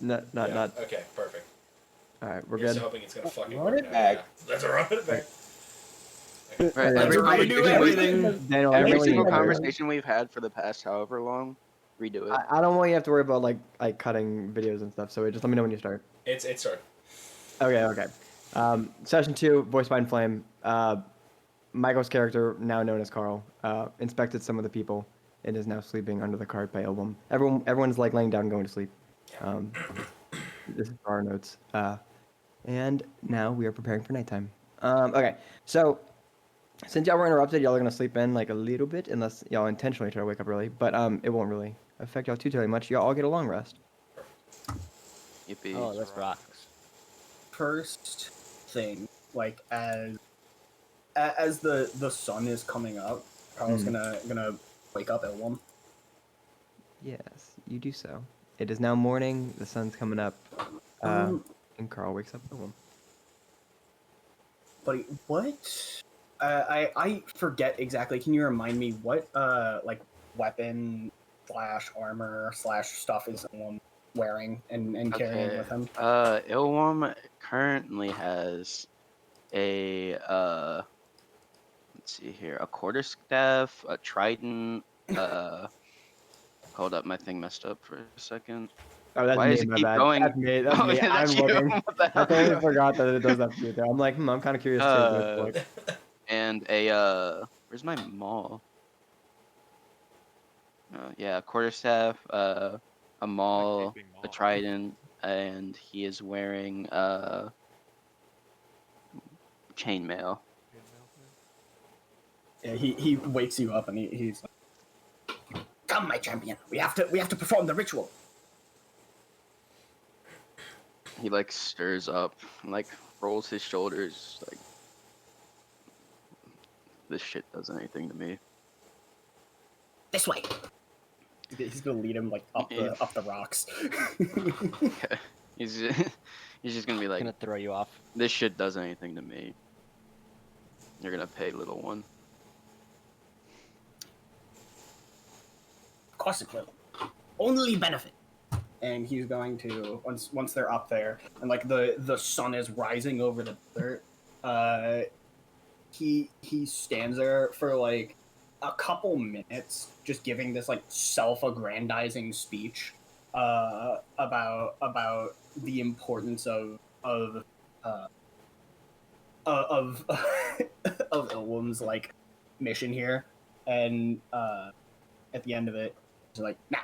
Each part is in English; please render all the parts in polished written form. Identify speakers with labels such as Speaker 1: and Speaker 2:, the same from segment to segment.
Speaker 1: Not.
Speaker 2: Okay, perfect.
Speaker 1: All right, we're
Speaker 2: Just
Speaker 1: good.
Speaker 2: hoping it's gonna fucking
Speaker 3: Run
Speaker 2: work
Speaker 3: it
Speaker 2: out.
Speaker 3: back.
Speaker 2: Yeah. Let's run it back.
Speaker 4: Right,
Speaker 1: Let's
Speaker 4: every
Speaker 1: everything. Daniel,
Speaker 4: every
Speaker 1: everything
Speaker 4: single
Speaker 1: you covered.
Speaker 4: conversation we've had for the past however long, redo it.
Speaker 1: I don't want you to have to worry about like cutting videos and stuff. So just let me know when you start.
Speaker 2: It's started.
Speaker 1: Okay. Session 2, voiced by Flame. Michael's character, now known as Carl, inspected some of the people and is now sleeping under the cart by Illwum. Everyone's like laying down and going to sleep. This is for our notes. And now we are preparing for nighttime. Okay, so since y'all were interrupted, y'all are gonna sleep in like a little bit, unless y'all intentionally try to wake up early. But it won't really affect y'all too terribly much. Y'all all get a long rest.
Speaker 4: Yippee.
Speaker 5: Oh, this rocks.
Speaker 3: First thing, like as the sun is coming up, Carl's gonna wake up Illwum.
Speaker 1: Yes, you do so. It is now morning. The sun's coming up, and Carl wakes up Illwum.
Speaker 3: Buddy, what? I forget exactly. Can you remind me what like weapon / armor / stuff is Illwum wearing and carrying with him?
Speaker 4: Illwum currently has a let's see here, a quarterstaff, a trident. Hold up, my thing messed up for a second.
Speaker 1: Oh, that's
Speaker 4: Why
Speaker 1: me.
Speaker 4: does it
Speaker 1: My
Speaker 4: keep
Speaker 1: bad.
Speaker 4: going?
Speaker 1: That's me. That's
Speaker 4: Oh,
Speaker 1: me.
Speaker 4: yeah, that's
Speaker 1: I'm
Speaker 4: you.
Speaker 1: looking.
Speaker 4: What the
Speaker 1: I
Speaker 4: hell?
Speaker 1: totally forgot that it does have to be there. I'm like, I'm kind of curious too.
Speaker 4: And a where's my maul? Yeah, a quarterstaff, a maul, a trident, and he is wearing chainmail.
Speaker 3: Yeah, he wakes you up and he's like, "Come, my champion. We have to perform the ritual."
Speaker 4: He like stirs up and like rolls his shoulders like this shit doesn't anything to me.
Speaker 3: This way. He's gonna lead him like up the rocks.
Speaker 4: Okay. He's just gonna be like,
Speaker 5: Gonna throw you off.
Speaker 4: this shit does anything to me. You're gonna pay, little one.
Speaker 3: Of course it will. Only benefit. And he's going to once they're up there and like the sun is rising over the desert, he stands there for like a couple minutes just giving this like self-aggrandizing speech about the importance of Illwum's like mission here, and at the end of it he's like, now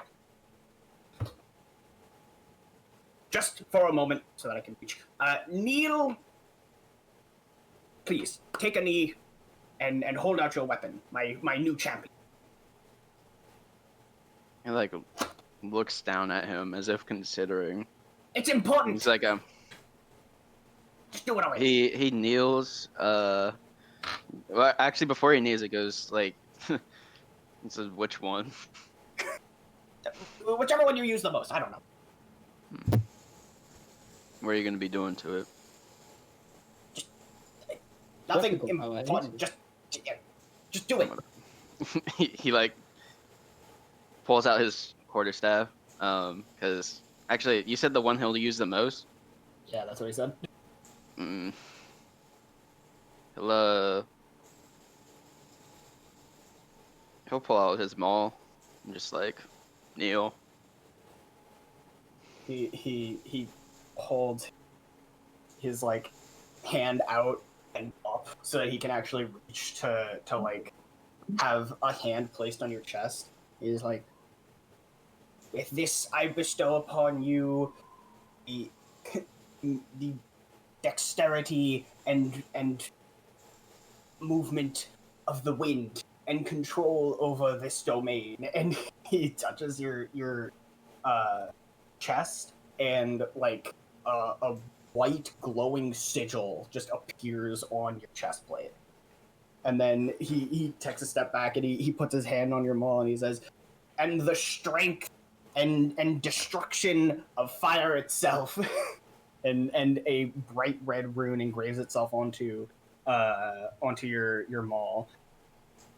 Speaker 3: just for a moment so that I can reach. Kneel. Please, take a knee and hold out your weapon, my new champion.
Speaker 4: He like looks down at him as if considering.
Speaker 3: It's important.
Speaker 4: He's like
Speaker 3: Just do it already.
Speaker 4: he kneels. Well, actually, before he kneels, it goes like, it says which one?
Speaker 3: Whichever one you use the most. I don't know.
Speaker 4: What are you gonna be doing to it?
Speaker 3: Nothing important. Just do it.
Speaker 4: he like pulls out his quarterstaff. Because actually, you said the one he'll use the most.
Speaker 3: Yeah, that's what he said.
Speaker 4: He'll pull out his maul and just like kneel.
Speaker 3: He holds his like hand out and up so that he can actually reach to like have a hand placed on your chest. He's like, with this I bestow upon you the dexterity and movement of the wind and control over this domain. And he touches your chest, and like a white glowing sigil just appears on your chest plate. And then he takes a step back and he puts his hand on your maul and he says, and the strength and destruction of fire itself. and a bright red rune engraves itself onto your maul.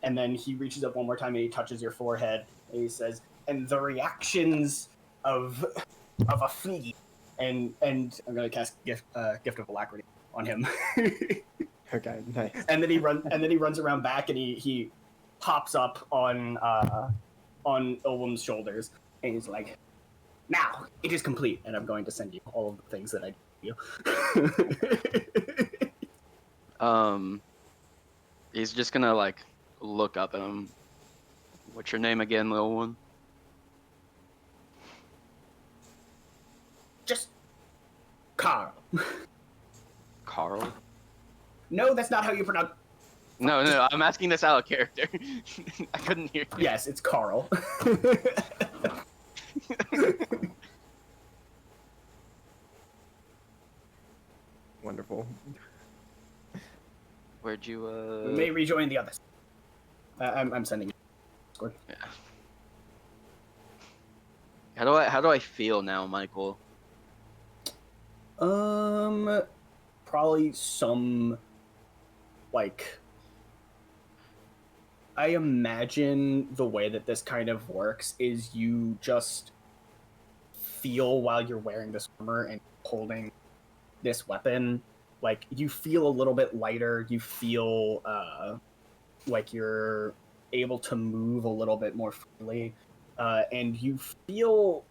Speaker 3: And then he reaches up one more time and he touches your forehead and he says, and the reactions of a flea and I'm gonna cast gift of alacrity on him.
Speaker 1: Okay, nice.
Speaker 3: and then he runs around back, and he pops up on Illwum's shoulders, and he's like, "Now it is complete, and I'm going to send you all of the things that I do you."
Speaker 4: He's just gonna like look up at him. What's your name again, little one?
Speaker 3: Just Carl.
Speaker 4: Carl?
Speaker 3: No, that's not how you pronounce.
Speaker 4: No, I'm asking this out of character. I couldn't hear you.
Speaker 3: Yes, it's Carl.
Speaker 1: Wonderful.
Speaker 4: Where'd you,
Speaker 3: We may rejoin the others. I'm sending you. Discord.
Speaker 4: Yeah. How do I feel now, Michael?
Speaker 3: Probably some, like, I imagine the way that this kind of works is you just feel while you're wearing this armor and holding this weapon, like, you feel a little bit lighter, you feel, like you're able to move a little bit more freely, and you feel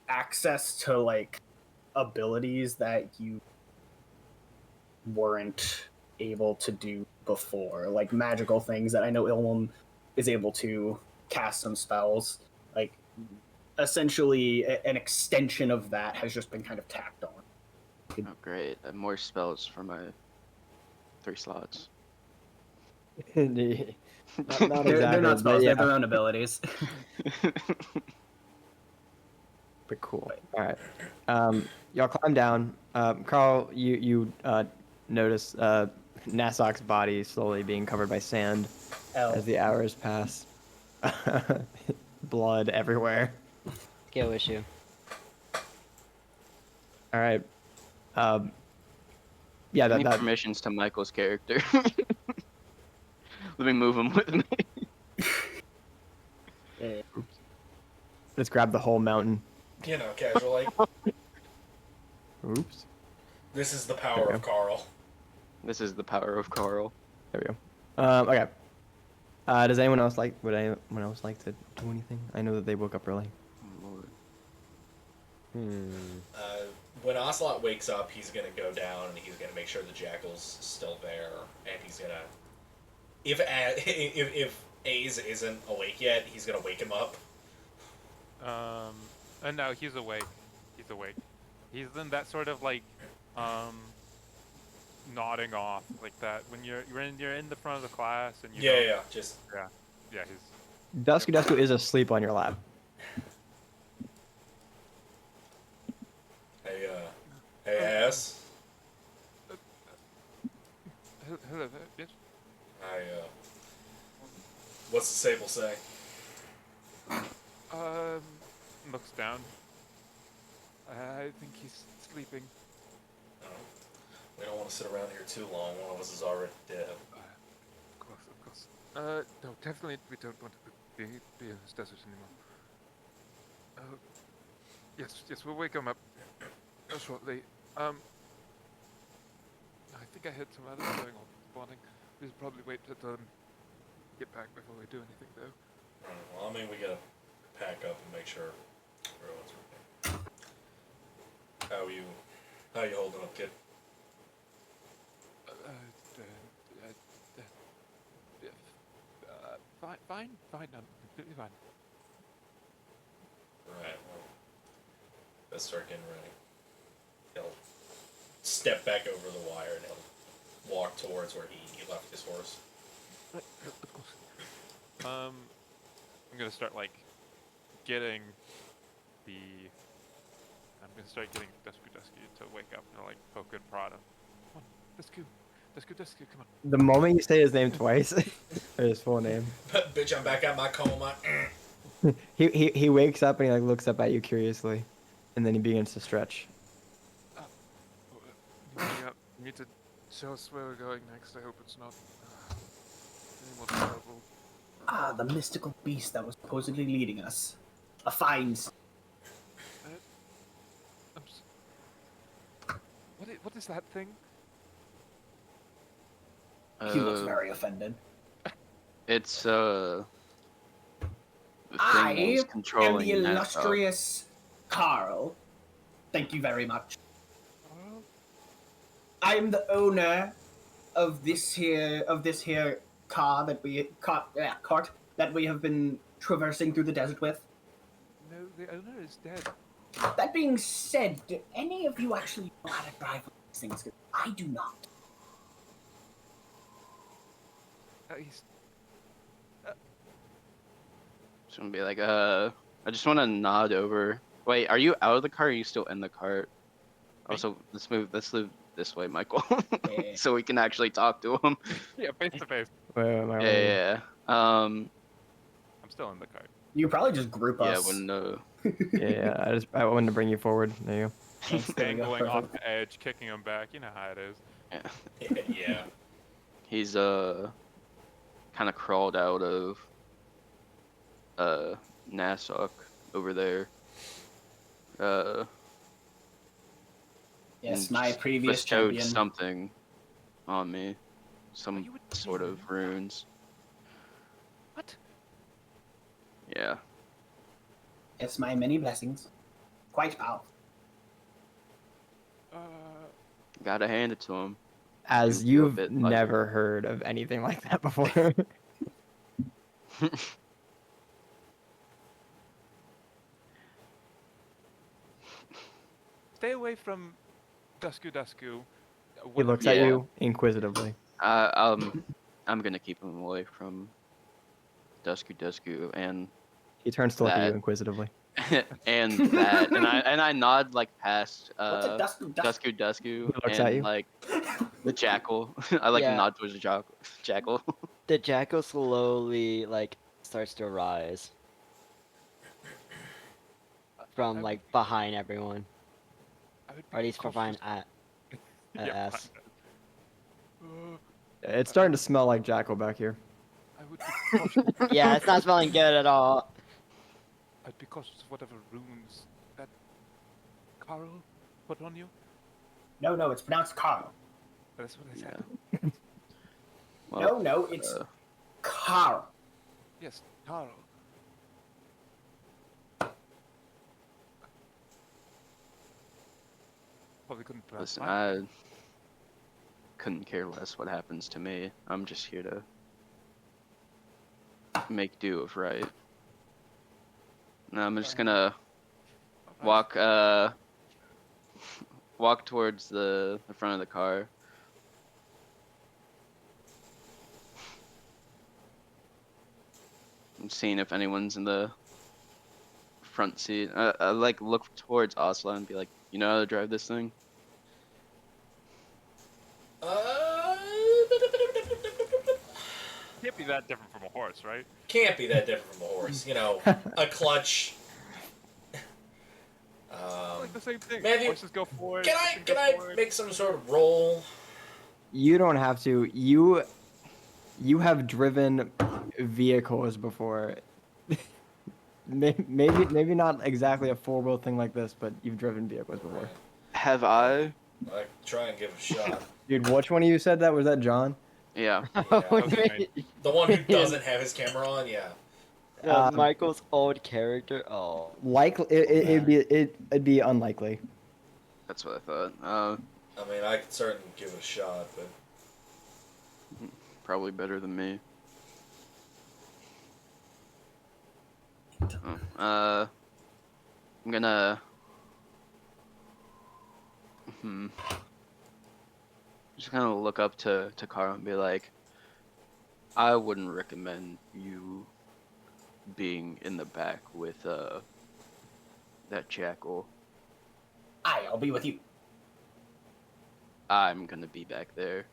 Speaker 3: access to, like, abilities that you weren't able to do before, like magical things that I know Illwum is able to cast some spells. Like, essentially, an extension of that has just been kind of tacked on.
Speaker 4: Oh, great. I have more spells for my 3 slots.
Speaker 1: Not
Speaker 3: They're
Speaker 1: exactly,
Speaker 3: not
Speaker 1: but
Speaker 3: spells,
Speaker 1: yeah.
Speaker 3: they're their own abilities.
Speaker 1: But cool. All right. Y'all climb down. Carl, you notice Nassok's body slowly being covered by sand as the hours pass. Blood everywhere.
Speaker 5: Skill issue.
Speaker 1: All right. Yeah,
Speaker 4: Any
Speaker 1: that
Speaker 4: permissions to Michael's character? Let me move him with me.
Speaker 1: let's grab the whole mountain.
Speaker 2: You know, casual like.
Speaker 1: Oops.
Speaker 2: This is the power of Carl.
Speaker 4: This is the power of Carl.
Speaker 1: There we go. Okay. Does anyone else like? Would anyone else like to do anything? I know that they woke up early.
Speaker 4: Oh, Lord.
Speaker 2: When Ocelot wakes up, he's gonna go down and he's gonna make sure the Jackal's still there, and he's gonna, if Aze isn't awake yet, he's gonna wake him up.
Speaker 6: No, he's awake. He's awake. He's in that sort of like, nodding off like that when you're in the front of the class and you don't-
Speaker 2: Yeah, just
Speaker 6: yeah he's
Speaker 1: Dusku is asleep on your lap.
Speaker 2: hey ass.
Speaker 6: hello there, yes.
Speaker 2: What's the sable say?
Speaker 6: Looks down. I think he's sleeping.
Speaker 2: We don't want to sit around here too long. One of us is already dead.
Speaker 6: Of course. No, definitely we don't want to be in this desert anymore. Yes, we'll wake him up shortly. I think I heard some others going on this morning. We should probably wait to get back before we do anything, though.
Speaker 2: Well, I mean, we gotta pack up and make sure everyone's okay. How you holding up, kid?
Speaker 6: Fine, completely fine.
Speaker 2: Right, well, let's start getting ready. He'll step back over the wire and he'll walk towards where he left his horse.
Speaker 6: Right, of course. I'm gonna start like getting Dusky to wake up and like poke and prod him. Come on, Dusky, come on.
Speaker 1: The moment you say his name twice, or his full name,
Speaker 2: Bitch, I'm back out my coma.
Speaker 1: he wakes up and he like looks up at you curiously, and then he begins to stretch.
Speaker 6: You need to show us where we're going next. I hope it's not any more trouble.
Speaker 3: Ah, the mystical beast that was supposedly leading us. A find.
Speaker 6: What is that thing?
Speaker 3: He looks very offended.
Speaker 4: It's the thing that
Speaker 3: I
Speaker 4: was
Speaker 3: am
Speaker 4: controlling
Speaker 3: the
Speaker 4: that.
Speaker 3: illustrious Carl. Thank you very much.
Speaker 6: Oh,
Speaker 3: I am the owner of this here cart that we have been traversing through the desert with.
Speaker 6: no, the owner is dead.
Speaker 3: That being said, do any of you actually know how to drive these things? 'Cause I do not.
Speaker 6: He's
Speaker 4: It's gonna be like, I just want to nod over. Wait, are you out of the cart? Or are you still in the cart? Also, let's move this way, Michael,
Speaker 3: Yeah.
Speaker 4: so we can actually talk to him.
Speaker 6: yeah, face to face.
Speaker 1: Wait, am I
Speaker 4: Yeah,
Speaker 1: already-
Speaker 4: yeah.
Speaker 6: I'm still in the cart.
Speaker 3: You probably just group
Speaker 4: Yeah,
Speaker 3: us.
Speaker 4: when
Speaker 1: yeah. I wanted to bring you forward. There you go.
Speaker 3: Thanks, there we go,
Speaker 6: Dangling off
Speaker 3: perfect.
Speaker 6: the edge, kicking him back. You know how it is.
Speaker 2: Yeah.
Speaker 4: he's kind of crawled out of Nassau over there.
Speaker 3: Yes,
Speaker 4: and
Speaker 3: my
Speaker 4: just
Speaker 3: previous
Speaker 4: bestowed
Speaker 3: champion.
Speaker 4: something on me,
Speaker 6: Are
Speaker 4: some
Speaker 6: you a
Speaker 4: sort of
Speaker 6: demon?
Speaker 4: runes.
Speaker 6: What?
Speaker 4: Yeah.
Speaker 3: Yes, my many blessings. Quite powerful.
Speaker 4: Gotta hand it to him.
Speaker 1: As
Speaker 4: You feel a
Speaker 1: you've
Speaker 4: bit lighter.
Speaker 1: never heard of anything like that before.
Speaker 6: Stay away from Dusku.
Speaker 1: He looks at
Speaker 4: Yeah.
Speaker 1: you inquisitively.
Speaker 4: I'm gonna keep him away from Dusku and
Speaker 1: He turns to look at you
Speaker 4: That-
Speaker 1: inquisitively.
Speaker 4: and that, and I nod like past
Speaker 3: What's a
Speaker 4: Dusku
Speaker 1: He looks
Speaker 4: and
Speaker 1: at you.
Speaker 4: like the Jackal. I like
Speaker 5: Yeah.
Speaker 4: nod towards the Jackal.
Speaker 5: The Jackal slowly like starts to rise from like behind everyone,
Speaker 6: I would be
Speaker 5: or at least from behind
Speaker 6: cautious-
Speaker 5: at us.
Speaker 1: It's starting to smell like Jackal back here.
Speaker 6: I would be cautious.
Speaker 5: Yeah, it's not smelling good at all.
Speaker 6: I'd be cautious of whatever runes that Carl put on you.
Speaker 3: No, it's pronounced Carl.
Speaker 6: That's what I
Speaker 4: Yeah.
Speaker 6: said.
Speaker 4: Well,
Speaker 3: No, it's
Speaker 4: uh,
Speaker 3: Carl.
Speaker 6: Yes, Carl. Probably couldn't pronounce
Speaker 4: listen,
Speaker 6: my
Speaker 4: I couldn't care less what happens to me. I'm just here to make do of right. Now I'm just gonna
Speaker 6: Alright.
Speaker 4: walk towards the front of the car. I'm seeing if anyone's in the front seat. I like look towards Ocelot and be like, you know how to drive this thing?
Speaker 6: Can't be that different from a horse, right?
Speaker 2: Can't be that different from a horse. You know, a clutch.
Speaker 6: Like the same thing.
Speaker 2: Matthew,
Speaker 6: Horses go forward.
Speaker 2: Can
Speaker 6: chicken
Speaker 2: I
Speaker 6: goes forward.
Speaker 2: make some sort of roll?
Speaker 1: You don't have to. You have driven vehicles before. Maybe not exactly a four-wheel thing like this, but you've driven vehicles before.
Speaker 4: Have I?
Speaker 2: I try and give it a shot.
Speaker 1: Dude, which one of you said that? Was that John?
Speaker 4: Yeah.
Speaker 6: Okay.
Speaker 2: The one who doesn't have his camera on, yeah.
Speaker 5: Michael's old character. Oh,
Speaker 1: It'd be unlikely.
Speaker 4: That's what I thought.
Speaker 2: I mean, I could certainly give it a shot, but
Speaker 4: Probably better than me. Oh, I'm gonna. Just gonna look up to Carl and be like, I wouldn't recommend you being in the back with that Jackal.
Speaker 3: I'll be with you.
Speaker 4: I'm gonna be back there.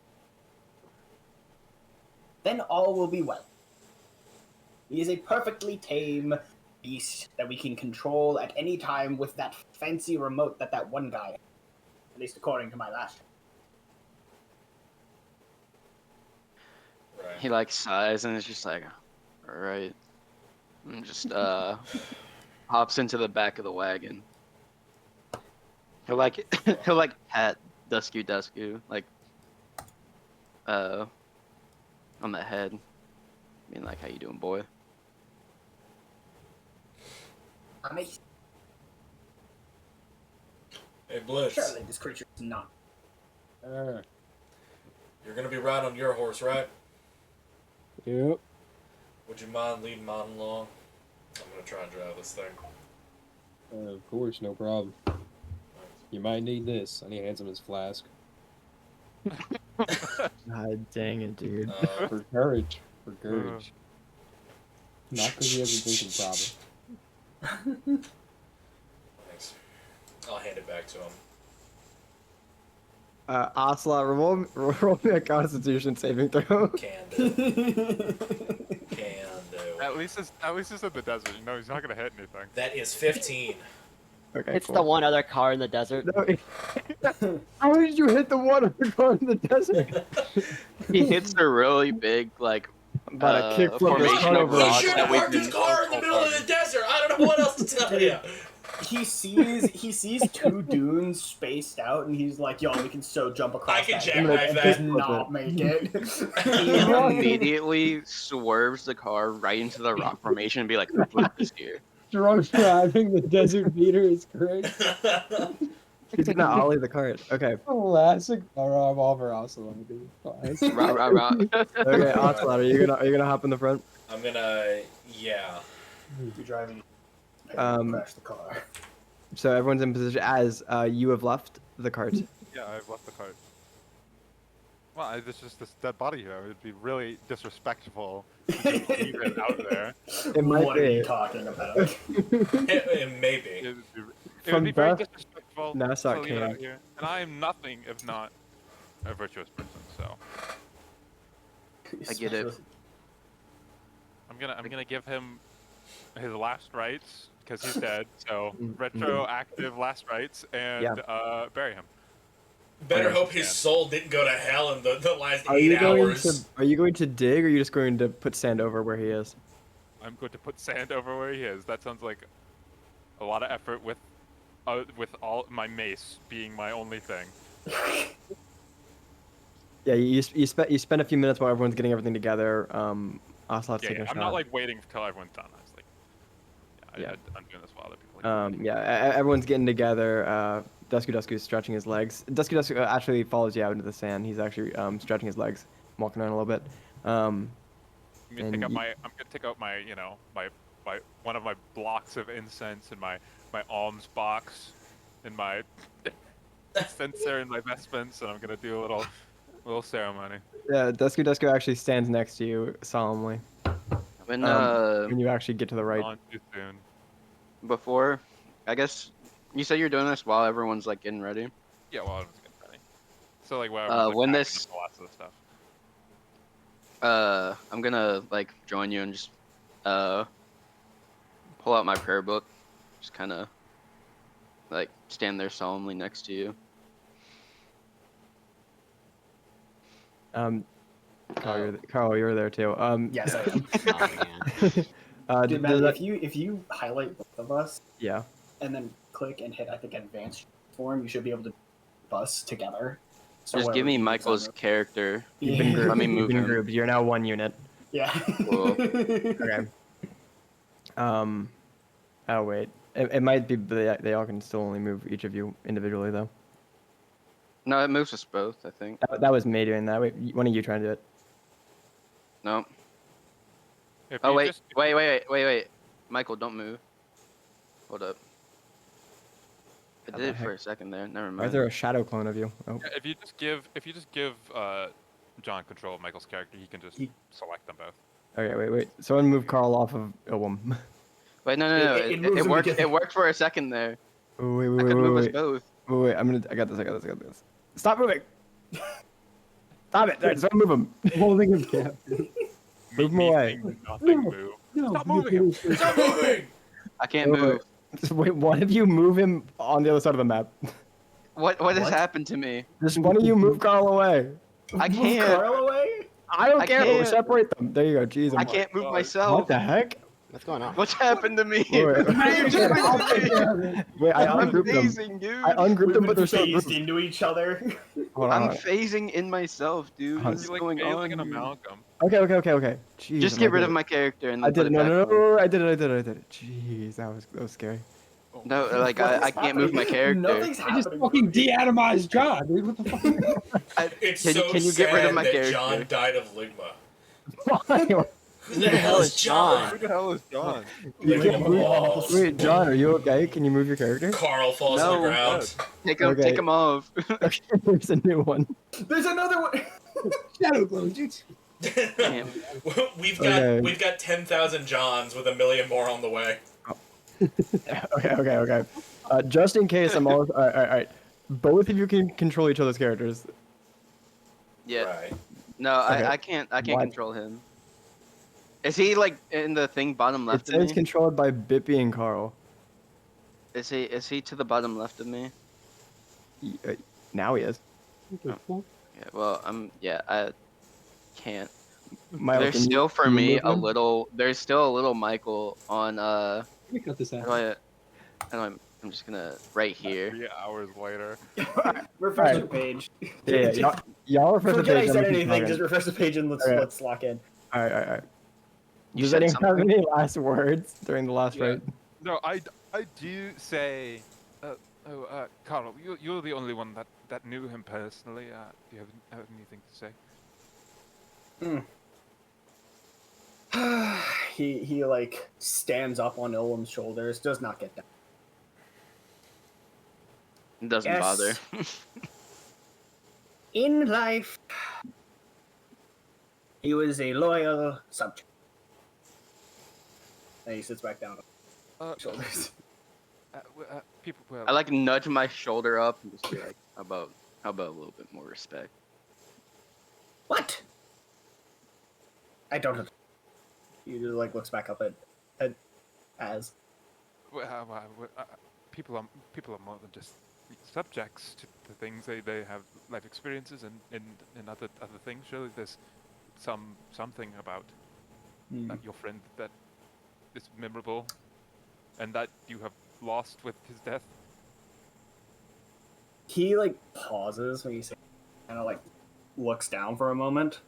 Speaker 3: Then all will be well. He is a perfectly tame beast that we can control at any time with that fancy remote that one guy had. At least according to my last.
Speaker 2: right.
Speaker 4: He like sighs and is just like, all right, and just hops into the back of the wagon. He'll like pat Dusku, like, on the head. I mean, like, how you doing, boy?
Speaker 3: Amazing.
Speaker 2: Hey, Blitz.
Speaker 3: Surely this creature is not.
Speaker 2: You're gonna be riding on your horse, right?
Speaker 7: Yep.
Speaker 2: Would you mind leading mine along? I'm gonna try and drive this thing.
Speaker 7: Of course, no problem. You might need this. And he hands him his flask.
Speaker 1: God dang it, dude.
Speaker 7: For courage. For courage. Not because he has a drinking problem.
Speaker 2: Thanks. I'll hand it back to him.
Speaker 1: Ocelot, roll me a Constitution saving throw.
Speaker 2: Can do. Can do.
Speaker 6: At least it's in the desert. You know, he's not gonna hit anything.
Speaker 2: That is 15.
Speaker 1: Okay,
Speaker 5: It's
Speaker 1: cool.
Speaker 5: the one other car in the desert.
Speaker 1: No, how did you hit the one other car in the desert?
Speaker 4: He hits a really big, like,
Speaker 1: About a kickflip his
Speaker 4: formation
Speaker 1: car
Speaker 4: of
Speaker 1: over.
Speaker 2: He
Speaker 4: rocks
Speaker 2: should
Speaker 4: that
Speaker 2: have
Speaker 4: we've
Speaker 2: parked his
Speaker 4: been.
Speaker 2: car in the middle of the desert. I don't know what else to tell you.
Speaker 3: He sees two dunes spaced out, and he's like, "Yo, we can so jump across."
Speaker 2: I can
Speaker 3: that
Speaker 2: jackknife
Speaker 3: hill
Speaker 2: that.
Speaker 3: and does not make it.
Speaker 4: He immediately swerves the car right into the rock formation and be like, "Flip this here."
Speaker 7: Drunk driving the desert beater is great.
Speaker 1: He's gonna ollie the cart. Okay.
Speaker 7: Classic Revolver Ocelot, dude. Classic.
Speaker 4: Rah.
Speaker 1: Okay, Ocelot, are you gonna hop in the front?
Speaker 2: I'm gonna, yeah.
Speaker 3: You're driving.
Speaker 1: Um,
Speaker 3: Crash the car.
Speaker 1: So everyone's in position as you have left the cart.
Speaker 6: Yeah, I've left the cart. Well, there's just this dead body here. It would be really disrespectful to just leave it out there.
Speaker 1: It might
Speaker 3: What are
Speaker 1: be.
Speaker 3: you talking about?
Speaker 2: It may be.
Speaker 6: It
Speaker 1: From
Speaker 6: would be very
Speaker 1: Beth-
Speaker 6: disrespectful
Speaker 1: Nassau
Speaker 6: to leave it out
Speaker 1: King.
Speaker 6: here. And I am nothing if not a virtuous person, so
Speaker 4: I get it.
Speaker 6: I'm gonna give him his last rites because he's dead. So
Speaker 1: Mhm.
Speaker 6: retroactive last rites and
Speaker 1: Yeah.
Speaker 6: bury him.
Speaker 2: Better
Speaker 6: Okay.
Speaker 2: hope his soul didn't go to hell in the last
Speaker 1: Are
Speaker 2: 8
Speaker 1: you going
Speaker 2: hours.
Speaker 1: to dig, or are you just going to put sand over where he is?
Speaker 6: I'm going to put sand over where he is. That sounds like a lot of effort with all my mace being my only thing.
Speaker 1: Yeah, you spend a few minutes while everyone's getting everything together. Ocelot's
Speaker 6: Yeah,
Speaker 1: taking a
Speaker 6: I'm
Speaker 1: shot.
Speaker 6: not like waiting until everyone's done. I was like,
Speaker 1: Yeah.
Speaker 6: I'm doing this while other people. Are doing it.
Speaker 1: Everyone's getting together. Dusku's stretching his legs. Dusku actually follows you out into the sand. He's actually stretching his legs, walking around a little bit.
Speaker 6: I'm gonna
Speaker 1: and
Speaker 6: take out my, you know, my one of my blocks of incense and my alms box and my censer and my vestments, and I'm gonna do a little ceremony.
Speaker 1: Yeah, Dusku actually stands next to you solemnly
Speaker 4: When
Speaker 1: when you actually get to the right.
Speaker 6: On too soon.
Speaker 4: before, I guess you said you're doing this while everyone's like getting ready.
Speaker 6: Yeah, well, I was getting ready. So like, where
Speaker 4: when
Speaker 6: packing
Speaker 4: this-
Speaker 6: up the lots of stuff.
Speaker 4: I'm gonna like join you and just pull out my prayer book, just kind of like stand there solemnly next to you.
Speaker 1: Carl, you're there too.
Speaker 3: Yes, I am.
Speaker 5: Oh, man.
Speaker 3: Dude,
Speaker 1: does
Speaker 3: man,
Speaker 1: that-
Speaker 3: if you highlight both of us
Speaker 1: yeah.
Speaker 3: and then click and hit, I think, advanced form, you should be able to bus together. So
Speaker 4: Just give
Speaker 3: wherever
Speaker 4: me
Speaker 3: he moves
Speaker 4: Michael's
Speaker 3: on
Speaker 4: character.
Speaker 3: the-
Speaker 1: You've been
Speaker 3: Yeah.
Speaker 1: grouped.
Speaker 4: Let me
Speaker 1: You've
Speaker 4: move
Speaker 1: been
Speaker 4: him.
Speaker 1: grouped. You're now one unit.
Speaker 3: Yeah.
Speaker 4: Cool.
Speaker 1: Okay. Oh wait. It might be they all can still only move each of you individually though.
Speaker 4: No, it moves us both, I think.
Speaker 1: That was me doing that. Wait, one of you trying to do it.
Speaker 4: No.
Speaker 6: If
Speaker 4: Oh
Speaker 6: you
Speaker 4: wait,
Speaker 6: just-
Speaker 4: wait. Michael, don't move. Hold up. I
Speaker 1: How
Speaker 4: did
Speaker 1: the
Speaker 4: it for
Speaker 1: heck?
Speaker 4: a second there. Never
Speaker 1: Why is
Speaker 4: mind.
Speaker 1: there a shadow clone of you? Oh.
Speaker 6: Yeah, if you just give John control of Michael's character, he can just select them both.
Speaker 1: Okay, wait. Someone move Carl off of Illwum.
Speaker 4: Wait, no.
Speaker 3: It moves
Speaker 4: It
Speaker 3: them
Speaker 4: worked.
Speaker 3: together.
Speaker 4: It worked for a second there.
Speaker 1: Oh, wait,
Speaker 4: I could move us
Speaker 1: wait.
Speaker 4: both.
Speaker 1: Wait, I got this. Stop moving! Stop it! There, someone move him.
Speaker 7: Holding him captive.
Speaker 1: Move him
Speaker 6: Me
Speaker 1: away.
Speaker 6: saying Nothing move.
Speaker 7: No,
Speaker 6: Stop moving him.
Speaker 2: Stop moving!
Speaker 4: I can't
Speaker 1: Wait,
Speaker 4: move.
Speaker 1: Wait, one of you move him on the other side of the map.
Speaker 4: What has
Speaker 3: What?
Speaker 4: happened to me?
Speaker 1: Just one of you move Carl away.
Speaker 4: I
Speaker 3: Move
Speaker 4: can't.
Speaker 3: Carl away?
Speaker 1: I don't
Speaker 4: I
Speaker 1: care.
Speaker 4: can't.
Speaker 1: Separate them. There you go. Jeez.
Speaker 4: I
Speaker 1: I'm-
Speaker 4: can't move
Speaker 6: God.
Speaker 4: myself.
Speaker 1: What the heck?
Speaker 5: What's going on?
Speaker 4: What's happened to me?
Speaker 1: Wait, wait, wait, I
Speaker 4: I'm
Speaker 1: ungrouped them.
Speaker 4: phasing, dude.
Speaker 1: I ungrouped them,
Speaker 3: We've
Speaker 1: but
Speaker 3: been
Speaker 1: they're still
Speaker 3: phased
Speaker 1: grouped.
Speaker 3: into each other.
Speaker 1: Hold on.
Speaker 4: I'm
Speaker 1: hold on.
Speaker 4: phasing in myself, dude.
Speaker 1: Huh.
Speaker 4: What's
Speaker 6: You're like
Speaker 4: going
Speaker 6: failing
Speaker 4: on?
Speaker 6: an
Speaker 4: here?
Speaker 6: amalgam.
Speaker 1: Okay. Jeez,
Speaker 4: Just
Speaker 1: am
Speaker 4: get
Speaker 1: I
Speaker 4: rid
Speaker 1: good
Speaker 4: of
Speaker 1: at-
Speaker 4: my character and
Speaker 1: I
Speaker 4: then put
Speaker 1: did
Speaker 4: it
Speaker 1: no,
Speaker 4: back
Speaker 1: no,
Speaker 4: on.
Speaker 1: no, I did it. Jeez, that was scary.
Speaker 6: Oh,
Speaker 4: No, like
Speaker 3: What is
Speaker 4: I can't move my
Speaker 3: happening?
Speaker 4: character.
Speaker 3: Nothing's
Speaker 7: I just
Speaker 3: happening.
Speaker 7: fucking de-atomized John, dude. What the fuck?
Speaker 2: It's
Speaker 4: Can
Speaker 2: so
Speaker 4: you
Speaker 2: sad
Speaker 4: get rid of my
Speaker 2: that
Speaker 4: character?
Speaker 2: John died of ligma.
Speaker 1: Why?
Speaker 2: Who the hell is John?
Speaker 4: Who the hell is John?
Speaker 1: You
Speaker 2: Ligma
Speaker 1: can't move-
Speaker 2: balls.
Speaker 1: Wait, John, are you okay? Can you move your character?
Speaker 2: Carl falls
Speaker 4: No,
Speaker 2: on the ground.
Speaker 4: Take him,
Speaker 1: Okay.
Speaker 4: take him off.
Speaker 1: Okay, there's a new one.
Speaker 3: There's another one.
Speaker 7: Shadow clone, dude.
Speaker 4: Damn.
Speaker 2: We've got 10,000 Johns with a million more on the way.
Speaker 1: Okay. Just in case, I'm all right. Both of you can control each other's characters.
Speaker 4: Yeah.
Speaker 2: Right.
Speaker 4: No,
Speaker 1: Okay.
Speaker 4: I can't
Speaker 1: What?
Speaker 4: control him. Is he like in the thing bottom
Speaker 1: It
Speaker 4: left of
Speaker 1: says
Speaker 4: me?
Speaker 1: controlled by Bippy and Carl.
Speaker 4: Is he to the bottom left of me?
Speaker 1: Now he is.
Speaker 7: What the fuck?
Speaker 4: Yeah. Well, I can't.
Speaker 1: Milo,
Speaker 4: There's
Speaker 1: can you-
Speaker 4: still for
Speaker 1: can you
Speaker 4: me
Speaker 1: move
Speaker 4: a
Speaker 1: him?
Speaker 4: little. There's still a little Michael on
Speaker 7: Let me cut this
Speaker 4: How
Speaker 7: out.
Speaker 4: do I? I'm just gonna right here.
Speaker 6: 3 hours later.
Speaker 3: Refresh
Speaker 1: Alright.
Speaker 3: the page.
Speaker 1: Yeah, y'all refresh the
Speaker 3: Forget I
Speaker 1: page.
Speaker 3: said anything. Just refresh the page and
Speaker 1: Okay.
Speaker 3: let's lock in.
Speaker 1: All right.
Speaker 4: You
Speaker 1: Does
Speaker 4: said
Speaker 1: anyone have
Speaker 4: something?
Speaker 1: any last words during the last
Speaker 6: Yeah.
Speaker 1: fight?
Speaker 6: No, I do say, Carl, you're the only one that knew him personally. Do you have anything to say?
Speaker 3: he like stands up on Illwum's shoulders. Does not get down.
Speaker 4: It doesn't
Speaker 3: Yes.
Speaker 4: bother.
Speaker 3: In life, he was a loyal subject. And he sits back down on
Speaker 6: Uh,
Speaker 3: his shoulders.
Speaker 6: People, well,
Speaker 4: I like nudge my shoulder up and just be like, how about a little bit more respect?
Speaker 3: What? I don't know. He just like looks back up at Az.
Speaker 6: people are more than just subjects to things. They have life experiences and other things. Surely there's something about your friend that is memorable, and that you have lost with his death.
Speaker 3: He like pauses when you say, kind of like looks down for a moment.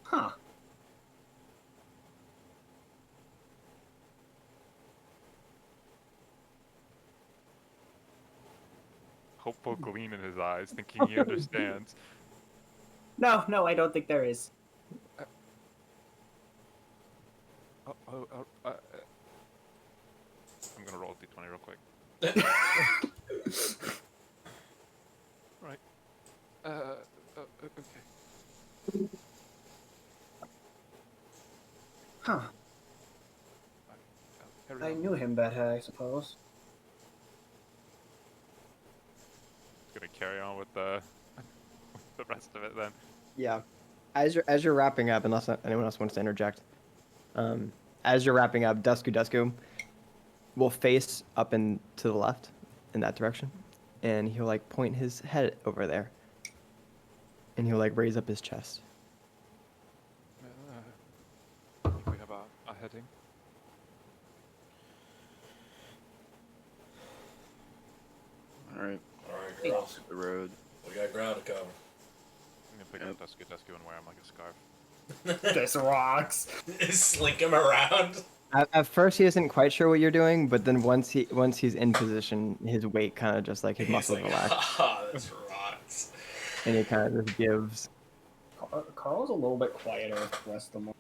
Speaker 3: Huh.
Speaker 6: Hopeful gleam in his eyes, thinking he understands.
Speaker 3: No, I don't think there is.
Speaker 6: I'm gonna roll a d20 real quick. Right. Okay.
Speaker 3: Huh.
Speaker 6: Carry
Speaker 3: I
Speaker 6: on.
Speaker 3: knew him better, I suppose.
Speaker 6: Gonna carry on with the with the rest of it then.
Speaker 1: Yeah. As you're wrapping up, unless anyone else wants to interject, as you're wrapping up, Dusku will face up and to the left, in that direction, and he'll like point his head over there, and he'll like raise up his chest.
Speaker 6: We have a heading.
Speaker 4: All right,
Speaker 2: Alright, girls.
Speaker 4: the road.
Speaker 2: We got ground to cover.
Speaker 6: I'm gonna pick up Dusku and wear him like a scarf.
Speaker 3: This rocks.
Speaker 2: Slink him around.
Speaker 1: At first, he isn't quite sure what you're doing, but then once he's in position, his weight kind of just like his
Speaker 2: He's
Speaker 1: muscles
Speaker 2: like,
Speaker 1: relax,
Speaker 2: haha, this rocks.
Speaker 1: and he kind of just gives.
Speaker 3: Carl's a little bit quieter the rest of them.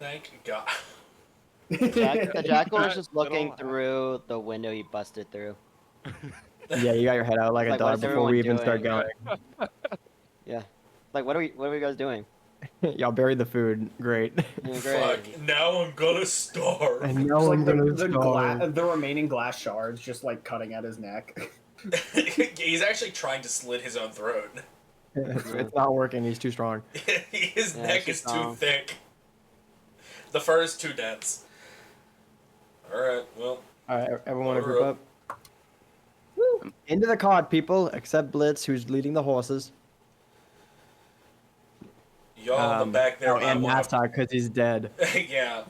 Speaker 2: Thank God.
Speaker 5: The Jackal was just
Speaker 6: Little-
Speaker 5: looking through the window he busted through.
Speaker 1: Yeah, you got your head out like a
Speaker 5: Like,
Speaker 1: dog
Speaker 5: what's
Speaker 1: before we even
Speaker 5: everyone
Speaker 1: start
Speaker 5: doing?
Speaker 1: going.
Speaker 5: Yeah. Like, what are you guys doing?
Speaker 1: Y'all buried the food. Great.
Speaker 5: Doing
Speaker 2: Fuck,
Speaker 5: great.
Speaker 2: now I'm gonna starve.
Speaker 1: And now
Speaker 3: It's
Speaker 1: I'm
Speaker 3: like
Speaker 1: gonna
Speaker 3: the
Speaker 1: starve.
Speaker 3: the remaining glass shards just like cutting at his neck.
Speaker 2: He's actually trying to slit his own throat.
Speaker 1: It's not working. He's too strong.
Speaker 2: His
Speaker 5: Yeah,
Speaker 2: neck
Speaker 5: it's
Speaker 2: is too
Speaker 5: strong.
Speaker 2: thick. The fur is too dense. Alright, well,
Speaker 1: All right, everyone,
Speaker 2: Order
Speaker 1: group
Speaker 2: up.
Speaker 1: up. Woo! Into the cart, people, except Blitz, who's leading the horses.
Speaker 2: Y'all in the back there might
Speaker 1: and
Speaker 2: want
Speaker 1: Mascot because he's dead.
Speaker 2: to... yeah.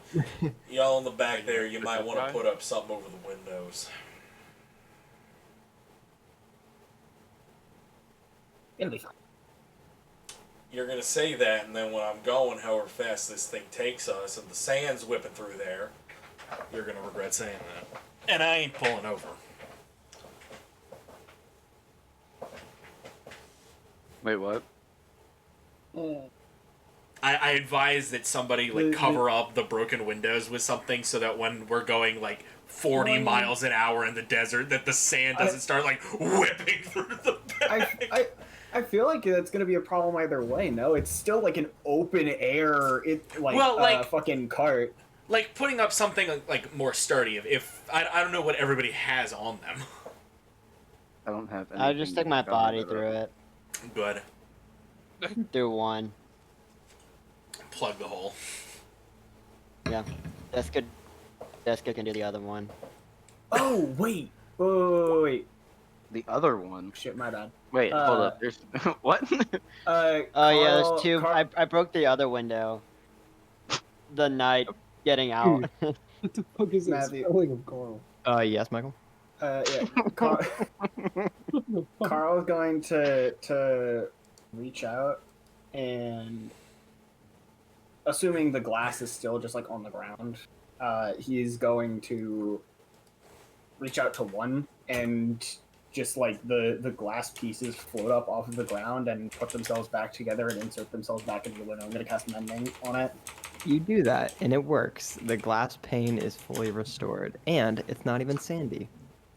Speaker 2: Y'all in the back there, you might want to
Speaker 6: Right.
Speaker 2: put up something over the windows.
Speaker 3: It'll be fine.
Speaker 2: You're going to say that, and then when I'm going however fast this thing takes us, and the sand's whipping through there, you're going to regret saying that. And I ain't pulling over.
Speaker 4: Wait, what?
Speaker 2: I advise that somebody like cover up the broken windows with something so that when we're going like 40 miles an hour in the desert, that the sand doesn't start like whipping through the back.
Speaker 3: I feel like that's gonna be a problem either way. No, it's still like an open air, fucking cart.
Speaker 2: Like putting up something like more sturdy. If I don't know what everybody has on them.
Speaker 4: I don't have anything.
Speaker 5: I'll just stick my body through it.
Speaker 2: Good.
Speaker 5: Through one.
Speaker 2: Plug the hole.
Speaker 5: Yeah. That's good. That's good. Can do the other one.
Speaker 3: Oh wait. Wait.
Speaker 4: The other one?
Speaker 3: Shit, my bad.
Speaker 4: Wait, hold up. There's... what?
Speaker 5: Oh yeah, there's two. I broke the other window. The night getting out.
Speaker 7: What the fuck is that
Speaker 3: Matthew.
Speaker 7: spelling of Carl?
Speaker 1: Yes, Michael.
Speaker 3: Yeah. Carl's going to reach out and, assuming the glass is still just like on the ground, he's going to reach out to one and just like the glass pieces float up off of the ground and put themselves back together and insert themselves back into the window. I'm gonna cast Mending on it.
Speaker 1: You do that, and it works. The glass pane is fully restored, and it's not even sandy.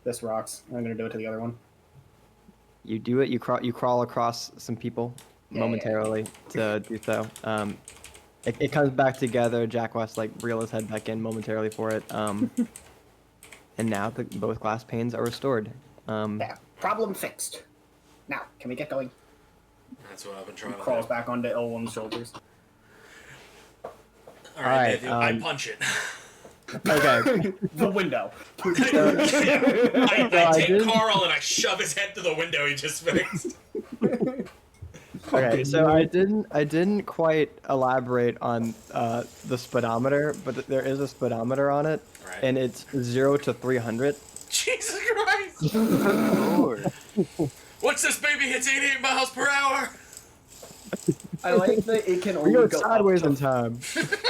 Speaker 3: This rocks. I'm gonna do it to the other one.
Speaker 1: You do it. You crawl across some people momentarily to do so. It comes back together. Jack West like reel his head back in momentarily for it. And now both glass panes are restored.
Speaker 3: Yeah, problem fixed. Now, can we get going?
Speaker 2: That's what I've been trying to
Speaker 3: Crawls
Speaker 2: do.
Speaker 3: back onto Illwum's shoulders.
Speaker 2: Alright,
Speaker 1: Alright,
Speaker 2: I punch it.
Speaker 1: Okay.
Speaker 3: The window.
Speaker 2: I take Carl and I shove his head through the window he just fixed.
Speaker 1: Okay, so I didn't quite elaborate on the speedometer, but there is a speedometer on it,
Speaker 2: Right.
Speaker 1: and it's 0 to 300.
Speaker 2: Jesus Christ!
Speaker 4: Lord.
Speaker 2: Once this baby hits 88 miles per hour!
Speaker 3: I like that it can
Speaker 1: We
Speaker 3: only
Speaker 1: go
Speaker 3: go
Speaker 1: sideways
Speaker 3: up
Speaker 1: in
Speaker 3: to,
Speaker 1: time.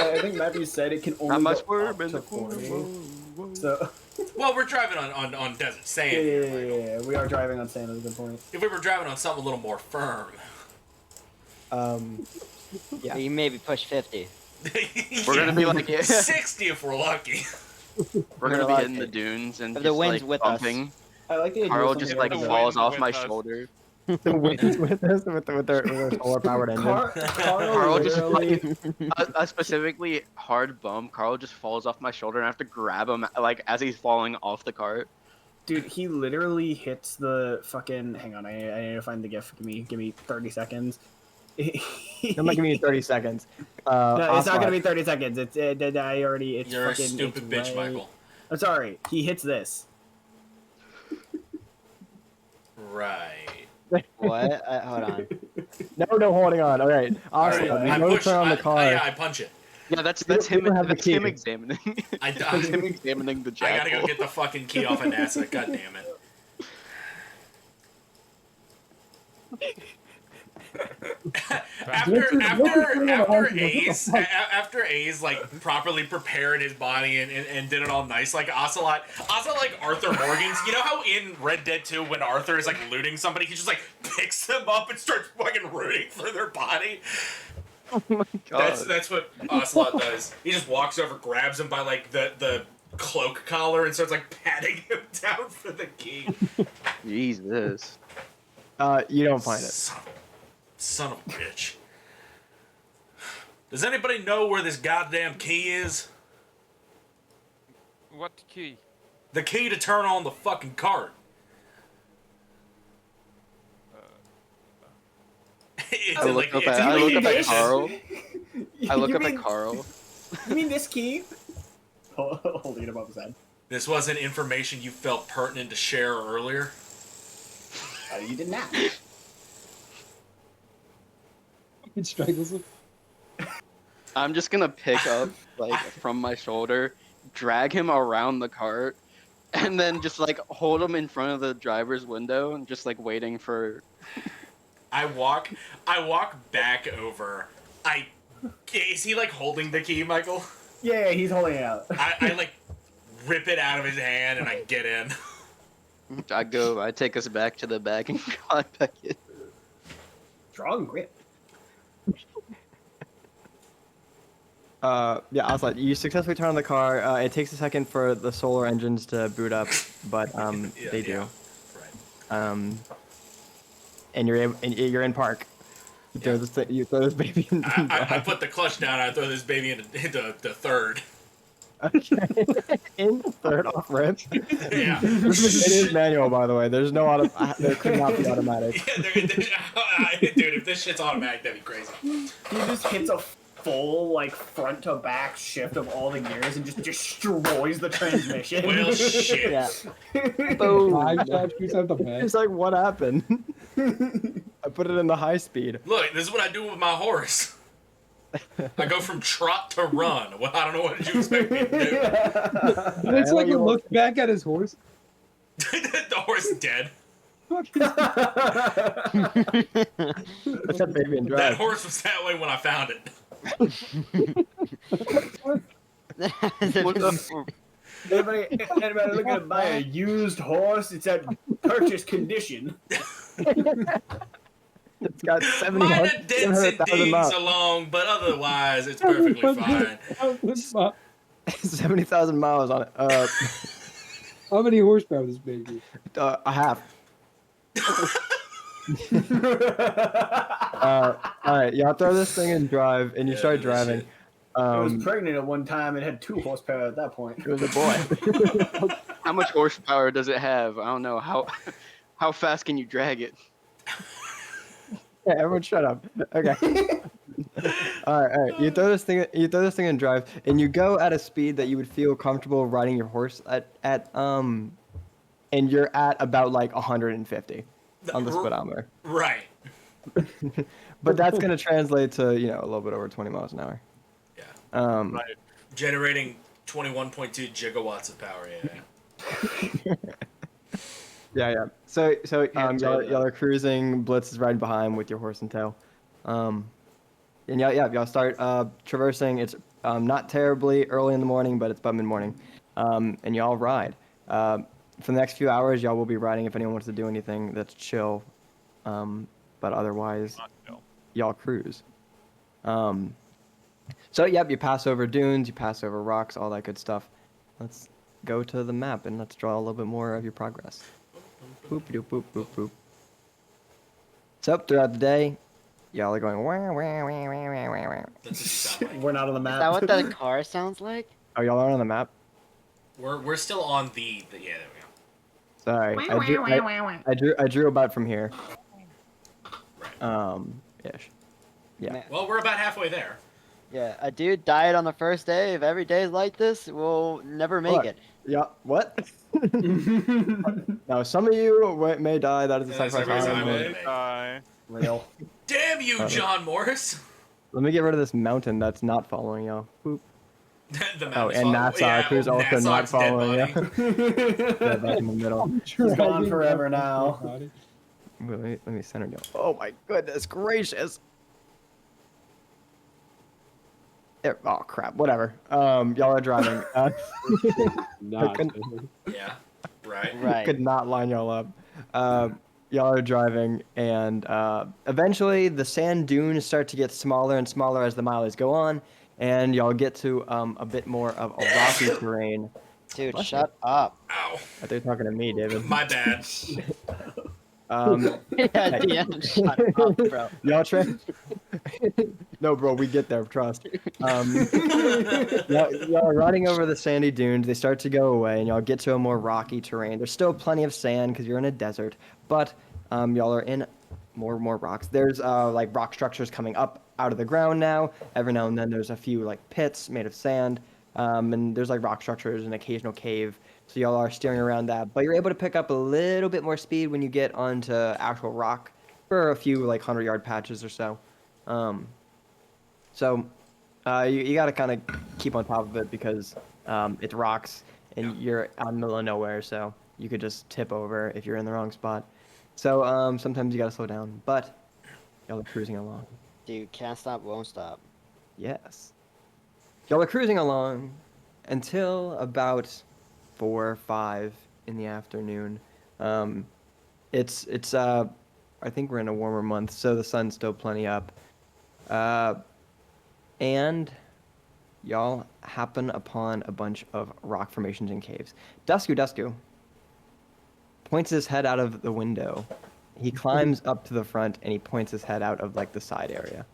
Speaker 3: I think Matthew said it can only
Speaker 4: Not much
Speaker 3: go
Speaker 4: worm
Speaker 3: up
Speaker 4: in
Speaker 3: to
Speaker 4: the corner.
Speaker 3: 40. So,
Speaker 2: Well, we're driving on desert sand.
Speaker 3: yeah,
Speaker 2: here, Michael.
Speaker 3: yeah, we are driving on sand at a good point.
Speaker 2: If we were driving on something a little more firm.
Speaker 1: Yeah.
Speaker 5: You maybe push 50.
Speaker 4: We're gonna be like
Speaker 2: 60 if we're lucky.
Speaker 4: we're gonna
Speaker 5: We're
Speaker 4: be in the
Speaker 5: like-
Speaker 4: dunes and
Speaker 5: If
Speaker 4: just
Speaker 5: the wind's
Speaker 4: like
Speaker 5: with us.
Speaker 4: bumping.
Speaker 3: I like the idea
Speaker 4: Carl
Speaker 3: of
Speaker 4: just
Speaker 3: something
Speaker 4: like
Speaker 6: the
Speaker 4: falls
Speaker 6: wind
Speaker 4: off
Speaker 6: with
Speaker 4: my
Speaker 6: us.
Speaker 4: shoulder.
Speaker 1: The wind is with us with their solar powered engine.
Speaker 4: Carl just
Speaker 3: literally-
Speaker 4: a specifically hard bump. Carl just falls off my shoulder and I have to grab him like as he's falling off the cart.
Speaker 3: Dude, he literally hits the fucking. Hang on, I need to find the GIF. Give me 30 seconds.
Speaker 1: I'm not giving you 30 seconds.
Speaker 3: No, it's not
Speaker 1: Ocelot.
Speaker 3: gonna be 30 seconds. It's I already. It's
Speaker 2: You're a
Speaker 3: fucking,
Speaker 2: stupid
Speaker 3: it's
Speaker 2: bitch,
Speaker 3: right-
Speaker 2: Michael.
Speaker 3: I'm sorry. He hits this.
Speaker 2: Right.
Speaker 5: What? Hold on.
Speaker 1: No holding on. All right. Ocelot,
Speaker 2: Alright,
Speaker 1: you
Speaker 2: I
Speaker 1: go
Speaker 2: push.
Speaker 1: turn on the car.
Speaker 2: Yeah, I punch it.
Speaker 4: Yeah, that's
Speaker 1: You
Speaker 4: him.
Speaker 1: don't have the
Speaker 4: That's him
Speaker 1: key.
Speaker 4: examining.
Speaker 2: I
Speaker 4: That's him examining the jackal.
Speaker 2: gotta go get the fucking key off of NASA. God damn it. after A's like properly prepared his body and did it all nice like Ocelot like Arthur Morgan's, you know how in Red Dead 2 when Arthur is like looting somebody, he just like picks them up and starts fucking rooting through their body.
Speaker 4: Oh my god.
Speaker 2: That's what Ocelot does. He just walks over, grabs him by like the cloak collar and starts like patting him down for the key.
Speaker 4: Jesus.
Speaker 1: You don't find it.
Speaker 2: Son of a bitch. Does anybody know where this goddamn key is?
Speaker 6: What key?
Speaker 2: The key to turn on the fucking cart. It's
Speaker 4: I
Speaker 2: in,
Speaker 4: look up
Speaker 2: it's
Speaker 4: at,
Speaker 2: in
Speaker 4: I look up at
Speaker 2: ignition.
Speaker 4: Carl. I look
Speaker 3: You
Speaker 4: up
Speaker 3: mean-
Speaker 4: at Carl.
Speaker 3: You mean this key? Holding it above his head.
Speaker 2: This wasn't information you felt pertinent to share earlier.
Speaker 3: You did not.
Speaker 7: It strangles him.
Speaker 4: I'm just gonna pick up like from my shoulder, drag him around the cart, and then just like hold him in front of the driver's window and just like waiting for.
Speaker 2: I walk back over. Is he like holding the key, Michael?
Speaker 3: Yeah, he's holding it out.
Speaker 2: I like rip it out of his hand and I get in.
Speaker 4: I take us back to the back and climb back in.
Speaker 3: Strong grip.
Speaker 1: Yeah, Ocelot, you successfully turn on the car. It takes a second for the solar engines to boot up, but they do.
Speaker 2: Right.
Speaker 1: And you're in park. You throw this baby in.
Speaker 2: I put the clutch down. I throw this baby into the third.
Speaker 1: Okay. In third off rip.
Speaker 2: Yeah.
Speaker 1: It is manual, by the way. There's no there could not be automatic.
Speaker 2: Yeah, dude, if this shit's automatic, that'd be crazy.
Speaker 3: He just hits a full like front to back shift of all the gears and just destroys the transmission.
Speaker 2: Well, shit.
Speaker 5: Yeah.
Speaker 1: Boom.
Speaker 7: It's
Speaker 1: It's like, what happened? I put it in the high speed.
Speaker 2: Look, this is what I do with my horse. I go from trot to run. Well, I don't know what did you expect me to do.
Speaker 7: It's like he looked back at his horse.
Speaker 2: The horse is dead.
Speaker 1: Put that baby in
Speaker 2: That
Speaker 1: drive.
Speaker 2: horse was that way when I found it.
Speaker 3: Anybody looking to buy a used horse? It's at purchase condition.
Speaker 1: It's got
Speaker 2: Minor dents and
Speaker 1: 700,000
Speaker 2: dings
Speaker 1: miles.
Speaker 2: along, but otherwise it's perfectly fine.
Speaker 1: 70,000 miles on it.
Speaker 7: How many horsepower this baby?
Speaker 1: A half. Alright, y'all throw this thing in drive, and you
Speaker 2: Yeah,
Speaker 1: start
Speaker 2: this
Speaker 1: driving.
Speaker 2: shit.
Speaker 3: I was pregnant at one time and had 2 horsepower at that point.
Speaker 1: It was a boy.
Speaker 4: How much horsepower does it have? I don't know. How fast can you drag it?
Speaker 1: Yeah, everyone shut up. Okay. all right. You throw this thing in drive, and you go at a speed that you would feel comfortable riding your horse at and you're at about like 150 on the speedometer.
Speaker 2: Right.
Speaker 1: But that's gonna translate to, a little bit over 20 miles an hour.
Speaker 2: Yeah. Right. Generating 21.2 gigawatts of power. Yeah.
Speaker 1: Yeah. So
Speaker 4: tell
Speaker 1: y'all are cruising. Blitz is riding behind with your horse and tail. And y'all start traversing. It's not terribly early in the morning, but it's about mid-morning. And y'all ride. For the next few hours, y'all will be riding if anyone wants to do anything that's chill. But otherwise, y'all cruise. So, you pass over dunes, you pass over rocks, all that good stuff. Let's go to the map and let's draw a little bit more of your progress. Boop, doop, boop, boop, boop. So, throughout the day, y'all are going wah, wah, wah, wah, wah, wah, wah.
Speaker 2: That's what you sound like.
Speaker 3: We're not on the
Speaker 5: Is
Speaker 3: map.
Speaker 5: that what that car sounds like?
Speaker 1: Oh, y'all are on the map?
Speaker 2: We're still on the yeah, there we go.
Speaker 1: Sorry. I drew about from here.
Speaker 2: Right.
Speaker 1: Ish. Yeah.
Speaker 5: Man.
Speaker 2: Well, we're about halfway there.
Speaker 5: Yeah, a dude died on the first day. If every day is like this, we'll never make
Speaker 1: What?
Speaker 5: it.
Speaker 1: Yeah, what? Now, some of you may die. That is a
Speaker 2: Yeah,
Speaker 1: sacrifice.
Speaker 2: some
Speaker 1: I
Speaker 2: reason I
Speaker 1: made.
Speaker 2: would.
Speaker 3: Real.
Speaker 2: Damn you, John Morris.
Speaker 1: Let me get rid of this mountain that's not following y'all. Boop.
Speaker 2: The
Speaker 1: Oh,
Speaker 2: mountain's
Speaker 1: and
Speaker 2: following-
Speaker 1: Nassau, who's
Speaker 2: well,
Speaker 1: also not
Speaker 2: Nassau's dead
Speaker 1: following
Speaker 2: body.
Speaker 1: you. Yeah, back in the middle.
Speaker 3: He's gone forever now.
Speaker 1: Let me center you. Oh my goodness gracious. There, oh crap, whatever. Y'all are driving.
Speaker 2: Yeah. Right.
Speaker 5: Right.
Speaker 1: Could not line y'all up. Y'all are driving, and eventually the sand dunes start to get smaller and smaller as the miles go on, and y'all get to a bit more of a rocky terrain.
Speaker 5: Dude,
Speaker 1: Bless
Speaker 5: shut up.
Speaker 2: Ow.
Speaker 1: I think you're talking to me, David.
Speaker 2: My bad.
Speaker 5: Yeah, DM, shut up, bro.
Speaker 1: Y'all No, bro, we get there. Trust. Y'all are riding over the sandy dunes. They start to go away, and y'all get to a more rocky terrain. There's still plenty of sand because you're in a desert, but y'all are in more rocks. There's like rock structures coming up out of the ground now. Every now and then, there's a few like pits made of sand, and there's like rock structures, an occasional cave. So y'all are steering around that, but you're able to pick up a little bit more speed when you get onto actual rock for a few like 100-yard patches or so. So, you got to kind of keep on top of it because it's rocks and you're out in the middle of nowhere, so you could just tip over if you're in the wrong spot. So sometimes you got to slow down, but y'all are cruising along.
Speaker 5: Dude, can't stop, won't stop.
Speaker 1: Yes. Y'all are cruising along until about 4 or 5 in the afternoon. It's I think we're in a warmer month, so the sun's still plenty up. And y'all happen upon a bunch of rock formations and caves. Dusku points his head out of the window. He climbs up to the front and he points his head out of like the side area.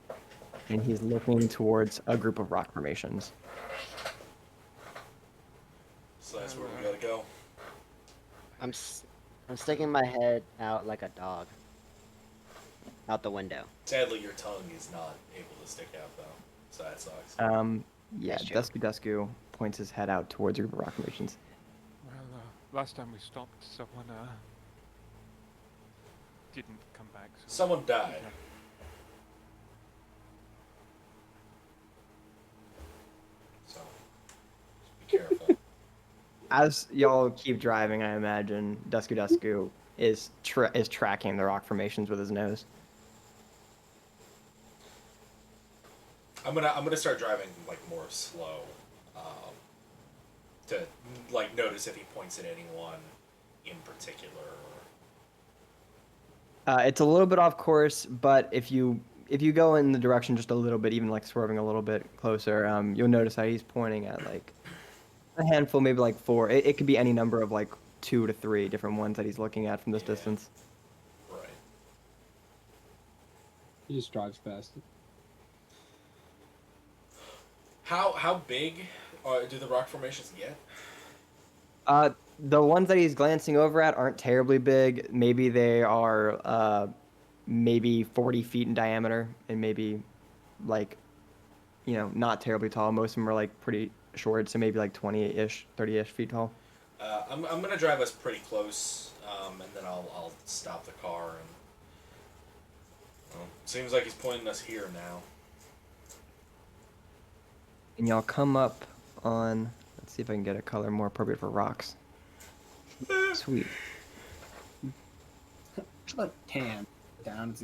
Speaker 1: And he's looking towards a group of rock formations.
Speaker 2: So that's where we gotta go.
Speaker 5: I'm sticking my head out like a dog. Out the window.
Speaker 2: Sadly, your tongue is not able to stick out, though. So that sucks.
Speaker 1: Yeah,
Speaker 5: That's true.
Speaker 1: Dusku points his head out towards a group of rock formations.
Speaker 6: Well, last time we stopped, someone didn't come back. So
Speaker 2: Someone died. So, just be careful.
Speaker 1: As y'all keep driving, I imagine Dusku is tracking the rock formations with his nose.
Speaker 2: I'm gonna start driving like more slow, to like notice if he points at anyone in particular.
Speaker 1: It's a little bit off course, but if you go in the direction just a little bit, even like swerving a little bit closer, you'll notice how he's pointing at like a handful, maybe like 4. It could be any number of like 2 to 3 different ones that he's looking at from this distance.
Speaker 2: Right.
Speaker 7: He just drives past it.
Speaker 2: How big do the rock formations get?
Speaker 1: The ones that he's glancing over at aren't terribly big. Maybe they are maybe 40 feet in diameter and maybe like, not terribly tall. Most of them are like pretty short, so maybe like 20-ish, 30-ish feet tall.
Speaker 2: I'm gonna drive us pretty close, and then I'll stop the car and. Well, seems like he's pointing us here now.
Speaker 1: And y'all come up on, let's see if I can get a color more appropriate for rocks. Sweet.
Speaker 3: Just let tan down.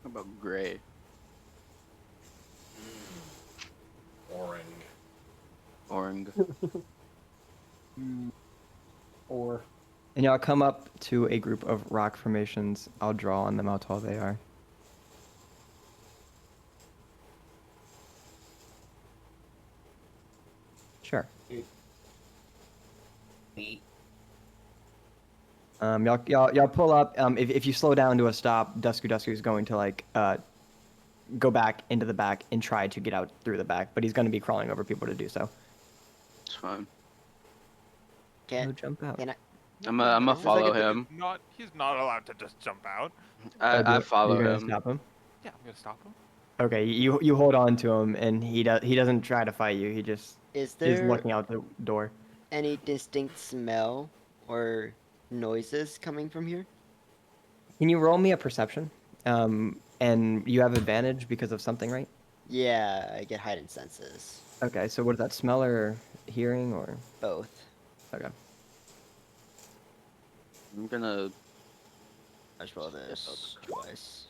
Speaker 4: How about gray?
Speaker 2: Orange.
Speaker 3: Or
Speaker 1: And y'all come up to a group of rock formations. I'll draw on them how tall they are. Sure. Y'all pull up. If you slow down to a stop, Dusku is going to like go back into the back and try to get out through the back, but he's going to be crawling over people to do so.
Speaker 4: It's fine.
Speaker 1: No jump out.
Speaker 5: Can I?
Speaker 4: I'm gonna follow him.
Speaker 6: He's not allowed to just jump out.
Speaker 4: I follow
Speaker 1: You're gonna
Speaker 4: him.
Speaker 1: stop him.
Speaker 6: Yeah, I'm gonna stop him.
Speaker 1: Okay, you hold on to him, and he doesn't try to fight you.
Speaker 5: Is
Speaker 1: He's
Speaker 5: there
Speaker 1: looking out the door.
Speaker 5: any distinct smell or noises coming from here?
Speaker 1: Can you roll me a perception? And you have advantage because of something, right?
Speaker 5: Yeah, I get heightened senses.
Speaker 1: Okay, so what is that, smell or hearing or?
Speaker 5: Both.
Speaker 1: Okay.
Speaker 4: I'm gonna.
Speaker 5: I just roll this twice.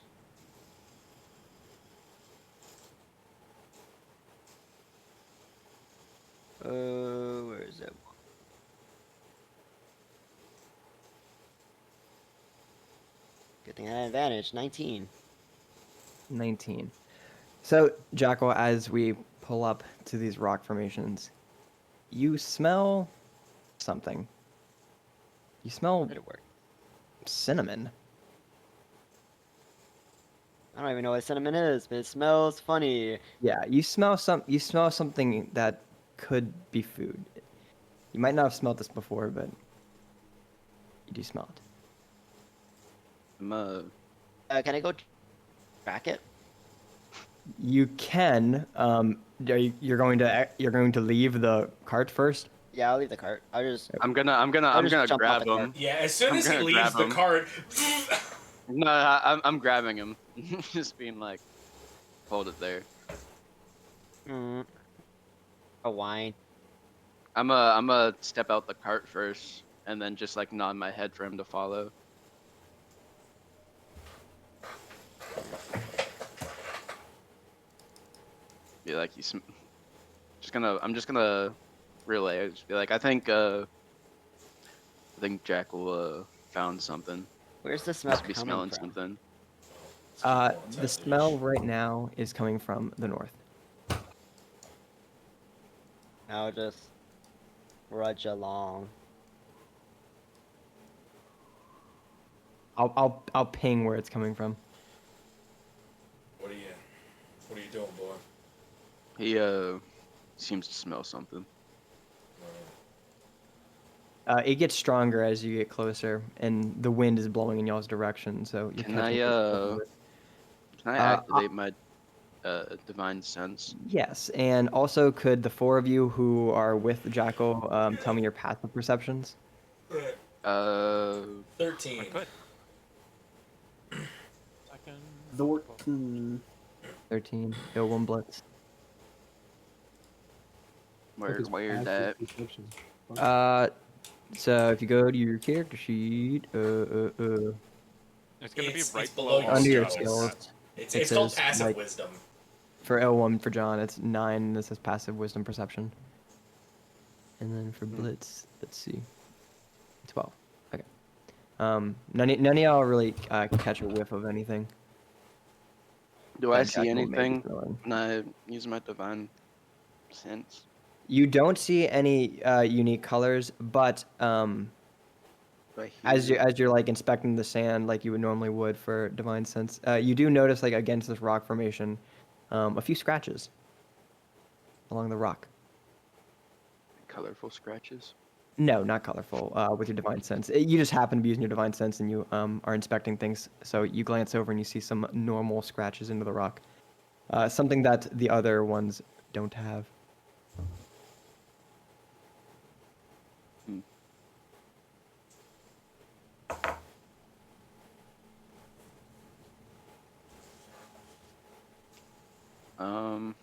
Speaker 5: Where is it? Good thing I had advantage. 19.
Speaker 1: 19. So, Jackal, as we pull up to these rock formations, you smell something. You smell
Speaker 5: Did it work?
Speaker 1: cinnamon.
Speaker 5: I don't even know what cinnamon is, but it smells funny.
Speaker 1: Yeah, you smell something that could be food. You might not have smelled this before, but you do smell it.
Speaker 5: Can I go track it?
Speaker 1: You can. You're going to leave the cart first.
Speaker 5: Yeah, I'll leave the cart.
Speaker 4: I'm gonna
Speaker 5: just jump off
Speaker 4: grab
Speaker 5: the cart.
Speaker 4: him.
Speaker 2: Yeah, as soon
Speaker 4: I'm
Speaker 2: as he
Speaker 4: gonna
Speaker 2: leaves
Speaker 4: grab
Speaker 2: the
Speaker 4: him.
Speaker 2: cart,
Speaker 4: No, I'm grabbing him. Just being like, hold it there.
Speaker 5: A wine.
Speaker 4: I'm a step out the cart first, and then just like nod my head for him to follow. Be like, I'm just gonna relay. Just be like, I think Jackal found something.
Speaker 5: Where's the smell
Speaker 4: Must be
Speaker 5: coming
Speaker 4: smelling
Speaker 5: from?
Speaker 4: something.
Speaker 1: The smell right now is coming from the north.
Speaker 5: I'll just trudge along.
Speaker 1: I'll ping where it's coming from.
Speaker 2: What are you doing, boy?
Speaker 4: He seems to smell something.
Speaker 1: It gets stronger as you get closer, and the wind is blowing in y'all's direction. So you
Speaker 4: Can I activate my divine sense?
Speaker 1: Yes, and also could the four of you who are with Jackal tell me your passive perceptions?
Speaker 2: 13.
Speaker 6: I could. Second.
Speaker 1: 13. Illwum Blitz.
Speaker 4: Where
Speaker 7: Passive
Speaker 4: that?
Speaker 7: perception.
Speaker 1: So if you go to your character sheet,
Speaker 6: It's gonna be
Speaker 2: It's
Speaker 6: right
Speaker 2: below
Speaker 6: below
Speaker 1: under your
Speaker 2: skills.
Speaker 1: skills,
Speaker 2: It's
Speaker 1: It
Speaker 2: called
Speaker 1: says,
Speaker 2: passive
Speaker 1: like-
Speaker 2: wisdom.
Speaker 1: for Illwum for John, it's 9. This is passive wisdom perception. And then for Blitz, let's see, 12. Okay. None of y'all really catch a whiff of anything.
Speaker 4: Do I
Speaker 1: that
Speaker 4: see
Speaker 1: Jackal may be
Speaker 4: anything
Speaker 1: throwing.
Speaker 4: when I use my divine sense?
Speaker 1: You don't see any unique colors, but
Speaker 4: Do I
Speaker 1: as
Speaker 4: hear-
Speaker 1: you're like inspecting the sand like you would normally would for divine sense, you do notice like against this rock formation, a few scratches along the rock.
Speaker 4: colorful scratches?
Speaker 1: No, not colorful. With your divine sense, you just happen to be using your divine sense, and you are inspecting things. So you glance over and you see some normal scratches into the rock, something that the other ones don't have.
Speaker 4: Um.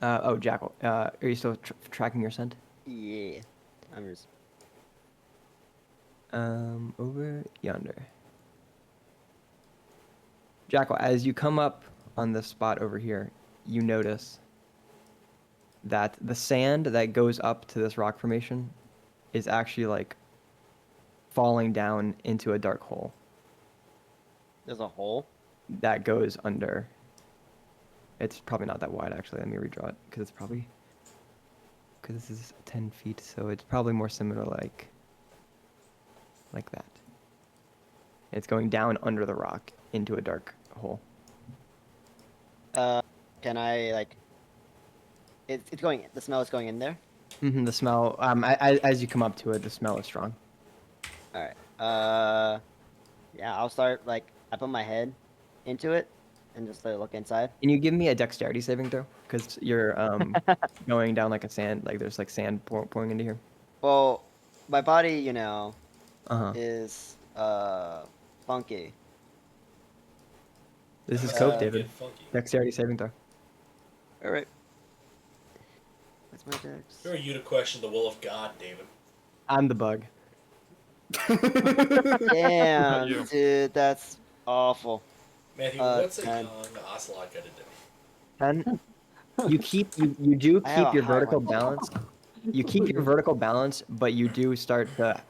Speaker 1: Oh, Jackal, are you still tracking your scent?
Speaker 5: Yeah. I'm just.
Speaker 1: Over yonder. Jackal, as you come up on this spot over here, you notice that the sand that goes up to this rock formation is actually like falling down into a dark hole
Speaker 5: There's a hole.
Speaker 1: that goes under. It's probably not that wide actually. Let me redraw it because this is 10 feet, so it's probably more similar like that. It's going down under the rock into a dark hole.
Speaker 5: Can I like? It's going. The smell is going in there.
Speaker 1: The smell. As you come up to it, the smell is strong.
Speaker 5: All right. Yeah. I'll start like. I put my head into it and just look inside.
Speaker 1: Can you give me a dexterity saving throw? Because you're going down like a sand, like there's like sand pouring into here.
Speaker 5: Well, my body,
Speaker 1: Uh-huh.
Speaker 5: is funky.
Speaker 1: This is coke,
Speaker 5: Uh,
Speaker 1: David.
Speaker 2: Get funky.
Speaker 1: Dexterity saving throw.
Speaker 5: All right. What's my dex?
Speaker 2: Who are you to question the will of God, David?
Speaker 1: I'm the bug.
Speaker 5: Damn,
Speaker 6: you.
Speaker 5: dude, that's awful.
Speaker 2: Matthew, what's a
Speaker 5: 10.
Speaker 2: young Ocelot gonna do?
Speaker 1: 10. You do
Speaker 5: I have
Speaker 1: keep
Speaker 5: a
Speaker 1: your
Speaker 5: high
Speaker 1: vertical
Speaker 5: one.
Speaker 1: balance. You keep your vertical balance, but you do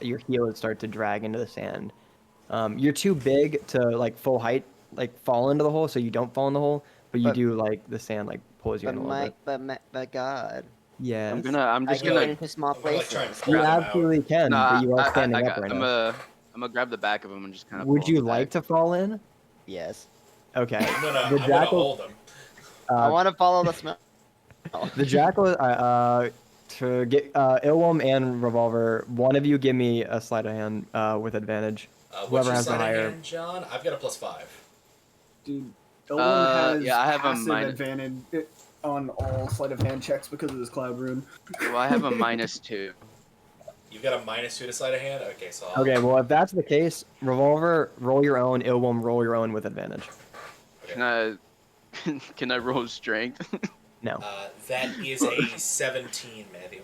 Speaker 1: your heels start to drag into the sand. You're too big to like full height, like fall into the hole, so you don't fall in the hole. But you
Speaker 5: But-
Speaker 1: do like the sand like pulls you
Speaker 5: But
Speaker 1: in a little bit.
Speaker 5: but God,
Speaker 1: Yeah.
Speaker 4: I'm
Speaker 5: I
Speaker 4: just
Speaker 5: can
Speaker 4: gonna.
Speaker 5: get into small
Speaker 2: I'm gonna, like, try and
Speaker 5: places.
Speaker 1: You
Speaker 2: grab him out.
Speaker 1: absolutely can,
Speaker 4: Nah,
Speaker 1: but you are standing up right
Speaker 4: I'm
Speaker 1: now.
Speaker 4: gonna grab the back of him and just kind of.
Speaker 1: Would you like to fall in?
Speaker 5: Yes.
Speaker 1: Okay.
Speaker 2: I'm
Speaker 1: The
Speaker 2: gonna
Speaker 1: jackal.
Speaker 2: hold him.
Speaker 5: I want to follow the smell.
Speaker 1: The jackal. To get Illwum and Revolver, one of you give me a sleight of hand with advantage.
Speaker 2: What's
Speaker 1: Whoever
Speaker 2: your
Speaker 1: has the
Speaker 2: sleight of
Speaker 1: higher.
Speaker 2: hand, John? I've got a +5.
Speaker 7: Dude,
Speaker 3: Illwum has
Speaker 4: yeah, I have a
Speaker 3: passive
Speaker 4: minus.
Speaker 3: advantage on all sleight of hand checks because of his cloud rune.
Speaker 4: Well, I have a -2.
Speaker 2: You've got a -2 to sleight of hand. Okay, so I'll,
Speaker 1: Okay, well, if that's the case, Revolver, roll your own. Illwum, roll your own with advantage.
Speaker 4: Can I? Can I roll strength?
Speaker 1: No.
Speaker 2: that is a 17, Matthew.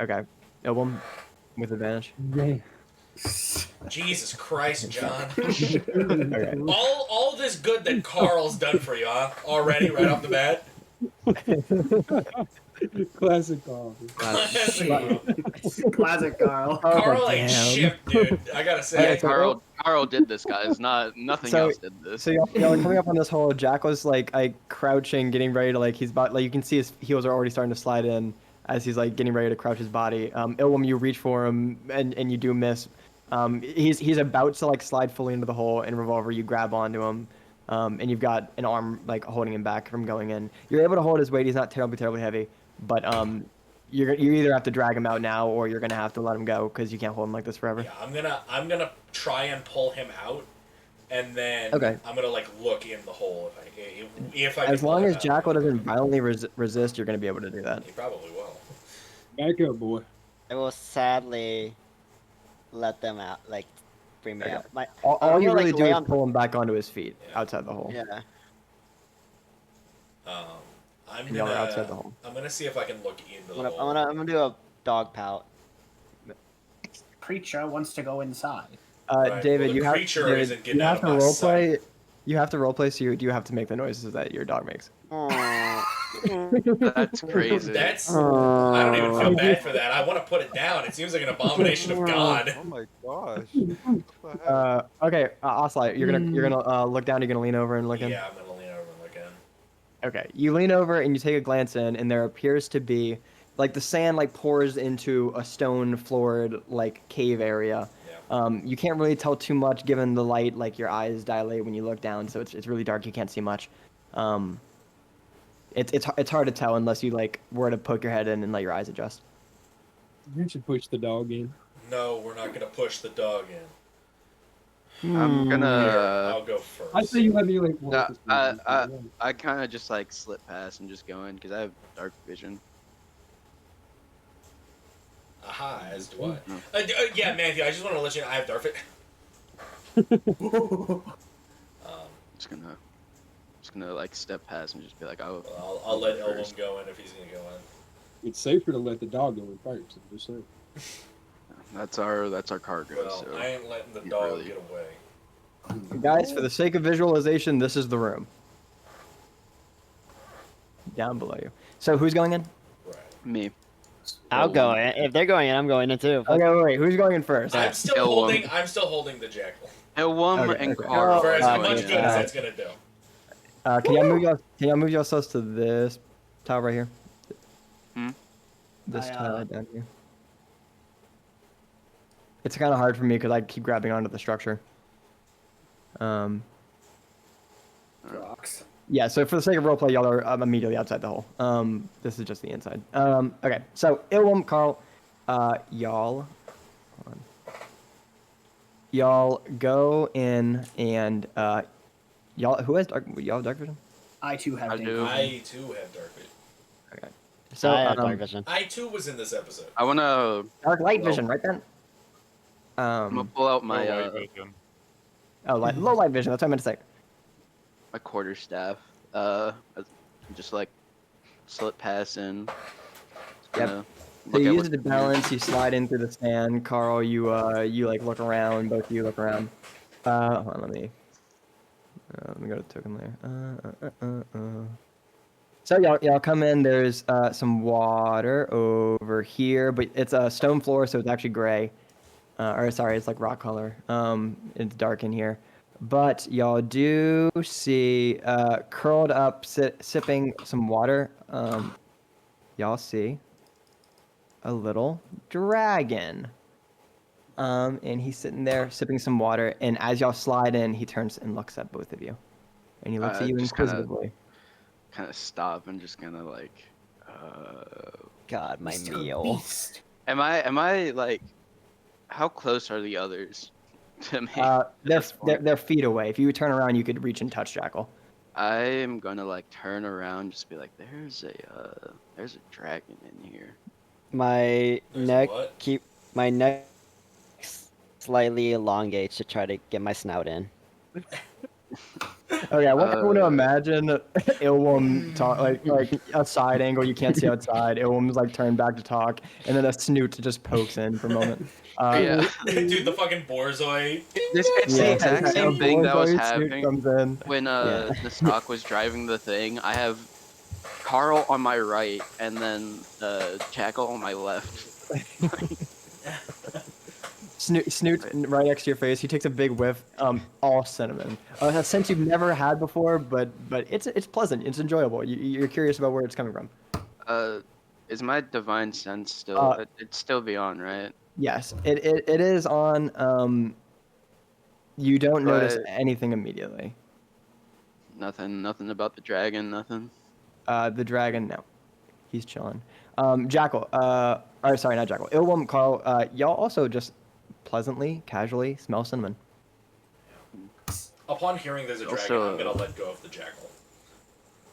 Speaker 1: Okay. Illwum with advantage.
Speaker 7: Yeah.
Speaker 2: Jesus Christ, John.
Speaker 1: Okay.
Speaker 2: all this good that Carl's done for you, huh? Already, right off the bat.
Speaker 7: Classic Carl.
Speaker 3: Classic Carl.
Speaker 2: Carl
Speaker 1: Okay,
Speaker 2: ain't
Speaker 1: damn.
Speaker 2: shit, dude. I gotta say.
Speaker 1: Okay, so-
Speaker 4: Carl did this, guys. Nothing
Speaker 1: So-
Speaker 4: else did this.
Speaker 1: So y'all are coming up on this hole. Jackal's like crouching, getting ready to he's about you can see his heels are already starting to slide in as he's getting ready to crouch his body. Illwum, you reach for him and you do miss. He's about to slide fully into the hole, and Revolver, you grab onto him, and you've got an arm holding him back from going in. You're able to hold his weight. He's not terribly heavy, but you either have to drag him out now or you're gonna have to let him go because you can't hold him like this forever.
Speaker 2: Yeah, I'm gonna try and pull him out, and then
Speaker 1: Okay.
Speaker 2: I'm gonna look in the hole if I.
Speaker 1: As
Speaker 2: can
Speaker 1: long
Speaker 2: pull
Speaker 1: as
Speaker 2: him out.
Speaker 1: Jackal doesn't violently resist, you're gonna be able to do that.
Speaker 2: He probably will.
Speaker 7: Back up, boy.
Speaker 5: I will sadly let them out, bring me
Speaker 1: Okay.
Speaker 5: out.
Speaker 1: All
Speaker 5: I'm
Speaker 1: you
Speaker 5: gonna,
Speaker 1: really do
Speaker 5: lay
Speaker 1: is
Speaker 5: on-
Speaker 1: pull him back onto his feet
Speaker 2: Yeah.
Speaker 1: outside the hole.
Speaker 5: Yeah.
Speaker 2: I'm
Speaker 1: And y'all are outside the
Speaker 2: gonna.
Speaker 1: hole.
Speaker 2: I'm gonna see if I can look into
Speaker 5: I'm
Speaker 2: the hole.
Speaker 5: gonna do a dog pout.
Speaker 3: Creature wants to go inside.
Speaker 2: Right,
Speaker 1: David,
Speaker 2: well, the
Speaker 1: you have,
Speaker 2: creature
Speaker 1: David,
Speaker 2: isn't getting
Speaker 1: you
Speaker 2: out
Speaker 1: have
Speaker 2: of
Speaker 1: to
Speaker 2: my
Speaker 1: role
Speaker 2: sight.
Speaker 1: play. You have to role play, so you have to make the noises that your dog makes.
Speaker 5: Aw.
Speaker 4: That's crazy.
Speaker 2: That's. I don't even feel bad for that. I want to put it down. It seems like an abomination of God.
Speaker 8: Oh my gosh. What the heck?
Speaker 1: Okay, Ocelot, you're gonna look down. You're gonna lean over and look in.
Speaker 2: Yeah, I'm gonna lean over and look in.
Speaker 1: Okay, you lean over and you take a glance in, and there appears to be the sand pours into a stone floored cave area.
Speaker 2: Yeah.
Speaker 1: You can't really tell too much given the light. Your eyes dilate when you look down, so it's really dark. You can't see much. It's hard to tell unless you were to poke your head in and let your eyes adjust.
Speaker 7: You should push the dog in.
Speaker 2: No, we're not gonna push the dog in.
Speaker 4: I'm
Speaker 2: Here,
Speaker 4: gonna.
Speaker 2: I'll go first.
Speaker 7: I say you let me walk
Speaker 4: No,
Speaker 7: this way.
Speaker 4: I kind of just slip past and just go in because I have dark vision.
Speaker 2: Aha, as do I.
Speaker 4: No.
Speaker 2: Yeah, Matthew, I just want to let you know I have dark vision.
Speaker 4: Just gonna step past and just be like, oh.
Speaker 2: I'll let
Speaker 4: first.
Speaker 2: Illwum go in if he's gonna go in.
Speaker 7: It's safer to let the dog go in first. I'm just saying.
Speaker 4: That's our cargo.
Speaker 2: Well,
Speaker 4: so
Speaker 2: I ain't letting the
Speaker 4: you
Speaker 2: dog
Speaker 4: really-
Speaker 2: get away.
Speaker 1: Guys, for the sake of visualization, this is the room. Down below you. So who's going in?
Speaker 2: Right.
Speaker 4: me.
Speaker 5: I'll go in. If they're going in, I'm going in too.
Speaker 1: Okay, wait. Who's going in first?
Speaker 2: I'm still
Speaker 4: Illwum.
Speaker 2: holding the jackal.
Speaker 4: Illwum
Speaker 1: Okay,
Speaker 4: and
Speaker 1: okay.
Speaker 4: Carl.
Speaker 2: For as
Speaker 1: Oh,
Speaker 2: much
Speaker 1: okay.
Speaker 2: good as that's gonna do.
Speaker 1: Can y'all move yourselves to this tile right here?
Speaker 4: Hmm?
Speaker 1: This
Speaker 3: I,
Speaker 1: tile right down here. It's kind of hard for me because I keep grabbing onto the structure.
Speaker 3: Rocks.
Speaker 1: Yeah, so for the sake of roleplay, y'all are immediately outside the hole. This is just the inside. Okay, so Illwum, Carl, y'all, hold on. Y'all go in and y'all who has y'all have dark vision?
Speaker 3: I too have
Speaker 4: I
Speaker 3: danger.
Speaker 4: do.
Speaker 2: I too have dark vision.
Speaker 1: Okay. So
Speaker 5: I have dark vision.
Speaker 2: I too was in this episode.
Speaker 4: I wanna.
Speaker 1: dark light vision, right then?
Speaker 4: I'm gonna pull out my
Speaker 8: Oh, white vision.
Speaker 1: Low light vision. That's what I meant to say.
Speaker 4: my quarterstaff. Just slip past in. Just
Speaker 1: Yep.
Speaker 4: gonna
Speaker 1: So
Speaker 4: look
Speaker 1: you
Speaker 4: at
Speaker 1: use
Speaker 4: what-
Speaker 1: it to balance. You slide in through the sand. Carl, you look around. Both of you look around. Hold on, let me go to token layer. So y'all come in. There's some water over here, but it's a stone floor, so it's actually gray. Or sorry, it's rock color. It's dark in here. But y'all do see curled up, sipping some water. Y'all see a little dragon. And he's sitting there sipping some water. And as y'all slide in, he turns and looks at both of you. And he looks at you
Speaker 4: just kinda-
Speaker 1: inquisitively.
Speaker 4: kind of stop and just kind of
Speaker 5: God, my
Speaker 3: Mr.
Speaker 5: meal.
Speaker 3: Beast.
Speaker 4: am I how close are the others to me?
Speaker 1: They're
Speaker 4: this point?
Speaker 1: feet away. If you turn around, you could reach and touch Jackal.
Speaker 4: I am gonna like turn around, just be like, there's a dragon in here.
Speaker 5: My
Speaker 2: There's a
Speaker 5: neck
Speaker 2: what?
Speaker 5: my neck slightly elongates to try to get my snout in.
Speaker 1: Okay, I want everyone to
Speaker 4: Uh,
Speaker 1: imagine Illwum talk like a side angle you can't see outside. Illwum's like turned back to talk, and then a snoot just pokes in for a moment.
Speaker 4: Yeah.
Speaker 2: Dude, the fucking Borzoi.
Speaker 4: It's the exact same thing that was
Speaker 1: Snoot
Speaker 4: happening
Speaker 1: comes in.
Speaker 4: when
Speaker 5: Yeah.
Speaker 4: the stock was driving the thing. I have Carl on my right and then Jackal on my left.
Speaker 1: Snoot right next to your face. He takes a big whiff. All cinnamon. A scent you've never had before, but it's pleasant. It's enjoyable. You're curious about where it's coming from.
Speaker 4: Is my divine sense still? It's still beyond, right?
Speaker 1: Yes, it is on. You don't notice
Speaker 4: But
Speaker 1: anything immediately.
Speaker 4: nothing about the dragon. Nothing.
Speaker 1: The dragon, no, he's chilling. Jackal. Or sorry, not Jackal. Illwum, Carl. Y'all also just pleasantly, casually smell cinnamon.
Speaker 2: Upon hearing there's a dragon,
Speaker 4: Also-
Speaker 2: I'm gonna let go of the jackal.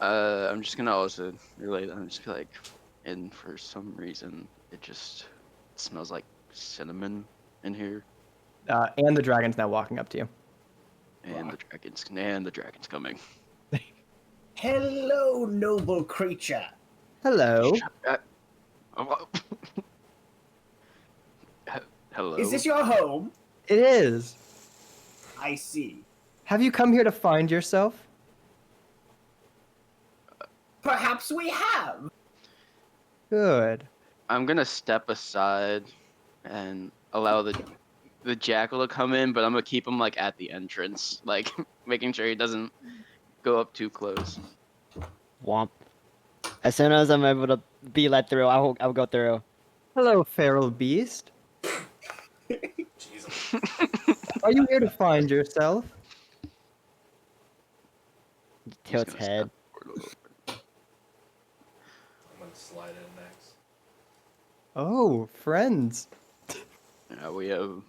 Speaker 4: I'm just gonna also relate. I'm just like, and for some reason, it smells like cinnamon in here,
Speaker 1: And the dragon's now walking up to you.
Speaker 4: and the dragon's coming.
Speaker 3: Hello, noble creature.
Speaker 1: Hello.
Speaker 4: Oh, hello.
Speaker 3: Is this your home?
Speaker 1: It is.
Speaker 3: I see.
Speaker 1: Have you come here to find yourself?
Speaker 3: Perhaps we have.
Speaker 1: Good.
Speaker 4: I'm gonna step aside and allow the jackal to come in, but I'm gonna keep him like at the entrance, like making sure he doesn't go up too close.
Speaker 5: Womp. As soon as I'm able to be let through, I'll go through.
Speaker 1: Hello, feral beast.
Speaker 2: Jesus.
Speaker 1: Are you here to find yourself?
Speaker 5: Tilt's
Speaker 4: Just gonna
Speaker 5: head.
Speaker 4: step forward a little bit.
Speaker 2: I'm gonna slide in next.
Speaker 1: Oh, friends.
Speaker 4: Yeah, we have.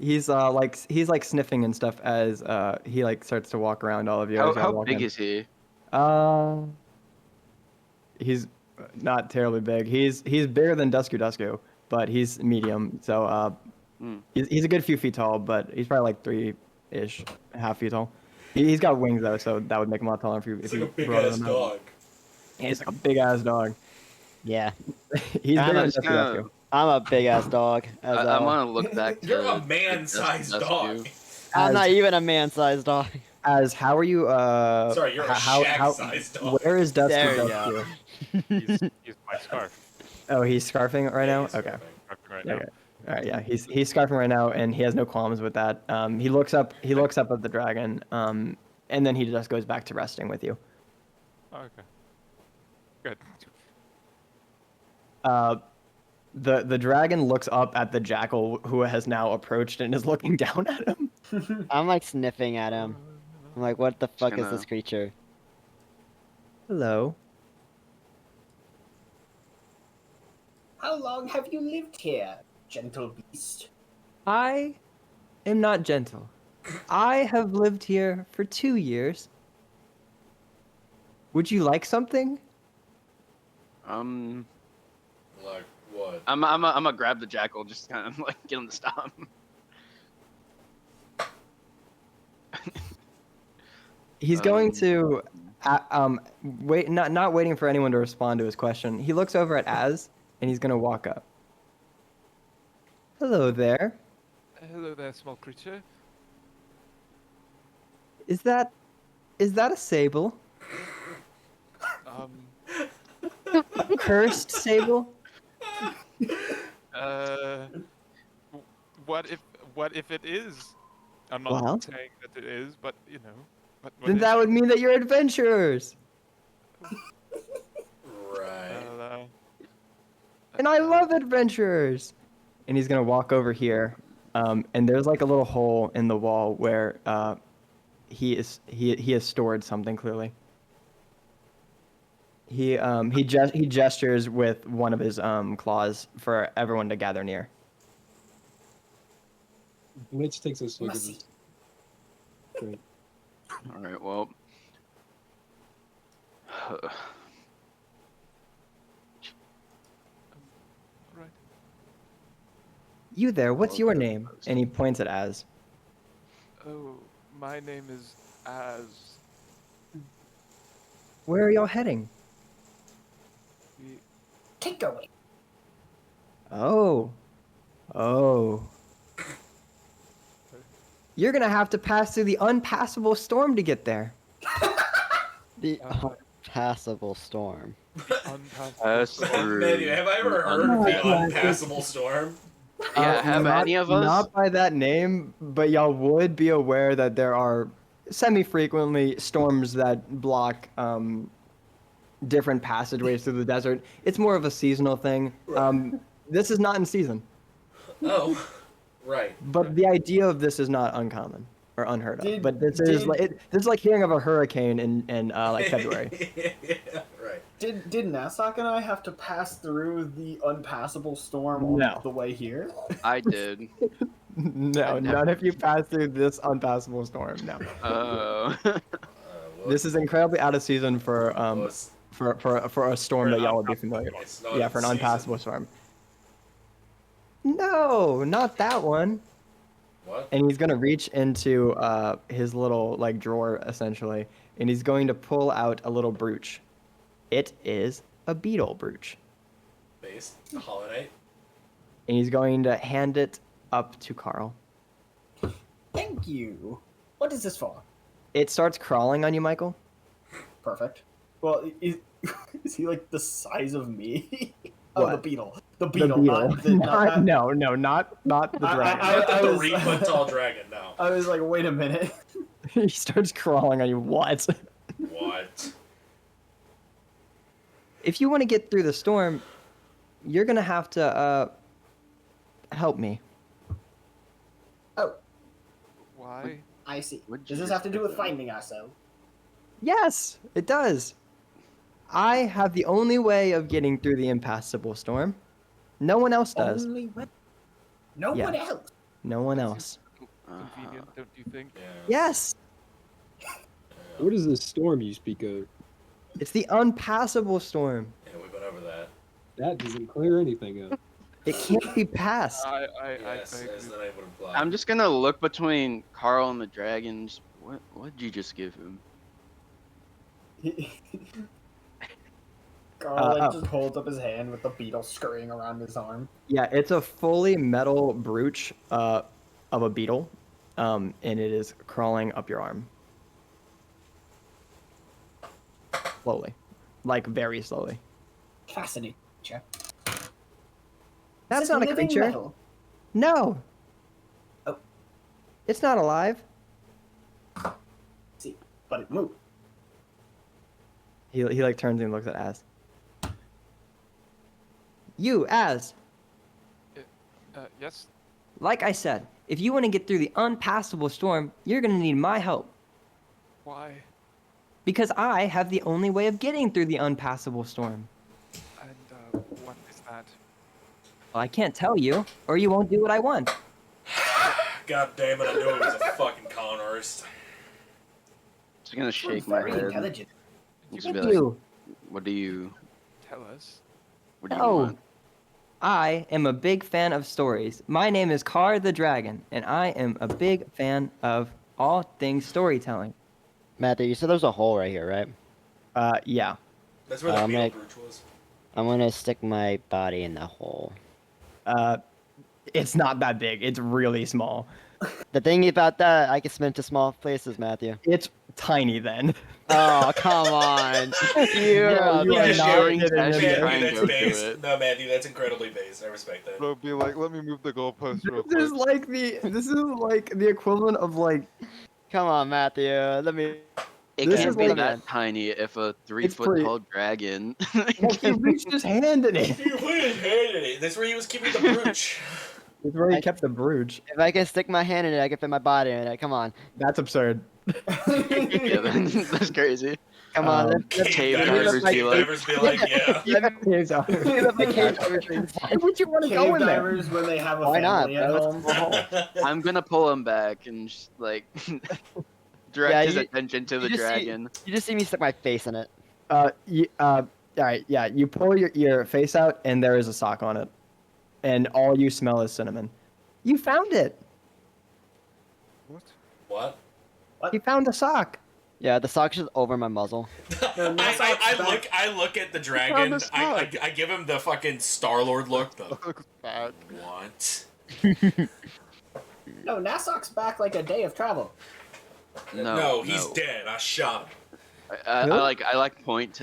Speaker 1: He's like sniffing and stuff as he like starts to walk around all of you. as y'all
Speaker 4: How
Speaker 1: walk
Speaker 4: big
Speaker 1: in.
Speaker 4: is he?
Speaker 1: He's not terribly big. He's bigger than Dusku, but he's medium. So he's a good few feet tall, but he's probably like 3-ish, half feet tall. He's got wings though, so that would make him a lot taller if you
Speaker 2: It's
Speaker 1: if
Speaker 2: like
Speaker 1: you
Speaker 2: a big
Speaker 1: brought
Speaker 2: ass
Speaker 1: him out.
Speaker 2: dog.
Speaker 1: Yeah, he's like a big ass dog.
Speaker 5: Yeah.
Speaker 1: He's
Speaker 5: I'm
Speaker 1: bigger than
Speaker 5: just
Speaker 1: Dusku.
Speaker 5: I'm a big ass dog. As
Speaker 4: I
Speaker 5: well.
Speaker 4: want to look back to.
Speaker 2: You're a
Speaker 4: to
Speaker 2: man-sized
Speaker 4: Dusku.
Speaker 2: dog.
Speaker 5: I'm
Speaker 1: As-
Speaker 5: not even a man-sized dog.
Speaker 1: As how are you?
Speaker 2: Sorry, you're a shack-sized dog.
Speaker 1: Where is
Speaker 5: There
Speaker 1: Dusku?
Speaker 5: we go.
Speaker 6: He's my scarf.
Speaker 1: Oh, he's scarfing right now.
Speaker 2: He's
Speaker 1: Okay.
Speaker 2: scarfing.
Speaker 6: Right
Speaker 1: Okay.
Speaker 6: now.
Speaker 1: All right. Yeah. He's scarfing right now, and he has no qualms with that. He looks up. He looks up at the dragon. And then he just goes back to resting with you.
Speaker 6: Oh, okay. Good.
Speaker 1: The dragon looks up at the jackal, who has now approached and is looking down at him.
Speaker 5: I'm like sniffing at him. I'm like, what the fuck is
Speaker 4: gonna-
Speaker 5: this creature?
Speaker 1: Hello.
Speaker 3: How long have you lived here, gentle beast?
Speaker 1: I am not gentle. I have lived here for 2 years. Would you like something?
Speaker 2: Like what?
Speaker 4: I'm gonna grab the jackal, just kind of like get him to stop.
Speaker 1: He's going to, wait, not waiting for anyone to respond to his question. He looks over at Az, and he's gonna walk up. Hello there.
Speaker 6: Hello there, small creature.
Speaker 1: Is that a sable? A cursed sable?
Speaker 6: What if it is? I'm not
Speaker 1: Well?
Speaker 6: saying that it is, but you know. What
Speaker 1: Then
Speaker 6: is
Speaker 1: that
Speaker 6: it?
Speaker 1: would mean that you're adventurers.
Speaker 2: Right.
Speaker 6: Well,
Speaker 1: And I love adventurers. And he's gonna walk over here, and there's like a little hole in the wall where he has stored something clearly. He gestures with one of his claws for everyone to gather near.
Speaker 7: Blitz takes a swig of
Speaker 3: Mercy.
Speaker 7: his drink.
Speaker 4: All right, well,
Speaker 6: Right.
Speaker 1: You there? What's
Speaker 4: I'll
Speaker 1: your
Speaker 4: keep you
Speaker 1: name?
Speaker 4: posted.
Speaker 1: And he points at Az.
Speaker 6: Oh, my name is Az.
Speaker 1: Where are y'all heading?
Speaker 6: We,
Speaker 3: Take away.
Speaker 1: Oh. Oh. You're gonna have to pass through the unpassable storm to get there.
Speaker 5: The
Speaker 6: Uh,
Speaker 5: unpassable storm.
Speaker 6: unpassable
Speaker 4: Pass
Speaker 6: storm.
Speaker 4: through
Speaker 2: Matthew, have I ever
Speaker 4: the
Speaker 2: heard of the
Speaker 1: unpassable-
Speaker 2: unpassable storm?
Speaker 4: Yeah, have
Speaker 1: not,
Speaker 4: any of us?
Speaker 1: Not by that name, but y'all would be aware that there are semi-frequently storms that block different passageways through the desert. It's more of a seasonal thing. This is not in season,
Speaker 2: Oh, right.
Speaker 1: but the idea of this is not uncommon or unheard of.
Speaker 3: Did-
Speaker 1: But this is
Speaker 3: did-
Speaker 1: like this is like hearing of a hurricane in like February.
Speaker 2: Yeah, right.
Speaker 3: Did Nasok and I have to pass through the unpassable storm on
Speaker 1: No.
Speaker 3: the way here?
Speaker 4: I did.
Speaker 1: No, none of you pass through this unpassable storm. No,
Speaker 2: What?
Speaker 1: this is incredibly out of season for
Speaker 2: was-
Speaker 1: for a storm
Speaker 2: For
Speaker 1: that
Speaker 2: an
Speaker 1: y'all would be
Speaker 2: unpassable-
Speaker 1: familiar with.
Speaker 2: it's not
Speaker 1: Yeah,
Speaker 2: in
Speaker 1: for an
Speaker 2: season.
Speaker 1: unpassable storm. No, not that one.
Speaker 2: What?
Speaker 1: And he's gonna reach into his little like drawer essentially, and he's going to pull out a little brooch. It is a beetle brooch,
Speaker 2: Base? Hollow Knight?
Speaker 1: and he's going to hand it up to Carl.
Speaker 3: Thank you. What is this for?
Speaker 1: It starts crawling on you, Michael.
Speaker 3: Perfect. Well, is he like the size of me? Oh, the
Speaker 1: What?
Speaker 3: beetle. The
Speaker 1: The
Speaker 3: beetle, not the.
Speaker 1: no, not the dragon.
Speaker 2: Not
Speaker 3: I
Speaker 2: the
Speaker 3: was-
Speaker 2: 3 foot tall dragon, no.
Speaker 3: I was like, wait a minute.
Speaker 1: He starts crawling on you. What?
Speaker 2: What?
Speaker 1: If you want to get through the storm, you're gonna have to help me.
Speaker 3: Oh,
Speaker 6: Why?
Speaker 3: I see.
Speaker 4: What'd
Speaker 3: Does
Speaker 4: you
Speaker 3: this
Speaker 4: just
Speaker 3: have to do
Speaker 4: pick
Speaker 3: with
Speaker 4: up?
Speaker 3: finding ourselves?
Speaker 1: Yes, it does. I have the only way of getting through the impassable storm. No one else does.
Speaker 3: Only with no
Speaker 1: Yeah.
Speaker 3: one else.
Speaker 1: No one else.
Speaker 6: Convenient, don't you think?
Speaker 2: Yeah.
Speaker 1: Yes,
Speaker 7: What is this storm you speak of?
Speaker 1: it's the unpassable storm.
Speaker 2: Yeah, we went over that.
Speaker 7: That doesn't clear anything up.
Speaker 1: It can't be passed.
Speaker 6: I
Speaker 2: Yes,
Speaker 6: agree.
Speaker 2: as the name would imply.
Speaker 4: I'm just gonna look between Carl and the dragons. What'd you just give him?
Speaker 3: Carl
Speaker 1: oh.
Speaker 3: just holds up his hand with the beetle scurrying around his arm.
Speaker 1: Yeah, it's a fully metal brooch of a beetle, and it is crawling up your arm. Slowly, like very slowly.
Speaker 3: Fascinating. Check.
Speaker 1: That's not a creature.
Speaker 3: Metal.
Speaker 1: No.
Speaker 3: Oh.
Speaker 1: It's not alive.
Speaker 3: See, but it moved.
Speaker 1: He like turns and looks at Az. You, Az.
Speaker 6: Yes.
Speaker 1: Like I said, if you want to get through the unpassable storm, you're gonna need my help.
Speaker 6: Why?
Speaker 1: Because I have the only way of getting through the unpassable storm.
Speaker 6: And what is that?
Speaker 1: Well, I can't tell you, or you won't do what I want.
Speaker 2: God damn it, I knew it was a fucking con artist.
Speaker 4: Just gonna
Speaker 3: You're
Speaker 4: shake my
Speaker 3: very
Speaker 4: head.
Speaker 3: intelligent.
Speaker 4: Just be
Speaker 1: Thank
Speaker 4: like,
Speaker 1: you.
Speaker 4: what do you
Speaker 6: Tell us.
Speaker 1: Oh,
Speaker 4: want?
Speaker 1: I am a big fan of stories. My name is Car the Dragon, and I am a big fan of all things storytelling.
Speaker 5: Matthew, you said there's a hole right here, right?
Speaker 1: Yeah.
Speaker 2: That's where the
Speaker 5: I'm
Speaker 2: beetle
Speaker 5: like-
Speaker 2: brooch was.
Speaker 5: I'm gonna stick my body in the hole.
Speaker 1: It's not that big. It's really small.
Speaker 5: The thing about that, I can spin to small places, Matthew.
Speaker 1: It's tiny then.
Speaker 5: Oh, come on. You're
Speaker 1: Yeah,
Speaker 5: a
Speaker 1: you are
Speaker 5: big
Speaker 1: not
Speaker 5: showing
Speaker 1: getting
Speaker 5: that
Speaker 1: into
Speaker 5: shit.
Speaker 1: it.
Speaker 4: Try
Speaker 2: Matthew,
Speaker 4: and
Speaker 2: that's
Speaker 4: go
Speaker 2: base.
Speaker 4: through it.
Speaker 2: No, Matthew, that's incredibly base. I respect that.
Speaker 8: Bro, be like, let me move the goalpost real
Speaker 1: This is
Speaker 8: quick.
Speaker 1: like the equivalent of like
Speaker 5: Come on, Matthew. Let me.
Speaker 4: It
Speaker 1: This
Speaker 4: can't
Speaker 1: is
Speaker 4: be
Speaker 1: like-
Speaker 4: that tiny if a 3
Speaker 1: It's
Speaker 4: foot
Speaker 1: pretty-
Speaker 4: tall dragon.
Speaker 1: like he reached his hand in it.
Speaker 2: He put his hand in it. That's where he was keeping the brooch.
Speaker 1: It's where he kept the brooch.
Speaker 5: If I can stick my hand in it, I can fit my body in it. Come on.
Speaker 1: That's absurd.
Speaker 4: Yeah, that's crazy.
Speaker 5: Come on.
Speaker 1: Um,
Speaker 5: let's-
Speaker 4: Cave
Speaker 5: let me
Speaker 4: divers
Speaker 5: lift my-
Speaker 4: be like-
Speaker 2: Divers be like, yeah.
Speaker 5: let me lift my cave divers things.
Speaker 1: Why would you want to
Speaker 3: Cave
Speaker 1: go in there?
Speaker 3: divers when they have a
Speaker 5: Why not,
Speaker 3: family at
Speaker 5: bro?
Speaker 3: home.
Speaker 5: It's a hole.
Speaker 4: I'm gonna pull him back and just like direct
Speaker 5: Yeah,
Speaker 4: his
Speaker 5: you-
Speaker 4: attention to the
Speaker 5: you just see-
Speaker 4: dragon.
Speaker 5: You just see me stick my face in it.
Speaker 1: All right, yeah. You pull your face out, and there is a sock on it, and all you smell is cinnamon. You found it.
Speaker 6: What?
Speaker 2: What?
Speaker 1: You found a sock.
Speaker 5: Yeah, the sock's just over my muzzle.
Speaker 3: No, Nassau's back.
Speaker 2: I look at the dragon.
Speaker 8: this
Speaker 2: I give him the fucking Star-Lord look. The
Speaker 8: Looks bad.
Speaker 2: what?
Speaker 3: No, Nassau's back like a day of travel.
Speaker 2: No, he's dead. I shot him.
Speaker 4: I
Speaker 1: Really?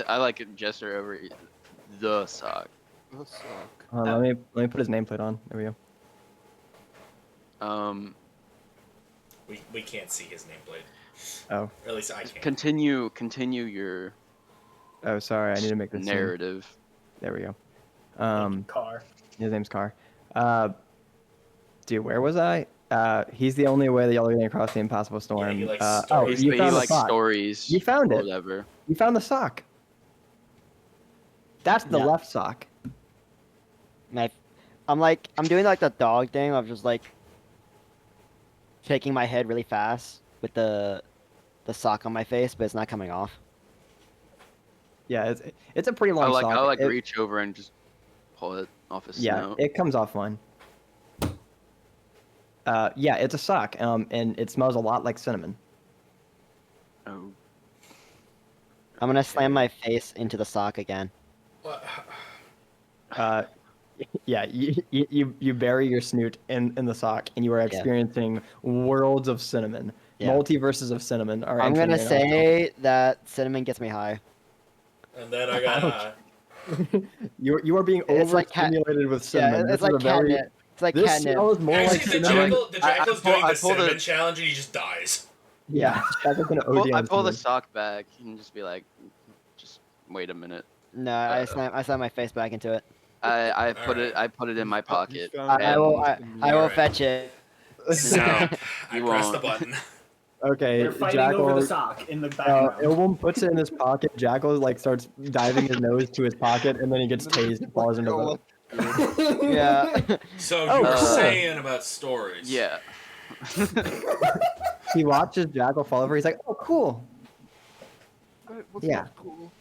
Speaker 4: I like gesture over the sock.
Speaker 6: The sock.
Speaker 1: Let me put his nameplate on. There we go.
Speaker 2: We can't see his nameplate.
Speaker 1: Oh.
Speaker 2: Or at least I can't.
Speaker 4: Continue your
Speaker 1: Oh, sorry. I need to make this
Speaker 4: narrative.
Speaker 1: There we go.
Speaker 3: Car.
Speaker 1: His name's Car. Dude, where was I? He's the only way that y'all are getting across the impassable storm.
Speaker 2: he likes
Speaker 1: Oh,
Speaker 2: stories.
Speaker 1: you
Speaker 4: He
Speaker 1: found the
Speaker 4: likes
Speaker 1: sock.
Speaker 4: stories.
Speaker 1: You found
Speaker 4: or
Speaker 1: it.
Speaker 4: Whatever.
Speaker 1: You found the sock. That's the
Speaker 5: Yeah.
Speaker 1: left sock.
Speaker 5: I'm doing like the dog thing of just like shaking my head really fast with the sock on my face, but it's not coming off.
Speaker 1: Yeah, it's a pretty long sock.
Speaker 4: I like
Speaker 1: It-
Speaker 4: reach over and just pull it off his
Speaker 1: Yeah,
Speaker 4: snout.
Speaker 1: it comes off fine. Yeah, it's a sock. And it smells a lot like cinnamon.
Speaker 4: Oh.
Speaker 5: I'm gonna slam my face into the sock again.
Speaker 2: What?
Speaker 1: Yeah, you bury your snoot in the sock, and you are experiencing worlds of cinnamon.
Speaker 5: Yeah.
Speaker 1: Multiverses of cinnamon are.
Speaker 5: I'm
Speaker 1: entering
Speaker 5: gonna
Speaker 1: your
Speaker 5: say that cinnamon gets me high.
Speaker 2: And then I got.
Speaker 1: nostrils. You are being
Speaker 5: It's like cat-
Speaker 1: overstimulated with cinnamon.
Speaker 5: Yeah, it's
Speaker 1: This is
Speaker 5: like
Speaker 1: a very-
Speaker 5: catnip. It's like
Speaker 1: This
Speaker 5: catnip.
Speaker 1: smells more like
Speaker 2: Actually, the
Speaker 1: cinnamon.
Speaker 2: Jackal's
Speaker 4: I
Speaker 2: doing
Speaker 4: pull
Speaker 2: the cinnamon
Speaker 4: the-
Speaker 2: challenge and he just dies.
Speaker 1: Yeah, Jackal's gonna OD
Speaker 4: I
Speaker 1: on
Speaker 4: pull the
Speaker 1: cinnamon.
Speaker 4: sock back and just be like, just wait a minute.
Speaker 5: No, I slam my face back into it.
Speaker 4: I put it in my
Speaker 8: You
Speaker 4: pocket.
Speaker 8: found
Speaker 5: I
Speaker 8: it.
Speaker 5: will I will
Speaker 2: Alright.
Speaker 5: fetch it.
Speaker 2: No, I
Speaker 4: You
Speaker 2: press the
Speaker 4: won't.
Speaker 2: button.
Speaker 1: Okay,
Speaker 3: They're fighting
Speaker 1: Jackal.
Speaker 3: over the sock in the background.
Speaker 1: Illwum puts it in his pocket. Jackal like starts diving his nose to his pocket, and then he gets tased and falls into the.
Speaker 5: Yeah.
Speaker 2: So
Speaker 1: Oh,
Speaker 2: you were
Speaker 1: cool.
Speaker 2: saying about stories.
Speaker 4: Yeah.
Speaker 1: He watches Jackal fall over. He's like, "Oh, cool.
Speaker 6: What's
Speaker 1: Yeah.
Speaker 6: not cool?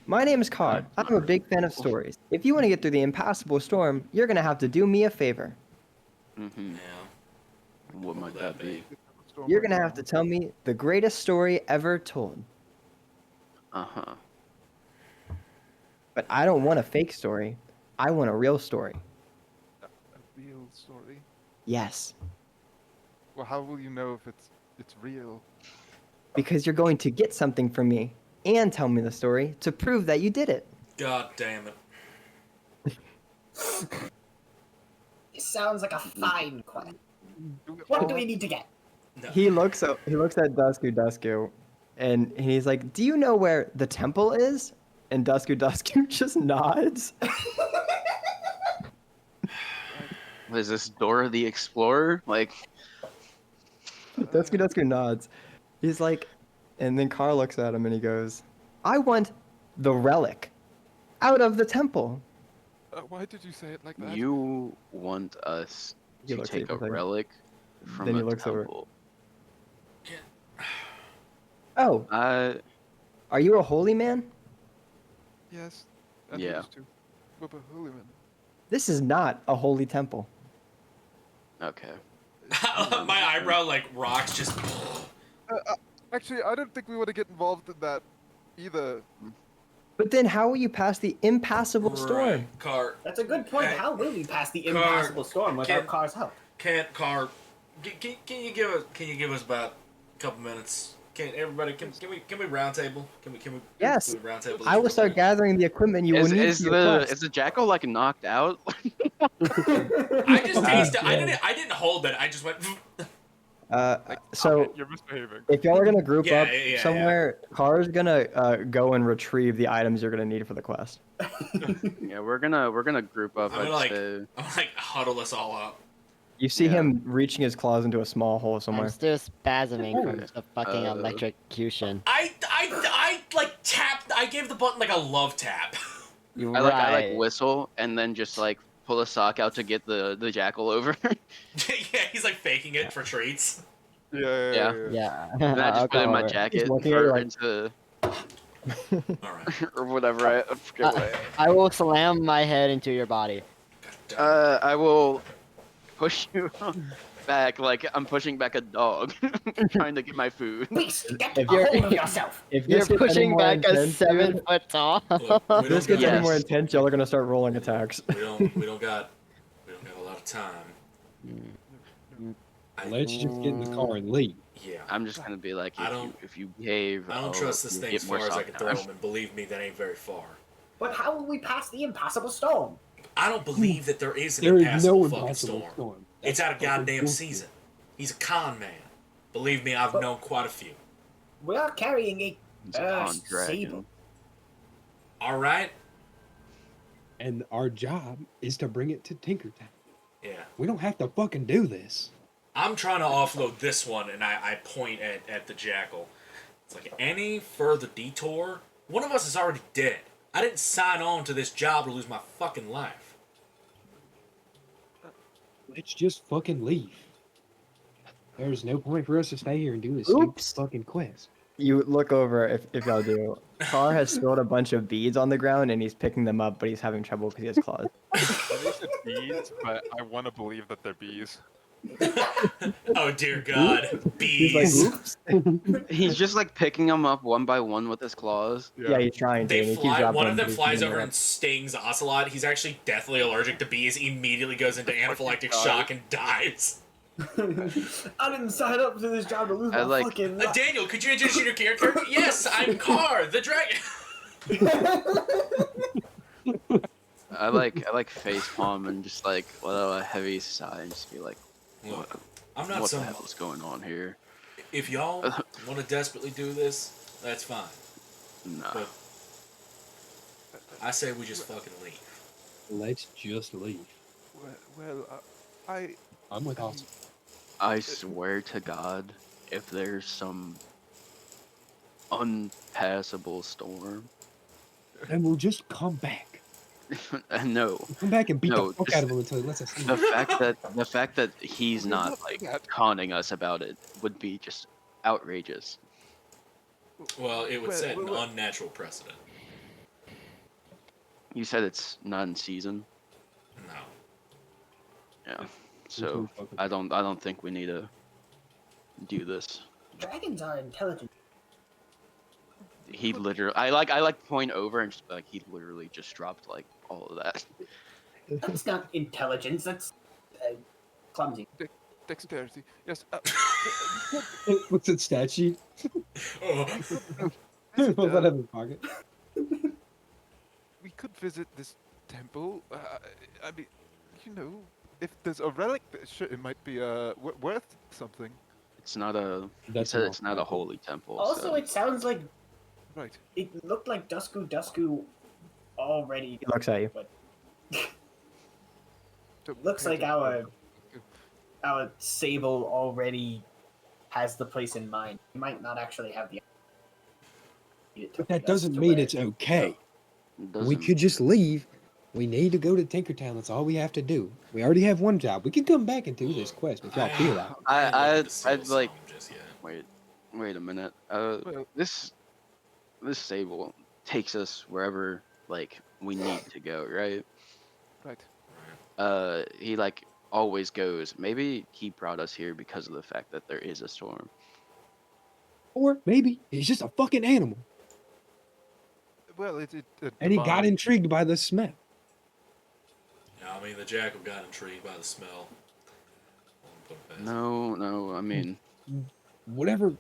Speaker 1: My name is Card. I'm a big fan of stories. If you want to get through the impassable storm, you're gonna have to do me a favor.
Speaker 4: Mm-hmm.
Speaker 2: Yeah.
Speaker 4: What might that be?
Speaker 1: You're gonna have to tell me the greatest story ever told.
Speaker 4: Uh huh.
Speaker 1: But I don't want a fake story. I want a real story.
Speaker 6: A real story.
Speaker 1: Yes,
Speaker 6: Well, how will you know if it's real?
Speaker 1: because you're going to get something from me and tell me the story to prove that you did it.
Speaker 2: God damn it.
Speaker 3: It sounds like a fine quest.
Speaker 6: Do we
Speaker 3: What
Speaker 6: all-
Speaker 3: do we need to get?
Speaker 2: No.
Speaker 1: He looks at Dusku, and he's like, "Do you know where the temple is?" And Dusku just nods.
Speaker 4: What is this, Dora the Explorer? Like,
Speaker 1: Dusku nods. He's like, and then Carl looks at him and he goes, "I want the relic out of the temple."
Speaker 6: Why did you say it like that?
Speaker 4: you want us
Speaker 1: He
Speaker 4: to
Speaker 1: looks at you
Speaker 4: take
Speaker 1: for
Speaker 4: a
Speaker 1: a second.
Speaker 4: relic from
Speaker 1: Then he
Speaker 4: a
Speaker 1: looks over.
Speaker 4: temple?
Speaker 1: Oh, are you a holy man?
Speaker 6: Yes. I
Speaker 4: Yeah.
Speaker 6: used to. Whip a hooligan.
Speaker 1: This is not a holy temple.
Speaker 4: Okay.
Speaker 2: My eyebrow like rocks just.
Speaker 6: Actually, I don't think we want to get involved in that either.
Speaker 1: But then how will you pass the impassable storm?
Speaker 2: Right. Car.
Speaker 3: That's a good point.
Speaker 2: Hey,
Speaker 3: How will we pass the
Speaker 2: Car-
Speaker 3: impassable storm without
Speaker 2: can-
Speaker 3: Car's help?
Speaker 2: Can't car. Can you give us about a couple minutes? Can everybody can we round table? Can we
Speaker 1: Yes.
Speaker 2: can we round table?
Speaker 1: I will start gathering the equipment you will need
Speaker 4: Is
Speaker 1: for your quest.
Speaker 4: the jackal like knocked out?
Speaker 2: I just tasted. I didn't hold it. I just went.
Speaker 1: So
Speaker 6: You're misbehaving.
Speaker 1: if y'all are gonna group
Speaker 2: Yeah,
Speaker 1: up
Speaker 2: yeah.
Speaker 1: somewhere, Car's gonna go and retrieve the items you're gonna need for the quest.
Speaker 4: Yeah, we're gonna group up.
Speaker 2: I'm
Speaker 4: I'd
Speaker 2: gonna like
Speaker 4: say.
Speaker 2: I'm like huddle us all up.
Speaker 1: You see
Speaker 4: Yeah.
Speaker 1: him reaching his claws into a small hole
Speaker 5: I'm
Speaker 1: somewhere.
Speaker 5: still spasming from the fucking
Speaker 4: Uh,
Speaker 5: electrocution.
Speaker 2: I like tapped. I gave the button like a love tap.
Speaker 5: You're
Speaker 4: I like
Speaker 5: right.
Speaker 4: whistle and then just like pull a sock out to get the jackal over.
Speaker 2: Yeah, he's like faking it for treats.
Speaker 6: Yeah.
Speaker 5: Yeah.
Speaker 4: And I just
Speaker 5: I'll
Speaker 4: put it in
Speaker 5: come
Speaker 4: my
Speaker 5: over.
Speaker 4: jacket
Speaker 1: looking at you
Speaker 4: for
Speaker 1: like-
Speaker 4: it to
Speaker 2: All right.
Speaker 4: or whatever. I forget what
Speaker 5: I will slam my head into your body.
Speaker 4: I will push you back like I'm pushing back a dog, trying to get my food.
Speaker 3: Beast, get
Speaker 1: If
Speaker 3: a
Speaker 1: you're-
Speaker 3: hold of yourself.
Speaker 1: If
Speaker 5: You're
Speaker 1: this gets any
Speaker 5: pushing
Speaker 1: more
Speaker 5: back a
Speaker 1: intense,
Speaker 5: 7
Speaker 1: dude,
Speaker 5: foot tall.
Speaker 2: Look, we
Speaker 1: if this
Speaker 2: don't
Speaker 1: gets
Speaker 2: got,
Speaker 1: any more
Speaker 4: Yes.
Speaker 1: intense, y'all are gonna start rolling attacks.
Speaker 2: we don't got a lot of time.
Speaker 7: Let's just get in the car and leave.
Speaker 2: Yeah.
Speaker 4: I'm just gonna be like,
Speaker 2: I don't-
Speaker 4: if you behave,
Speaker 2: I don't trust this
Speaker 4: you'll
Speaker 2: thing
Speaker 4: get
Speaker 2: as
Speaker 4: more
Speaker 2: far as I
Speaker 4: sock
Speaker 2: can throw
Speaker 4: time.
Speaker 2: him, and believe me, that ain't very far.
Speaker 3: But how will we pass the impassable storm?
Speaker 2: I don't believe that there is an
Speaker 7: There is
Speaker 2: impassable
Speaker 7: no
Speaker 2: fucking
Speaker 7: impassable
Speaker 2: storm.
Speaker 7: storm.
Speaker 2: It's
Speaker 7: That's
Speaker 2: out of
Speaker 7: fucking
Speaker 2: goddamn
Speaker 7: bullshit.
Speaker 2: season. He's a con man. Believe me, I've known quite a few.
Speaker 3: We are carrying a
Speaker 4: It's a con dragon.
Speaker 3: sable.
Speaker 2: All right.
Speaker 7: And our job is to bring it to Tinkertown.
Speaker 2: Yeah.
Speaker 7: We don't have to fucking do this.
Speaker 2: I'm trying to offload this one, and I point at the Jackal. It's like, any further detour, one of us is already dead. I didn't sign on to this job to lose my fucking life.
Speaker 7: Let's just fucking leave. There's no point for us to stay here and do this
Speaker 1: Oops.
Speaker 7: stupid fucking quest.
Speaker 1: You look over if y'all do. Carr has spilled a bunch of beads on the ground and he's picking them up, but he's having trouble because he has claws.
Speaker 8: They said bees, but I want to believe that they're bees.
Speaker 2: Oh dear God,
Speaker 1: He's like,
Speaker 2: bees.
Speaker 1: oops.
Speaker 4: He's just like picking them up one by one with his claws.
Speaker 1: Yeah, he's trying to. and
Speaker 2: They
Speaker 1: he keeps
Speaker 2: fly.
Speaker 1: dropping
Speaker 2: One of them
Speaker 1: but he's
Speaker 2: flies
Speaker 1: getting
Speaker 2: over
Speaker 1: them
Speaker 2: and stings Ocelot. He's actually deathly allergic to bees. Immediately goes into anaphylactic
Speaker 8: God.
Speaker 2: shock and dies.
Speaker 3: I didn't sign up to this job to lose
Speaker 4: I
Speaker 3: my
Speaker 4: like-
Speaker 3: fucking life.
Speaker 2: Daniel, could you introduce your character? Yes, I'm Carr, the dragon.
Speaker 4: I like face palm and just like let out a heavy sigh and just be like,
Speaker 2: Look, I'm not
Speaker 4: what the
Speaker 2: some.
Speaker 4: hell's going on here?
Speaker 2: If y'all want to desperately do this, that's fine.
Speaker 4: Nah.
Speaker 2: But I say we just fucking leave.
Speaker 7: Let's just leave. I'm with Austin.
Speaker 4: I swear to God, if there's some unpassable storm,
Speaker 7: And we'll just come back.
Speaker 4: no.
Speaker 7: Come back and beat
Speaker 4: No,
Speaker 7: the fuck
Speaker 4: just-
Speaker 7: out of him until he lets us
Speaker 4: The
Speaker 7: leave.
Speaker 4: fact that he's not like conning us about it would be just outrageous.
Speaker 2: Well, it would set an unnatural precedent.
Speaker 4: You said it's not in season.
Speaker 2: No.
Speaker 4: Yeah. So I don't think we need to do this.
Speaker 3: Dragons are intelligent.
Speaker 4: He literally I like point over and just like he literally just dropped like all of that.
Speaker 3: That's not intelligence. That's clumsy.
Speaker 6: Dexterity. Yes.
Speaker 7: What's that stat sheet?
Speaker 2: Oh,
Speaker 7: Put that in the pocket.
Speaker 6: We could visit this temple. I mean, you know, if there's a relic, sure, it might be worth something.
Speaker 4: It's not a. He
Speaker 7: That's
Speaker 4: said
Speaker 7: an
Speaker 4: it's not a holy temple.
Speaker 3: Also,
Speaker 4: so.
Speaker 3: it sounds like
Speaker 6: Right.
Speaker 3: it looked like Dusku already.
Speaker 1: He looks at you.
Speaker 6: Don't
Speaker 3: Looks
Speaker 6: pay
Speaker 3: like
Speaker 6: attention.
Speaker 3: our Sable already has the place in mind. We might not actually have the.
Speaker 7: But that doesn't mean it's okay. We
Speaker 4: Doesn't-
Speaker 7: could just leave. We need to go to Tinkertown. That's all we have to do. We already have one job. We can come back and do this quest if y'all feel that.
Speaker 4: I'd like.
Speaker 2: Just yet.
Speaker 4: Wait a minute.
Speaker 6: Well-
Speaker 4: This stable takes us wherever like we need to go, right?
Speaker 6: Right.
Speaker 4: He like always goes. Maybe he brought us here because of the fact that there is a storm.
Speaker 7: Or maybe he's just a fucking animal.
Speaker 6: Well,
Speaker 7: And he got intrigued by the smell.
Speaker 2: Yeah, I mean, the Jackal got intrigued by the smell. Put it past him.
Speaker 4: No. I mean,
Speaker 7: Whatever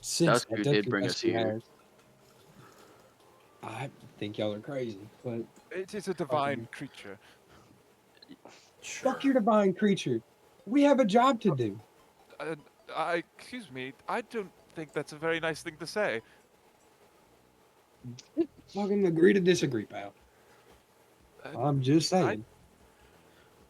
Speaker 7: sense
Speaker 4: Dusku did bring us
Speaker 7: Dusku
Speaker 4: here.
Speaker 7: has, I think y'all are crazy, but
Speaker 6: It is a divine creature.
Speaker 2: Sure.
Speaker 7: fuck your divine creature. We have a job to do.
Speaker 6: Excuse me. I don't think that's a very nice thing to say.
Speaker 7: Fucking agree to disagree, pal. I'm just saying.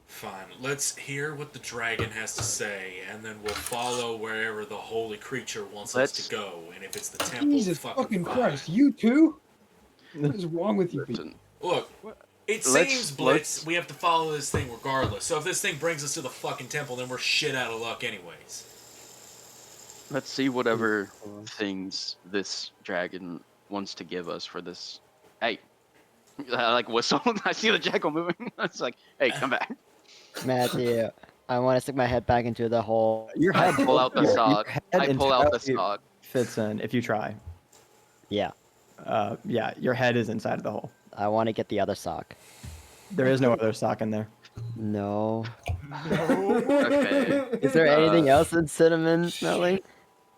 Speaker 2: Fine. Let's hear what the dragon has to say, and then we'll follow wherever the holy creature wants us
Speaker 4: Let's-
Speaker 2: to go. And if it's the temple,
Speaker 7: Jesus
Speaker 2: fucking
Speaker 7: fucking
Speaker 2: fine.
Speaker 7: Christ, you too? What is wrong with you people?
Speaker 4: listen,
Speaker 2: Look, it
Speaker 4: Let's-
Speaker 2: seems, Blitz,
Speaker 4: let's-
Speaker 2: we have to follow this thing regardless. So if this thing brings us to the fucking temple, then we're shit out of luck anyways.
Speaker 4: let's see whatever things this dragon wants to give us for this. Hey, I like whistle. I see the jackal moving. It's like, hey, come back.
Speaker 5: Matthew, I want to stick my head back into the hole.
Speaker 1: Your
Speaker 4: I
Speaker 1: head
Speaker 4: pull out the
Speaker 1: your
Speaker 4: sock.
Speaker 1: head
Speaker 4: I pull out the
Speaker 1: entirely
Speaker 4: sock.
Speaker 1: fits in if you try.
Speaker 5: Yeah,
Speaker 1: Yeah, your head is inside of the hole.
Speaker 5: I want to get the other sock.
Speaker 1: There is no other sock in there.
Speaker 5: No.
Speaker 4: Okay.
Speaker 5: Is there anything else than cinnamon smelling?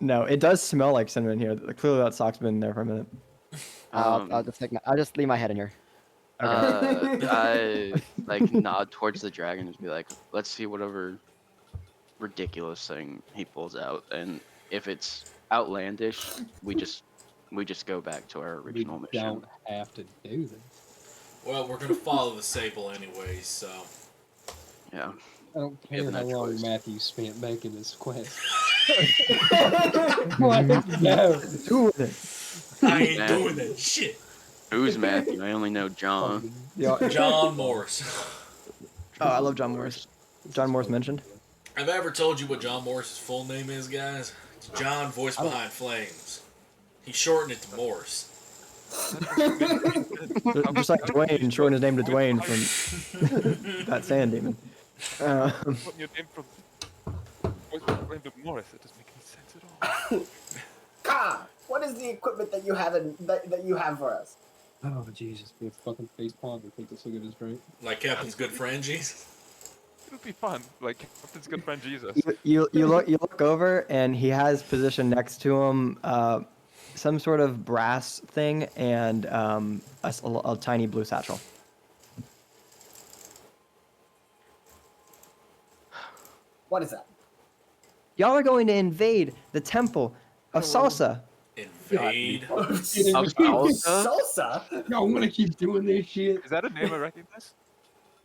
Speaker 1: No, it does smell like cinnamon here. Clearly, that sock's been in there for a minute.
Speaker 5: I'll just leave my head in here.
Speaker 4: I like nod towards the dragon and be like, let's see whatever ridiculous thing he pulls out, and if it's outlandish, we just go back to our
Speaker 7: We
Speaker 4: original mission.
Speaker 7: don't have to do this.
Speaker 2: Well, we're gonna follow the sable anyway, so.
Speaker 4: Yeah.
Speaker 7: I don't care
Speaker 4: Given
Speaker 7: how
Speaker 4: that
Speaker 7: long
Speaker 4: choice.
Speaker 7: Matthew spent making this quest. What? No.
Speaker 1: Do with it.
Speaker 2: I ain't
Speaker 4: Man.
Speaker 2: doing that shit.
Speaker 4: Who's Matthew? I only know John.
Speaker 1: Yeah.
Speaker 2: John Morris.
Speaker 1: Oh, I love John Morris. John Morris mentioned.
Speaker 2: Have I ever told you what John Morris's full name is, guys? It's John, voice behind flames. He shortened it to Morris.
Speaker 1: Just like Dwayne, shortened his name to Dwayne from that sand demon.
Speaker 6: What your name from? What's the name of Morris? It doesn't make any sense at all.
Speaker 3: Ka, what is the equipment that you have that you have for us?
Speaker 7: Oh, Jesus. Be a fucking face palm and take a swig of his drink.
Speaker 2: Like Captain's good friend, Jesus.
Speaker 6: It'll be fun. Like Captain's good friend Jesus.
Speaker 1: You look over and he has positioned next to him some sort of brass thing and a tiny blue satchel.
Speaker 3: What is that?
Speaker 1: Y'all are going to invade the temple of Salsa.
Speaker 2: Invade.
Speaker 3: Salsa?
Speaker 7: Y'all want to keep doing this shit?
Speaker 6: Is that a name I recognize?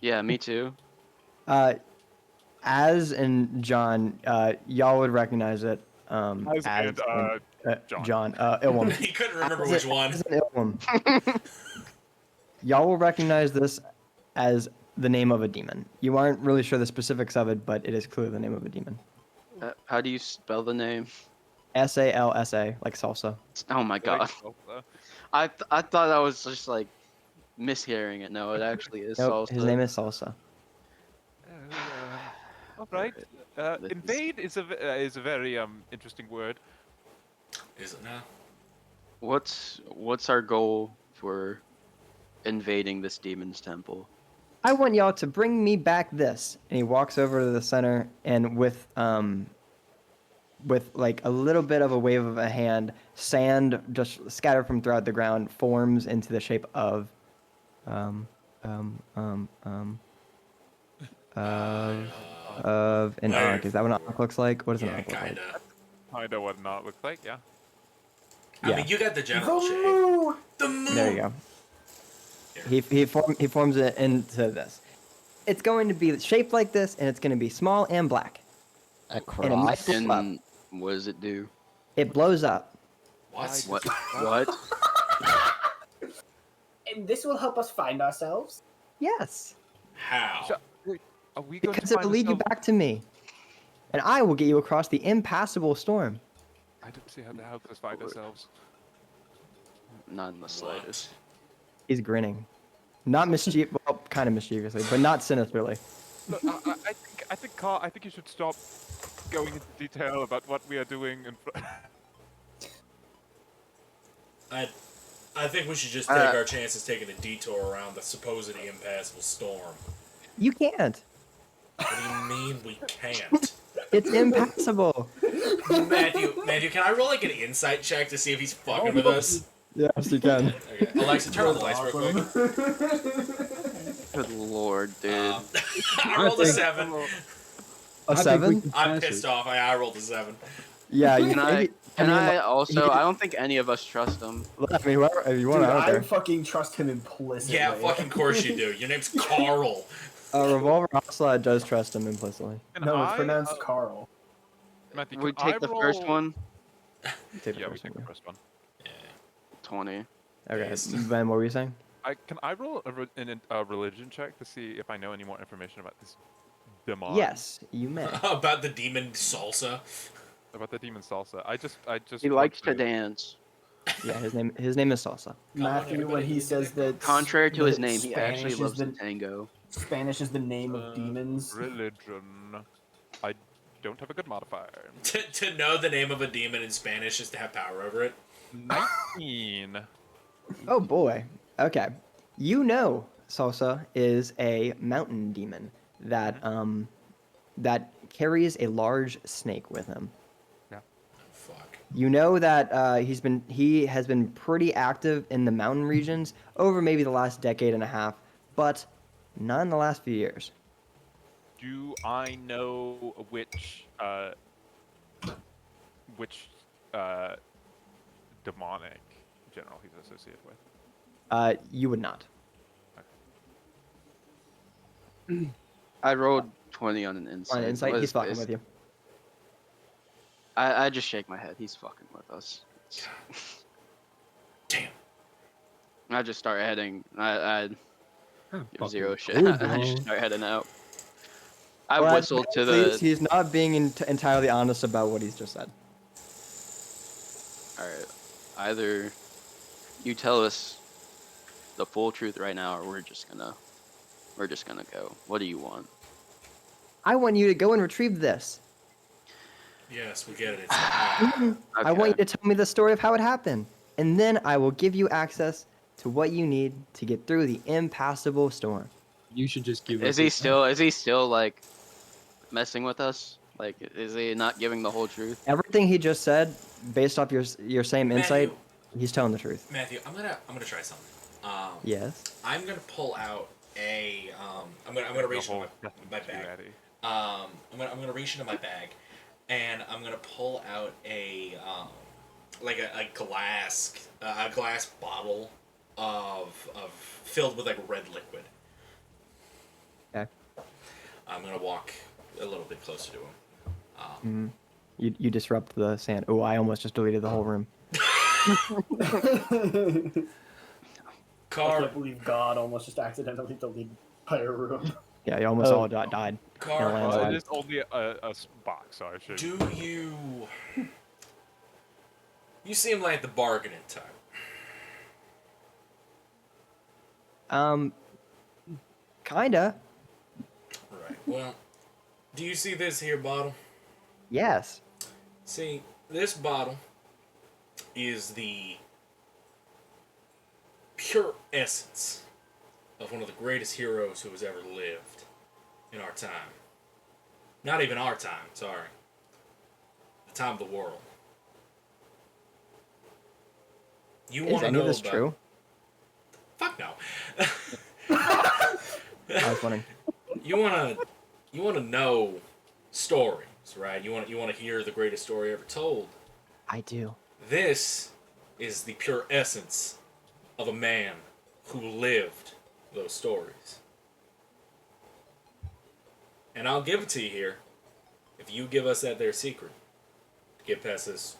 Speaker 4: Yeah, me too.
Speaker 1: Az and John, y'all would recognize it.
Speaker 6: Az and,
Speaker 1: John. Illwum.
Speaker 2: He couldn't remember which one.
Speaker 1: Az and Illwum. Y'all will recognize this as the name of a demon. You aren't really sure the specifics of it, but it is clearly the name of a demon.
Speaker 4: How do you spell the name?
Speaker 1: Salsa, like salsa.
Speaker 4: Oh my god. I thought I was just like mishearing it. No, it actually is
Speaker 1: Nope,
Speaker 4: salsa.
Speaker 1: his name is Salsa.
Speaker 6: All right.
Speaker 4: This is-
Speaker 6: Invade is a very interesting word.
Speaker 2: Is it now?
Speaker 4: What's our goal for invading this demon's temple?
Speaker 1: I want y'all to bring me back this. And he walks over to the center and with like a little bit of a wave of a hand, sand just scattered from throughout the ground forms into the shape of of an ankh. Is that what an ankh looks like? What does an
Speaker 2: Yeah,
Speaker 1: ankh look like?
Speaker 2: kinda.
Speaker 6: I know what not looks like. Yeah.
Speaker 2: I
Speaker 1: Yeah.
Speaker 2: mean, you got the general shape.
Speaker 3: Moo!
Speaker 2: The moon.
Speaker 1: There you go. He forms it into this. It's going to be shaped like this, and it's going to be small and black.
Speaker 5: A
Speaker 1: And it
Speaker 5: cross.
Speaker 1: might blow up.
Speaker 4: And what does it do?
Speaker 1: It blows up.
Speaker 2: What?
Speaker 4: What? What?
Speaker 3: And this will help us find ourselves.
Speaker 1: Yes,
Speaker 2: How?
Speaker 6: So, wait, are we going
Speaker 1: because
Speaker 6: to
Speaker 1: it
Speaker 6: find
Speaker 1: will lead you
Speaker 6: ourselves-
Speaker 1: back to me, and I will get you across the impassable storm.
Speaker 6: I don't see how to help us find ourselves.
Speaker 4: Not in the slightest.
Speaker 1: He's grinning, not well, kind of mischievously, but not sinisterly.
Speaker 6: Look, I think you should stop going into detail about what we are doing.
Speaker 2: I think we should just take our chances taking a detour around the supposedly impassable storm.
Speaker 1: You can't.
Speaker 2: What do you mean we can't?
Speaker 1: It's impassable.
Speaker 2: Matthew, can I roll like an insight check to see if he's fucking with us?
Speaker 1: Yes, you can.
Speaker 2: Okay. Alexa, turn on the lights real quick.
Speaker 4: Good lord, dude.
Speaker 2: I rolled a 7.
Speaker 1: A 7?
Speaker 2: I'm pissed off. I rolled a 7.
Speaker 1: Yeah, you
Speaker 4: Can I?
Speaker 1: maybe-
Speaker 4: Can
Speaker 1: mean,
Speaker 4: I
Speaker 1: like,
Speaker 4: also? I don't think any of us trust him.
Speaker 1: I mean, whoever, if you want
Speaker 3: Dude,
Speaker 1: to, I
Speaker 3: I
Speaker 1: don't care.
Speaker 3: fucking trust him implicitly.
Speaker 2: Yeah, fucking course you do. Your name's Carl.
Speaker 1: Revolver Ocelot does trust him implicitly.
Speaker 3: No, it's pronounced Carl.
Speaker 6: Matthew,
Speaker 4: We
Speaker 6: can
Speaker 4: take
Speaker 6: I
Speaker 4: the
Speaker 6: roll...
Speaker 4: first one.
Speaker 1: Take the
Speaker 6: Yeah, we
Speaker 1: first
Speaker 6: take the
Speaker 1: one.
Speaker 6: first one.
Speaker 4: 20.
Speaker 1: Okay,
Speaker 2: Yes.
Speaker 1: Ben, what were you saying?
Speaker 6: Can I roll a religion check to see if I know any more information about this demon?
Speaker 1: Yes, you may.
Speaker 2: About the demon salsa.
Speaker 6: About the demon salsa. I just.
Speaker 4: He
Speaker 6: want
Speaker 4: likes to dance.
Speaker 1: Yeah, his name is Salsa.
Speaker 3: Matthew, when he says that.
Speaker 4: Contrary to his
Speaker 3: that
Speaker 4: name, he actually
Speaker 3: Spanish is
Speaker 4: loves
Speaker 3: the
Speaker 4: to tango.
Speaker 3: Spanish is the name of demons.
Speaker 8: Religion. I don't have a good modifier.
Speaker 2: To know the name of a demon in Spanish is to have power over it.
Speaker 8: 19.
Speaker 1: Oh boy. Okay. You know Salsa is a mountain demon that that carries a large snake with him.
Speaker 2: Fuck.
Speaker 1: You know that he has been pretty active in the mountain regions over maybe the last decade and a half, but not in the last few years.
Speaker 8: Do I know which demonic general he's associated with?
Speaker 1: You would not.
Speaker 4: I rolled 20 on an insight.
Speaker 1: On insight,
Speaker 4: What
Speaker 1: he's
Speaker 4: is
Speaker 1: fucking
Speaker 4: this?
Speaker 1: with you.
Speaker 4: I just shake my head. He's fucking with us.
Speaker 2: Damn.
Speaker 4: I just start heading. I give zero shit.
Speaker 7: cool,
Speaker 4: I
Speaker 7: bro.
Speaker 4: just start heading out. I
Speaker 1: Well,
Speaker 4: whistled to
Speaker 1: He's not being entirely honest about what he's just said.
Speaker 4: Alright. Either you tell us the full truth right now, or we're just gonna go. What do you want?
Speaker 1: I want you to go and retrieve this.
Speaker 2: Yes, we get it. It's the
Speaker 1: I want you to tell me the story of how it happened, and then I will give you access to what you need to get through the impassable storm.
Speaker 7: You should just give.
Speaker 4: Is he still like messing with us? Like, is he not giving the whole truth?
Speaker 1: Everything he just said, based off your same insight,
Speaker 2: Matthew.
Speaker 1: he's telling the truth.
Speaker 2: Matthew, I'm gonna try something.
Speaker 1: Yes.
Speaker 2: I'm gonna pull out a I'm gonna reach into my bag. I'm gonna reach into my bag, and I'm gonna pull out a like a glass bottle of filled with like red liquid.
Speaker 1: Okay.
Speaker 2: I'm gonna walk a little bit closer to him.
Speaker 1: You disrupt the sand. Oh, I almost just deleted the whole room.
Speaker 3: I
Speaker 2: Car,
Speaker 3: can't believe God almost just accidentally deleted entire room.
Speaker 1: Yeah, you almost all died.
Speaker 2: Car,
Speaker 1: Yeah, landslide.
Speaker 8: It is only a box, so I should.
Speaker 2: do you? You seem like the bargaining type.
Speaker 1: Kinda.
Speaker 2: Right. Well, do you see this here bottle?
Speaker 1: Yes.
Speaker 2: See, this bottle is the pure essence of one of the greatest heroes who has ever lived in our time. Not even our time, sorry. The time of the world. You
Speaker 1: Is
Speaker 2: want to
Speaker 1: any
Speaker 2: know
Speaker 1: of this
Speaker 2: about...
Speaker 1: true?
Speaker 2: Fuck no.
Speaker 1: I was wondering.
Speaker 2: You wanna know stories, right? You want to hear the greatest story ever told.
Speaker 1: I do.
Speaker 2: This is the pure essence of a man who lived those stories. And I'll give it to you here if you give us that their secret to get past this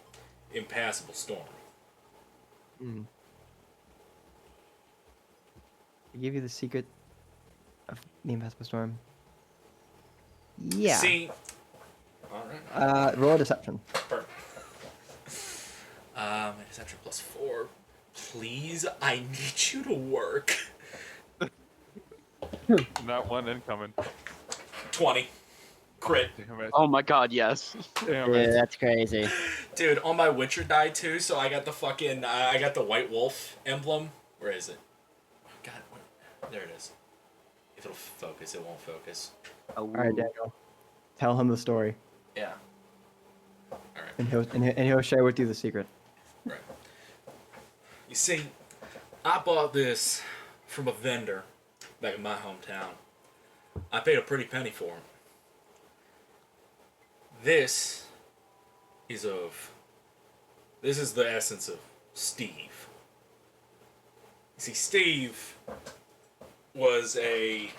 Speaker 2: impassable storm.
Speaker 1: I give you the secret of the impassable storm. Yeah.
Speaker 2: See? Alright.
Speaker 1: Roll a deception.
Speaker 2: Perfect. Deception +4. Please, I need you to work.
Speaker 8: Not one incoming.
Speaker 2: 20. Crit.
Speaker 8: Damn it.
Speaker 4: Oh my god, yes.
Speaker 8: Damn
Speaker 5: Yeah,
Speaker 8: it.
Speaker 5: that's crazy.
Speaker 2: Dude, on my Witcher die too, so I got the fucking, I got the White Wolf emblem. Where is it? God, there it is. If it'll focus, it won't focus.
Speaker 1: All right, Daniel. Tell him the story,
Speaker 2: Yeah. Alright,
Speaker 1: and he'll share with you the secret.
Speaker 2: right. You see, I bought this from a vendor back in my hometown. I paid a pretty penny for it. This is the essence of Steve. You see, Steve was a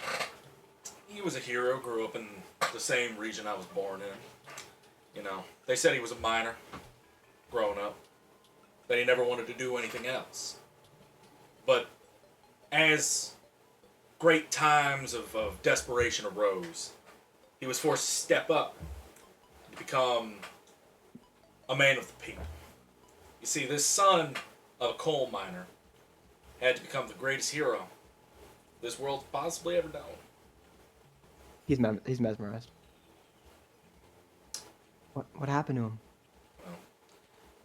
Speaker 2: hero, grew up in the same region I was born in. You know, they said he was a miner growing up, that he never wanted to do anything else. But as great times of desperation arose, he was forced to step up to become a man of the people. You see, this son of a coal miner had to become the greatest hero this world's possibly ever known.
Speaker 1: He's mesmerized. What happened to him?
Speaker 2: Well,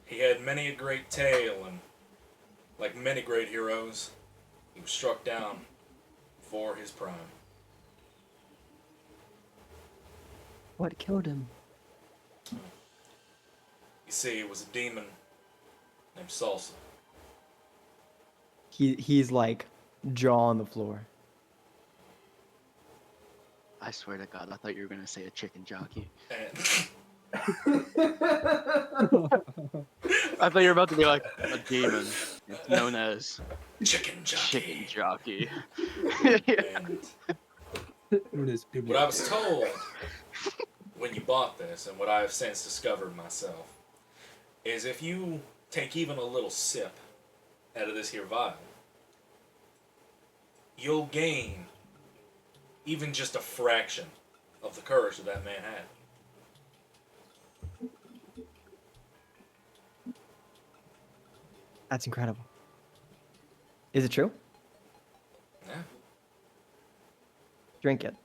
Speaker 2: he had many a great tale, and like many great heroes, he was struck down before his prime.
Speaker 1: What killed him?
Speaker 2: You see, it was a demon named Salsa.
Speaker 1: He's like jaw on the floor.
Speaker 4: I swear to God, I thought you were gonna say a chicken jockey.
Speaker 2: And
Speaker 4: I thought you were about to be like a demon known as
Speaker 2: chicken jockey.
Speaker 4: chicken jockey.
Speaker 2: And
Speaker 7: What
Speaker 2: what I was told when you bought this, and what I have since discovered myself, is if you take even a little sip out of this here vial, you'll gain even just a fraction of the courage that man had.
Speaker 1: That's incredible. Is it true?
Speaker 2: Yeah.
Speaker 1: Drink it.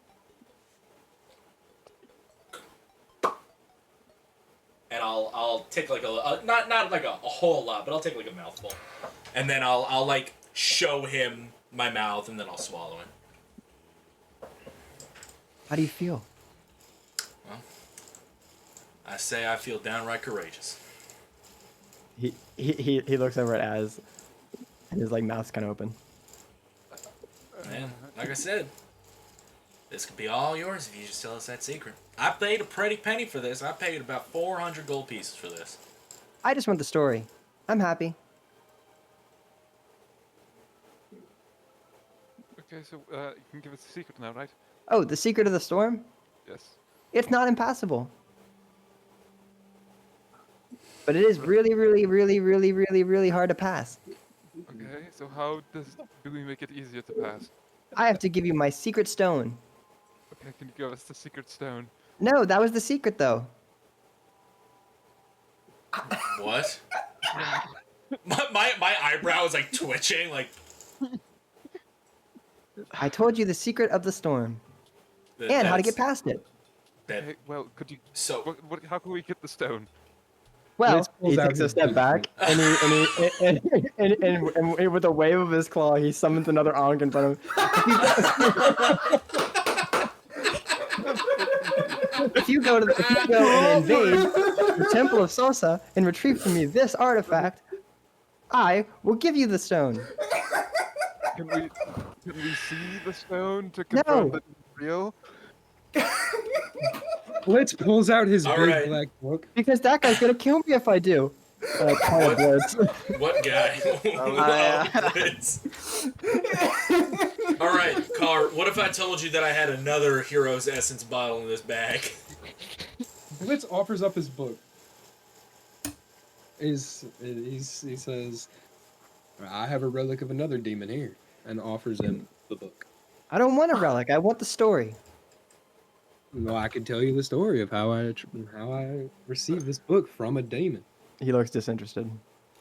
Speaker 2: And I'll take like a not like a whole lot, but I'll take like a mouthful, and then I'll like show him my mouth, and then I'll swallow it.
Speaker 1: How do you feel?
Speaker 2: Well, I say I feel downright courageous.
Speaker 1: He looks over at Az, and his like mouth's kind of open.
Speaker 2: Man, like I said, this could be all yours if you just tell us that secret. I paid a pretty penny for this. I paid about 400 gold pieces for this.
Speaker 1: I just want the story. I'm happy.
Speaker 6: Okay, so you can give us the secret now, right?
Speaker 1: Oh, the secret of the storm?
Speaker 6: Yes.
Speaker 1: It's not impassable. But it is really, really, really, really, really, really hard to pass.
Speaker 6: Okay, so how do we make it easier to pass?
Speaker 1: I have to give you my secret stone.
Speaker 6: Okay, can you give us the secret stone?
Speaker 1: No, that was the secret, though.
Speaker 2: What? my eyebrow is like twitching, like.
Speaker 1: I told you the secret of the storm and how to get past it.
Speaker 2: That,
Speaker 6: Okay, well, could you?
Speaker 2: so
Speaker 6: How can we get the stone?
Speaker 1: Well,
Speaker 7: Blitz pulls
Speaker 1: he
Speaker 7: out
Speaker 1: takes a
Speaker 7: his
Speaker 1: step
Speaker 7: big
Speaker 1: back, and with a wave of his claw, he summons another Ankh in front of him. If you go and invade the Temple of Sosa and retrieve from me this artifact, I will give you the stone.
Speaker 6: Can we see the stone to confirm
Speaker 1: No.
Speaker 6: that it's real?
Speaker 7: Blitz pulls out his
Speaker 2: All
Speaker 7: big
Speaker 2: right.
Speaker 7: black book.
Speaker 1: Because that guy's gonna kill me if I do. Call it Blitz.
Speaker 2: what guy?
Speaker 4: I-
Speaker 2: Blitz. All right, Car. What if I told you that I had another Hero's Essence bottle in this bag?
Speaker 7: Blitz offers up his book. He says, "I have a relic of another demon here," and offers him the book.
Speaker 1: I don't want a relic. I want the story.
Speaker 7: Well, I can tell you the story of how I received this book from a demon.
Speaker 1: He looks disinterested.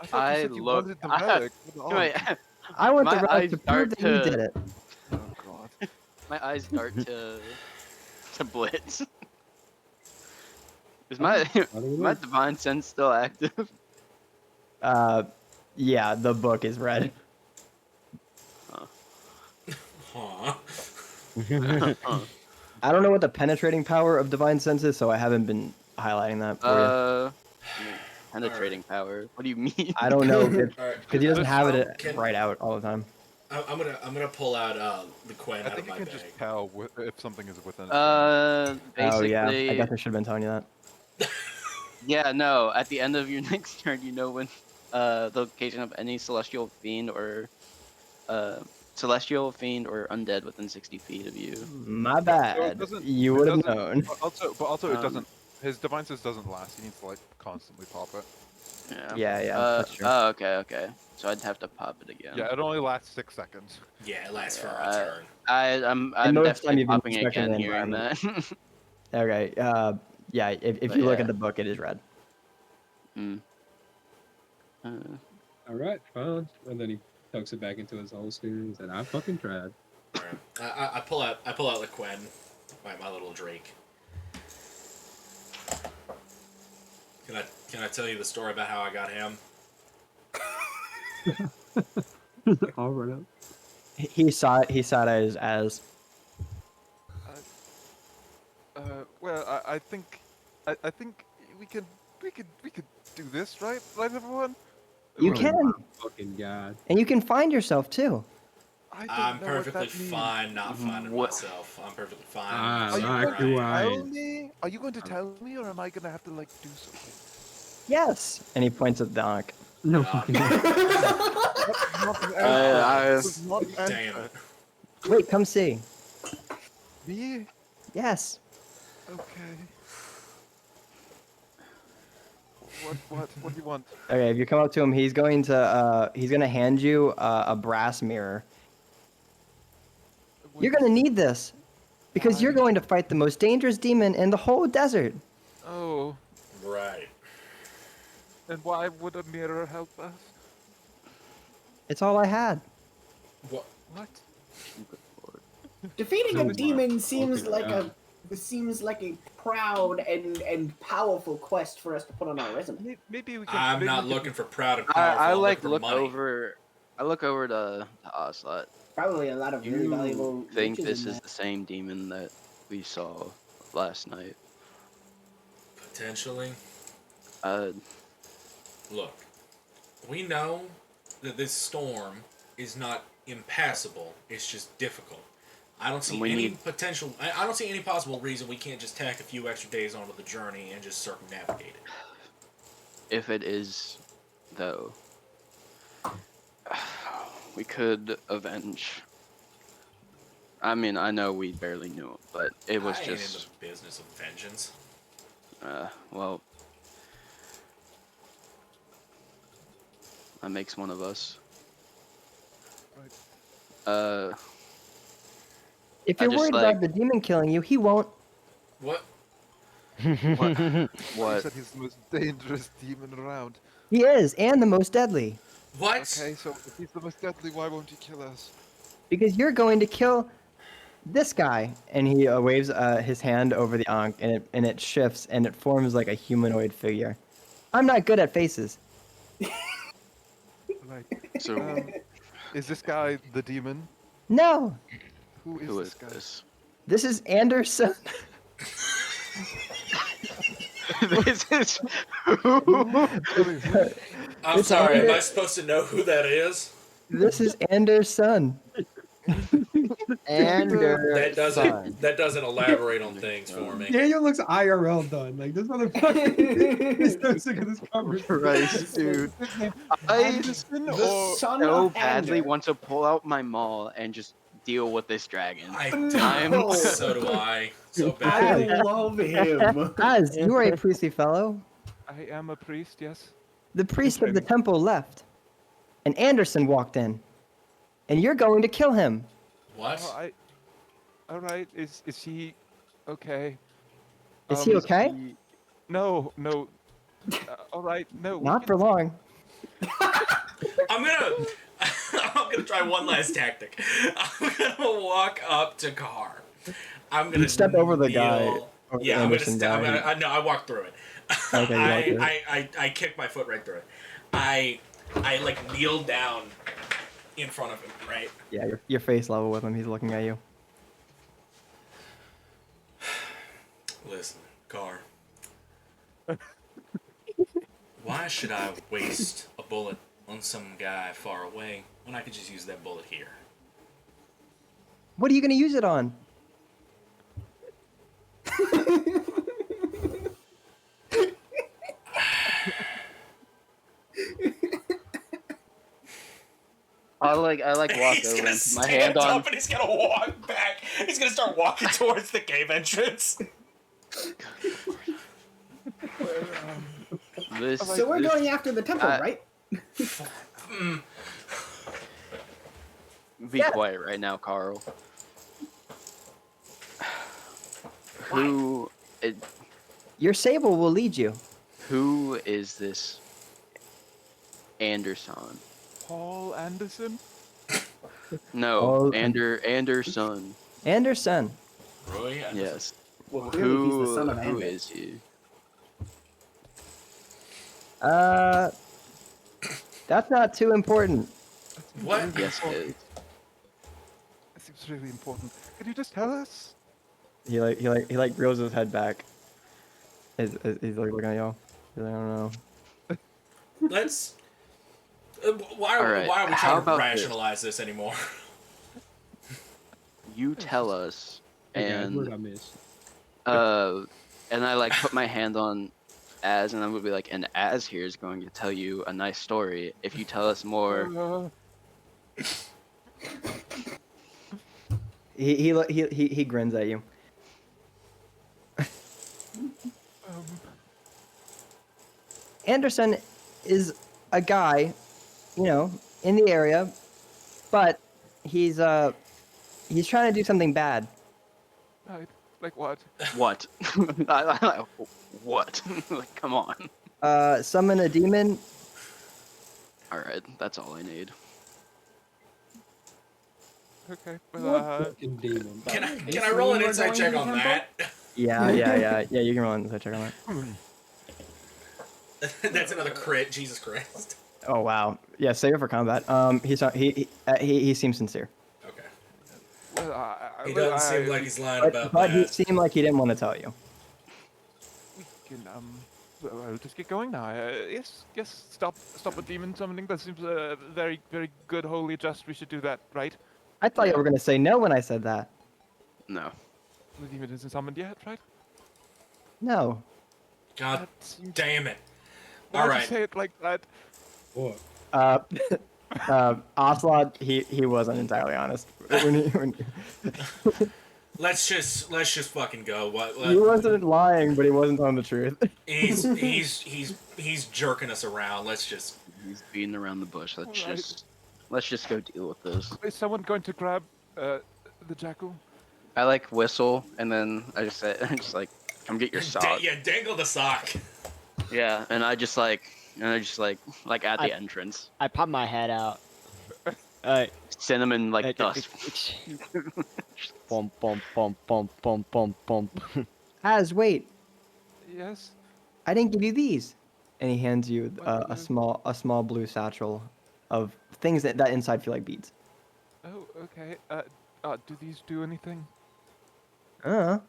Speaker 6: thought you
Speaker 4: I
Speaker 6: said you
Speaker 4: look.
Speaker 6: wanted the relic.
Speaker 4: Wait,
Speaker 1: I want the
Speaker 4: My
Speaker 1: relic
Speaker 4: eyes
Speaker 1: to prove
Speaker 4: start
Speaker 1: that you
Speaker 4: to-
Speaker 1: did it.
Speaker 6: Oh god.
Speaker 4: my eyes start to Blitz. Is my
Speaker 7: How do we
Speaker 4: my
Speaker 7: look?
Speaker 4: divine sense still active?
Speaker 1: Yeah, the book is red.
Speaker 2: Huh?
Speaker 1: I don't know what the penetrating power of divine sense is, so I haven't been highlighting that for you.
Speaker 4: Penetrating power. What do you mean?
Speaker 1: I don't know
Speaker 2: All right.
Speaker 1: because he doesn't have it
Speaker 2: Can-
Speaker 1: right out all the time.
Speaker 2: I'm gonna pull out the Quen
Speaker 8: I
Speaker 2: out of
Speaker 8: think you
Speaker 2: my
Speaker 8: can
Speaker 2: bag.
Speaker 8: just tell if something is within.
Speaker 4: Basically.
Speaker 1: Oh yeah, I guess I should have been telling you that.
Speaker 4: Yeah, no. At the end of your next turn, you know when the location of any celestial fiend or undead within 60 feet of you.
Speaker 1: My bad.
Speaker 8: doesn't-
Speaker 1: You
Speaker 8: it
Speaker 1: would have
Speaker 8: doesn't-
Speaker 1: known.
Speaker 8: But also, it
Speaker 4: Um,
Speaker 8: doesn't. His divine sense doesn't last. He needs to like constantly pop it.
Speaker 4: Yeah.
Speaker 1: Yeah, that's true.
Speaker 4: Oh, okay. So I'd have to pop it again.
Speaker 8: Yeah, it only lasts 6 seconds.
Speaker 2: Yeah, it lasts for
Speaker 4: Yeah,
Speaker 2: a turn.
Speaker 4: I'm
Speaker 1: most time
Speaker 4: definitely
Speaker 1: you've been
Speaker 4: popping
Speaker 1: respecting
Speaker 4: again
Speaker 1: the
Speaker 4: hearing that.
Speaker 1: Okay. Yeah. If
Speaker 4: But
Speaker 1: you look
Speaker 4: yeah.
Speaker 1: at the book, it is red.
Speaker 4: Mm.
Speaker 7: All right, fine. And then he tucks it back into his holster and said, "I fucking tried."
Speaker 2: Alright. I pull out the Quen, my little Drake. Can I tell you the story about how I got him?
Speaker 7: All right up.
Speaker 1: He saw it as
Speaker 6: Well, I think we could do this, right? Right, everyone?
Speaker 1: you
Speaker 7: Oh
Speaker 1: can,
Speaker 7: my fucking god.
Speaker 1: and you can find yourself too.
Speaker 6: I don't
Speaker 2: I'm
Speaker 6: know
Speaker 2: perfectly
Speaker 6: what that means.
Speaker 2: fine not finding
Speaker 4: What?
Speaker 2: myself. I'm perfectly fine.
Speaker 7: Ah,
Speaker 6: Are you
Speaker 7: like
Speaker 6: going
Speaker 7: you
Speaker 6: to
Speaker 7: are.
Speaker 6: tell me? Are you going to tell me, or am I going to have to like do something?
Speaker 1: Yes. And he points at the Ankh.
Speaker 7: No
Speaker 2: Um,
Speaker 7: fucking.
Speaker 2: Damn.
Speaker 1: Wait, come see.
Speaker 6: Me?
Speaker 1: Yes.
Speaker 6: Okay. What do you want?
Speaker 1: Okay, if you come up to him, he's gonna hand you a brass mirror. You're gonna need this, because you're
Speaker 6: Why?
Speaker 1: going to fight the most dangerous demon in the whole desert.
Speaker 6: Oh,
Speaker 2: Right.
Speaker 6: and why would a mirror help us?
Speaker 1: It's all I had.
Speaker 2: What?
Speaker 6: What?
Speaker 3: Defeating
Speaker 7: Oh
Speaker 3: a
Speaker 7: my
Speaker 3: demon seems
Speaker 7: fucking
Speaker 3: like
Speaker 7: God.
Speaker 3: a proud and powerful quest for us to put on our resume.
Speaker 6: Maybe we can.
Speaker 2: I'm
Speaker 6: maybe
Speaker 2: not
Speaker 6: we can-
Speaker 2: looking for proud and powerful.
Speaker 4: I
Speaker 2: I'm
Speaker 4: like
Speaker 2: looking for money.
Speaker 4: over. I look over to Ocelot.
Speaker 3: Probably a lot of really valuable
Speaker 4: You think
Speaker 3: riches
Speaker 4: this
Speaker 3: in
Speaker 4: is
Speaker 3: that.
Speaker 4: the same demon that we saw last night?
Speaker 2: Potentially.
Speaker 4: Uh,
Speaker 2: Look, we know that this storm is not impassable. It's just difficult. I don't see
Speaker 4: And we
Speaker 2: any
Speaker 4: need-
Speaker 2: potential. I don't see any possible reason we can't just tack a few extra days onto the journey and just circumnavigate it.
Speaker 4: if it is, though, we could avenge. I mean, I know we barely knew him, but it was
Speaker 2: I ain't in
Speaker 4: just,
Speaker 2: the business of vengeance.
Speaker 4: well, that makes one of us.
Speaker 6: Right.
Speaker 1: If
Speaker 4: I
Speaker 1: you're
Speaker 4: just,
Speaker 1: worried
Speaker 4: like-
Speaker 1: about the demon killing you, he won't.
Speaker 2: What?
Speaker 4: What?
Speaker 6: He
Speaker 4: What?
Speaker 6: said he's the most dangerous demon around.
Speaker 1: He is, and the most deadly.
Speaker 2: What?
Speaker 6: Okay, so if he's the most deadly, why won't he kill us?
Speaker 1: Because you're going to kill this guy. And he waves his hand over the Ankh, and it shifts, and it forms like a humanoid figure. I'm not good at faces.
Speaker 6: Right.
Speaker 4: So,
Speaker 6: Is this guy the demon?
Speaker 1: No,
Speaker 6: Who is
Speaker 4: who
Speaker 6: this
Speaker 4: is
Speaker 6: guy?
Speaker 4: this?
Speaker 1: this is Anderson.
Speaker 4: This is who?
Speaker 2: I'm
Speaker 1: It's
Speaker 2: sorry. Am
Speaker 1: Ander-
Speaker 2: I supposed to know who that is?
Speaker 1: This is Anderson.
Speaker 2: That doesn't elaborate on things for me.
Speaker 7: Daniel looks IRL done. Like this motherfucker is so sick of this conversation.
Speaker 4: Christ, dude. I
Speaker 6: Anderson
Speaker 3: The
Speaker 6: or
Speaker 3: son
Speaker 4: so
Speaker 3: of
Speaker 4: badly
Speaker 3: Ander.
Speaker 4: want to pull out my maul and just deal with this dragon.
Speaker 3: No.
Speaker 2: So do I. So
Speaker 3: I
Speaker 2: badly.
Speaker 3: love him.
Speaker 1: Az, you are a priestly fellow.
Speaker 6: I am a priest, yes.
Speaker 1: The priest of the
Speaker 6: Okay.
Speaker 1: temple left, and Anderson walked in, and you're going to kill him.
Speaker 2: What?
Speaker 6: All right. Is he okay?
Speaker 1: Is he okay?
Speaker 6: No. All right. No.
Speaker 1: Not for long.
Speaker 2: I'm gonna try one last tactic. I'm gonna walk up to Carr. I'm gonna
Speaker 1: You step over the guy,
Speaker 2: kneel-
Speaker 1: over the
Speaker 2: Yeah, I'm gonna.
Speaker 1: Anderson guy.
Speaker 2: No, I walk through it.
Speaker 1: Okay, you walk through it.
Speaker 2: I kick my foot right through it. I like kneel down in front of him, right?
Speaker 1: Yeah, your face level with him. He's looking at you.
Speaker 2: Listen, Carr. Why should I waste a bullet on some guy far away when I could just use that bullet here?
Speaker 1: What are you going to use it on?
Speaker 4: I like walk
Speaker 2: He's
Speaker 4: over
Speaker 2: gonna
Speaker 4: and put my
Speaker 2: stand
Speaker 4: hand on.
Speaker 2: up and he's gonna walk back. He's gonna start walking towards the cave entrance.
Speaker 4: This.
Speaker 3: So we're
Speaker 4: this-
Speaker 3: going after the temple, right?
Speaker 4: Be quiet right now, Carl. Who?
Speaker 1: Your sable will lead you.
Speaker 4: Who is this Anderson.
Speaker 6: Paul Anderson?
Speaker 4: No,
Speaker 1: Paul
Speaker 4: Anderson.
Speaker 1: Anderson.
Speaker 2: Roy?
Speaker 4: Yes.
Speaker 3: Well, clearly he's the son of
Speaker 4: Who
Speaker 3: Anderson.
Speaker 4: is he?
Speaker 1: That's not too important.
Speaker 2: What?
Speaker 4: Yes, it is.
Speaker 6: That seems really important. Could you just tell us?
Speaker 1: He reels his head back. He's like looking at y'all. He's like, I don't know.
Speaker 2: Let's. Why
Speaker 4: All
Speaker 2: are
Speaker 4: right,
Speaker 2: we
Speaker 4: how
Speaker 2: trying to
Speaker 4: about
Speaker 2: rationalize this anymore?
Speaker 4: You tell us,
Speaker 7: Okay, what
Speaker 4: and
Speaker 7: did I miss?
Speaker 4: and I like put my hand on Az, and I would be like, and Az here is going to tell you a nice story. If you tell us more,
Speaker 1: He grins at you. Anderson is a guy, you know, in the area, but he's trying to do something bad.
Speaker 6: Right. Like what?
Speaker 4: what? What? Like, come on.
Speaker 1: Summon a demon.
Speaker 4: All right, that's all I need.
Speaker 6: Okay.
Speaker 7: What
Speaker 6: Well,
Speaker 7: fucking demon?
Speaker 2: Can I
Speaker 3: Basically,
Speaker 2: roll an
Speaker 3: we're
Speaker 2: insight
Speaker 3: going
Speaker 2: check
Speaker 3: to
Speaker 2: on
Speaker 3: the
Speaker 2: that?
Speaker 1: Yeah, you can roll an insight check on that.
Speaker 2: That's another crit. Jesus Christ.
Speaker 1: Oh wow. Yeah, save it for combat. He seems sincere.
Speaker 2: Okay.
Speaker 6: well,
Speaker 2: He doesn't seem like he's lying
Speaker 1: But,
Speaker 2: about
Speaker 1: but he
Speaker 2: that.
Speaker 1: seemed like he didn't want to tell you.
Speaker 6: we can well, just get going now. Yes. Stop a demon summoning. That seems very good, holy, just. We should do that, right?
Speaker 1: I thought you were gonna say no when I said that.
Speaker 4: No.
Speaker 6: The demon isn't summoned yet, right?
Speaker 1: No.
Speaker 2: God
Speaker 6: That seems.
Speaker 2: damn it.
Speaker 6: Why'd
Speaker 2: All
Speaker 6: you
Speaker 2: right.
Speaker 6: say it like that?
Speaker 7: What?
Speaker 1: Ocelot, he wasn't entirely honest.
Speaker 2: Let's just fucking go.
Speaker 1: He wasn't lying, but he wasn't telling the truth.
Speaker 2: He's jerking us around. Let's just.
Speaker 4: He's beating around the bush.
Speaker 6: Alright.
Speaker 4: Let's just go deal with this.
Speaker 6: Is someone going to grab the jackal?
Speaker 4: I like whistle, and then I just say, like, come get your sock.
Speaker 2: Yeah, dangle the sock.
Speaker 4: Yeah, and I just like at the entrance.
Speaker 5: I pop my head out. Alright.
Speaker 4: Cinnamon like dust.
Speaker 5: Bum bum bum bum bum bum bum.
Speaker 1: Az, wait,
Speaker 6: Yes.
Speaker 1: I didn't give you these. And he hands you
Speaker 6: What
Speaker 1: a
Speaker 6: is-
Speaker 1: small blue satchel of things that inside feel like beads.
Speaker 6: Oh, okay. Do these do anything?
Speaker 1: What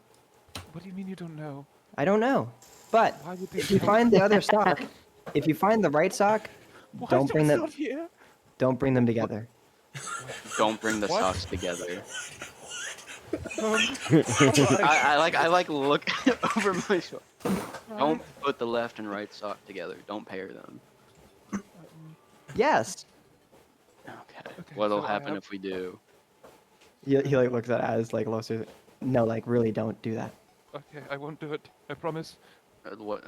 Speaker 6: What do you mean you don't know?
Speaker 1: I don't know. But
Speaker 6: Why would these
Speaker 1: if you
Speaker 6: help?
Speaker 1: find the other sock, if you find the right sock,
Speaker 6: Why
Speaker 1: don't
Speaker 6: is
Speaker 1: bring
Speaker 6: it
Speaker 1: them.
Speaker 6: not here?
Speaker 1: Don't bring them together.
Speaker 4: Don't bring the
Speaker 6: What?
Speaker 4: socks together.
Speaker 6: Um,
Speaker 4: I like look over my shoulder. Don't put the left and right sock together. Don't pair them.
Speaker 1: Yes.
Speaker 4: Okay.
Speaker 6: Okay,
Speaker 4: What'll
Speaker 6: so I
Speaker 4: happen
Speaker 6: have-
Speaker 4: if we do?
Speaker 1: He like looks at Az like Loser. No, like really don't do that.
Speaker 6: okay, I won't do it. I promise.
Speaker 4: What?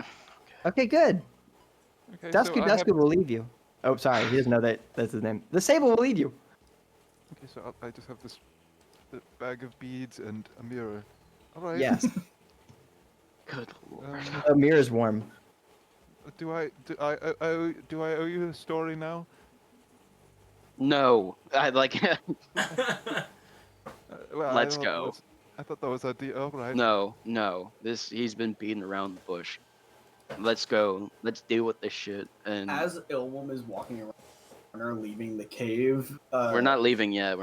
Speaker 1: Okay, good.
Speaker 6: Okay,
Speaker 1: Dusky
Speaker 6: so I have-
Speaker 1: Dusky will lead you. Oh, sorry, he doesn't know that's his name. The Sable will lead you.
Speaker 6: Okay, so I just have this bag of beads and a mirror. All right.
Speaker 1: Yes.
Speaker 4: Good lord.
Speaker 1: The mirror's warm.
Speaker 6: Do I owe you a story now?
Speaker 4: No, I like.
Speaker 6: Well,
Speaker 4: Let's
Speaker 6: I thought
Speaker 4: go.
Speaker 6: I thought that was a deal. All right.
Speaker 4: No. He's been beating around the bush. Let's go. Let's deal with this shit. And
Speaker 3: As Illwum is walking around the corner, leaving the cave,
Speaker 4: we're not leaving yet.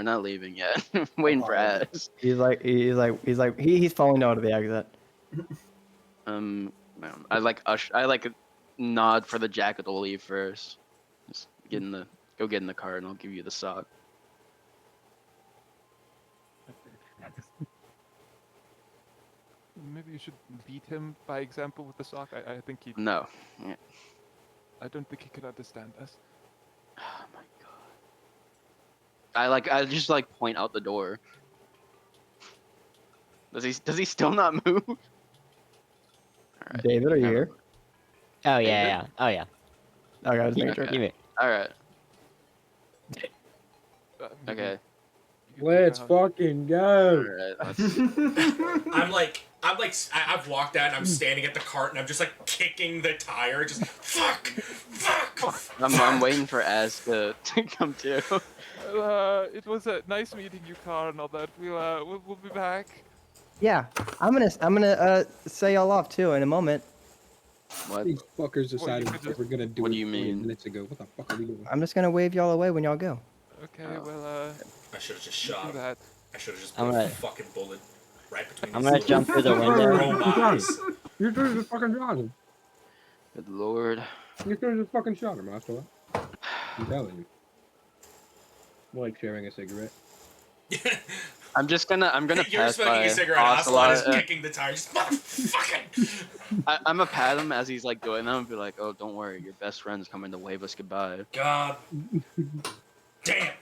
Speaker 4: Waiting for
Speaker 3: Apologies.
Speaker 4: Az.
Speaker 1: He's falling out of the exit.
Speaker 4: No, I like a nod for the jacket to leave first. Just go get in the car, and I'll give you the sock.
Speaker 6: Maybe you should lead him by example with the sock. I think he.
Speaker 4: No. Yeah.
Speaker 6: I don't think he could understand us.
Speaker 4: Oh my god. I just like point out the door. Does he still not move? Alright.
Speaker 1: David, are you here?
Speaker 5: Oh
Speaker 4: David?
Speaker 5: yeah. Oh yeah.
Speaker 1: Okay, I was making
Speaker 5: Give
Speaker 1: sure.
Speaker 5: me- give me.
Speaker 4: Alright.
Speaker 6: Maybe
Speaker 4: Okay.
Speaker 6: you could
Speaker 7: Let's
Speaker 6: figure out-
Speaker 7: fucking go.
Speaker 4: Alright.
Speaker 2: I've walked out and I'm standing at the cart and I'm just like kicking the tire, just fuck.
Speaker 4: I'm waiting for Az to come too.
Speaker 6: It was nice meeting you, Car, and all that. We'll be back.
Speaker 1: Yeah, I'm gonna say y'all off too in a moment.
Speaker 4: What?
Speaker 7: These fuckers
Speaker 6: you
Speaker 7: decided
Speaker 6: could just-
Speaker 7: we're gonna do
Speaker 4: What
Speaker 7: it
Speaker 4: do you
Speaker 7: 20
Speaker 4: mean?
Speaker 7: minutes ago. What the fuck are we doing?
Speaker 1: I'm just gonna wave y'all away when y'all go.
Speaker 6: Okay,
Speaker 4: Oh.
Speaker 6: well,
Speaker 2: I should have just
Speaker 6: do
Speaker 2: shot him.
Speaker 6: that.
Speaker 2: I should have just
Speaker 5: I'm
Speaker 2: put a
Speaker 5: gonna-
Speaker 2: fucking bullet right between
Speaker 5: I'm
Speaker 2: his
Speaker 5: gonna
Speaker 2: little
Speaker 5: jump through the window.
Speaker 2: chrome eyes.
Speaker 7: You could have just fucking shot him.
Speaker 4: Good lord.
Speaker 7: You could have just fucking shot him, Ocelot. I'm telling you. More like sharing a cigarette.
Speaker 4: I'm gonna
Speaker 2: You're
Speaker 4: pass
Speaker 2: smoking
Speaker 4: by
Speaker 2: a cigarette. Ocelot is
Speaker 4: Ocelot.
Speaker 2: kicking the tires. Motherfucking.
Speaker 4: I'm gonna pat him as he's like doing that and be like, "Oh, don't worry, your best friend's coming to wave us goodbye."
Speaker 2: God. Damn.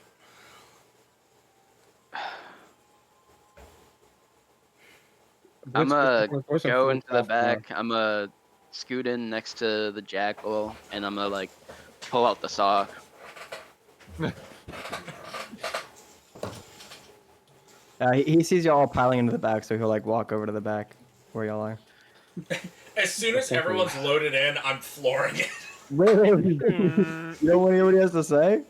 Speaker 4: I'm
Speaker 7: Blitz,
Speaker 4: gonna
Speaker 7: force him
Speaker 4: go
Speaker 7: flip
Speaker 4: into the
Speaker 7: off,
Speaker 4: back. I'm gonna scoot in next to the Jackal, and I'm gonna like pull out the sock.
Speaker 1: He sees y'all all piling into the back, so he'll like walk over to the back where y'all are.
Speaker 2: As soon as everyone's loaded in, I'm flooring it.
Speaker 1: Wait. You don't want to hear what he has to say?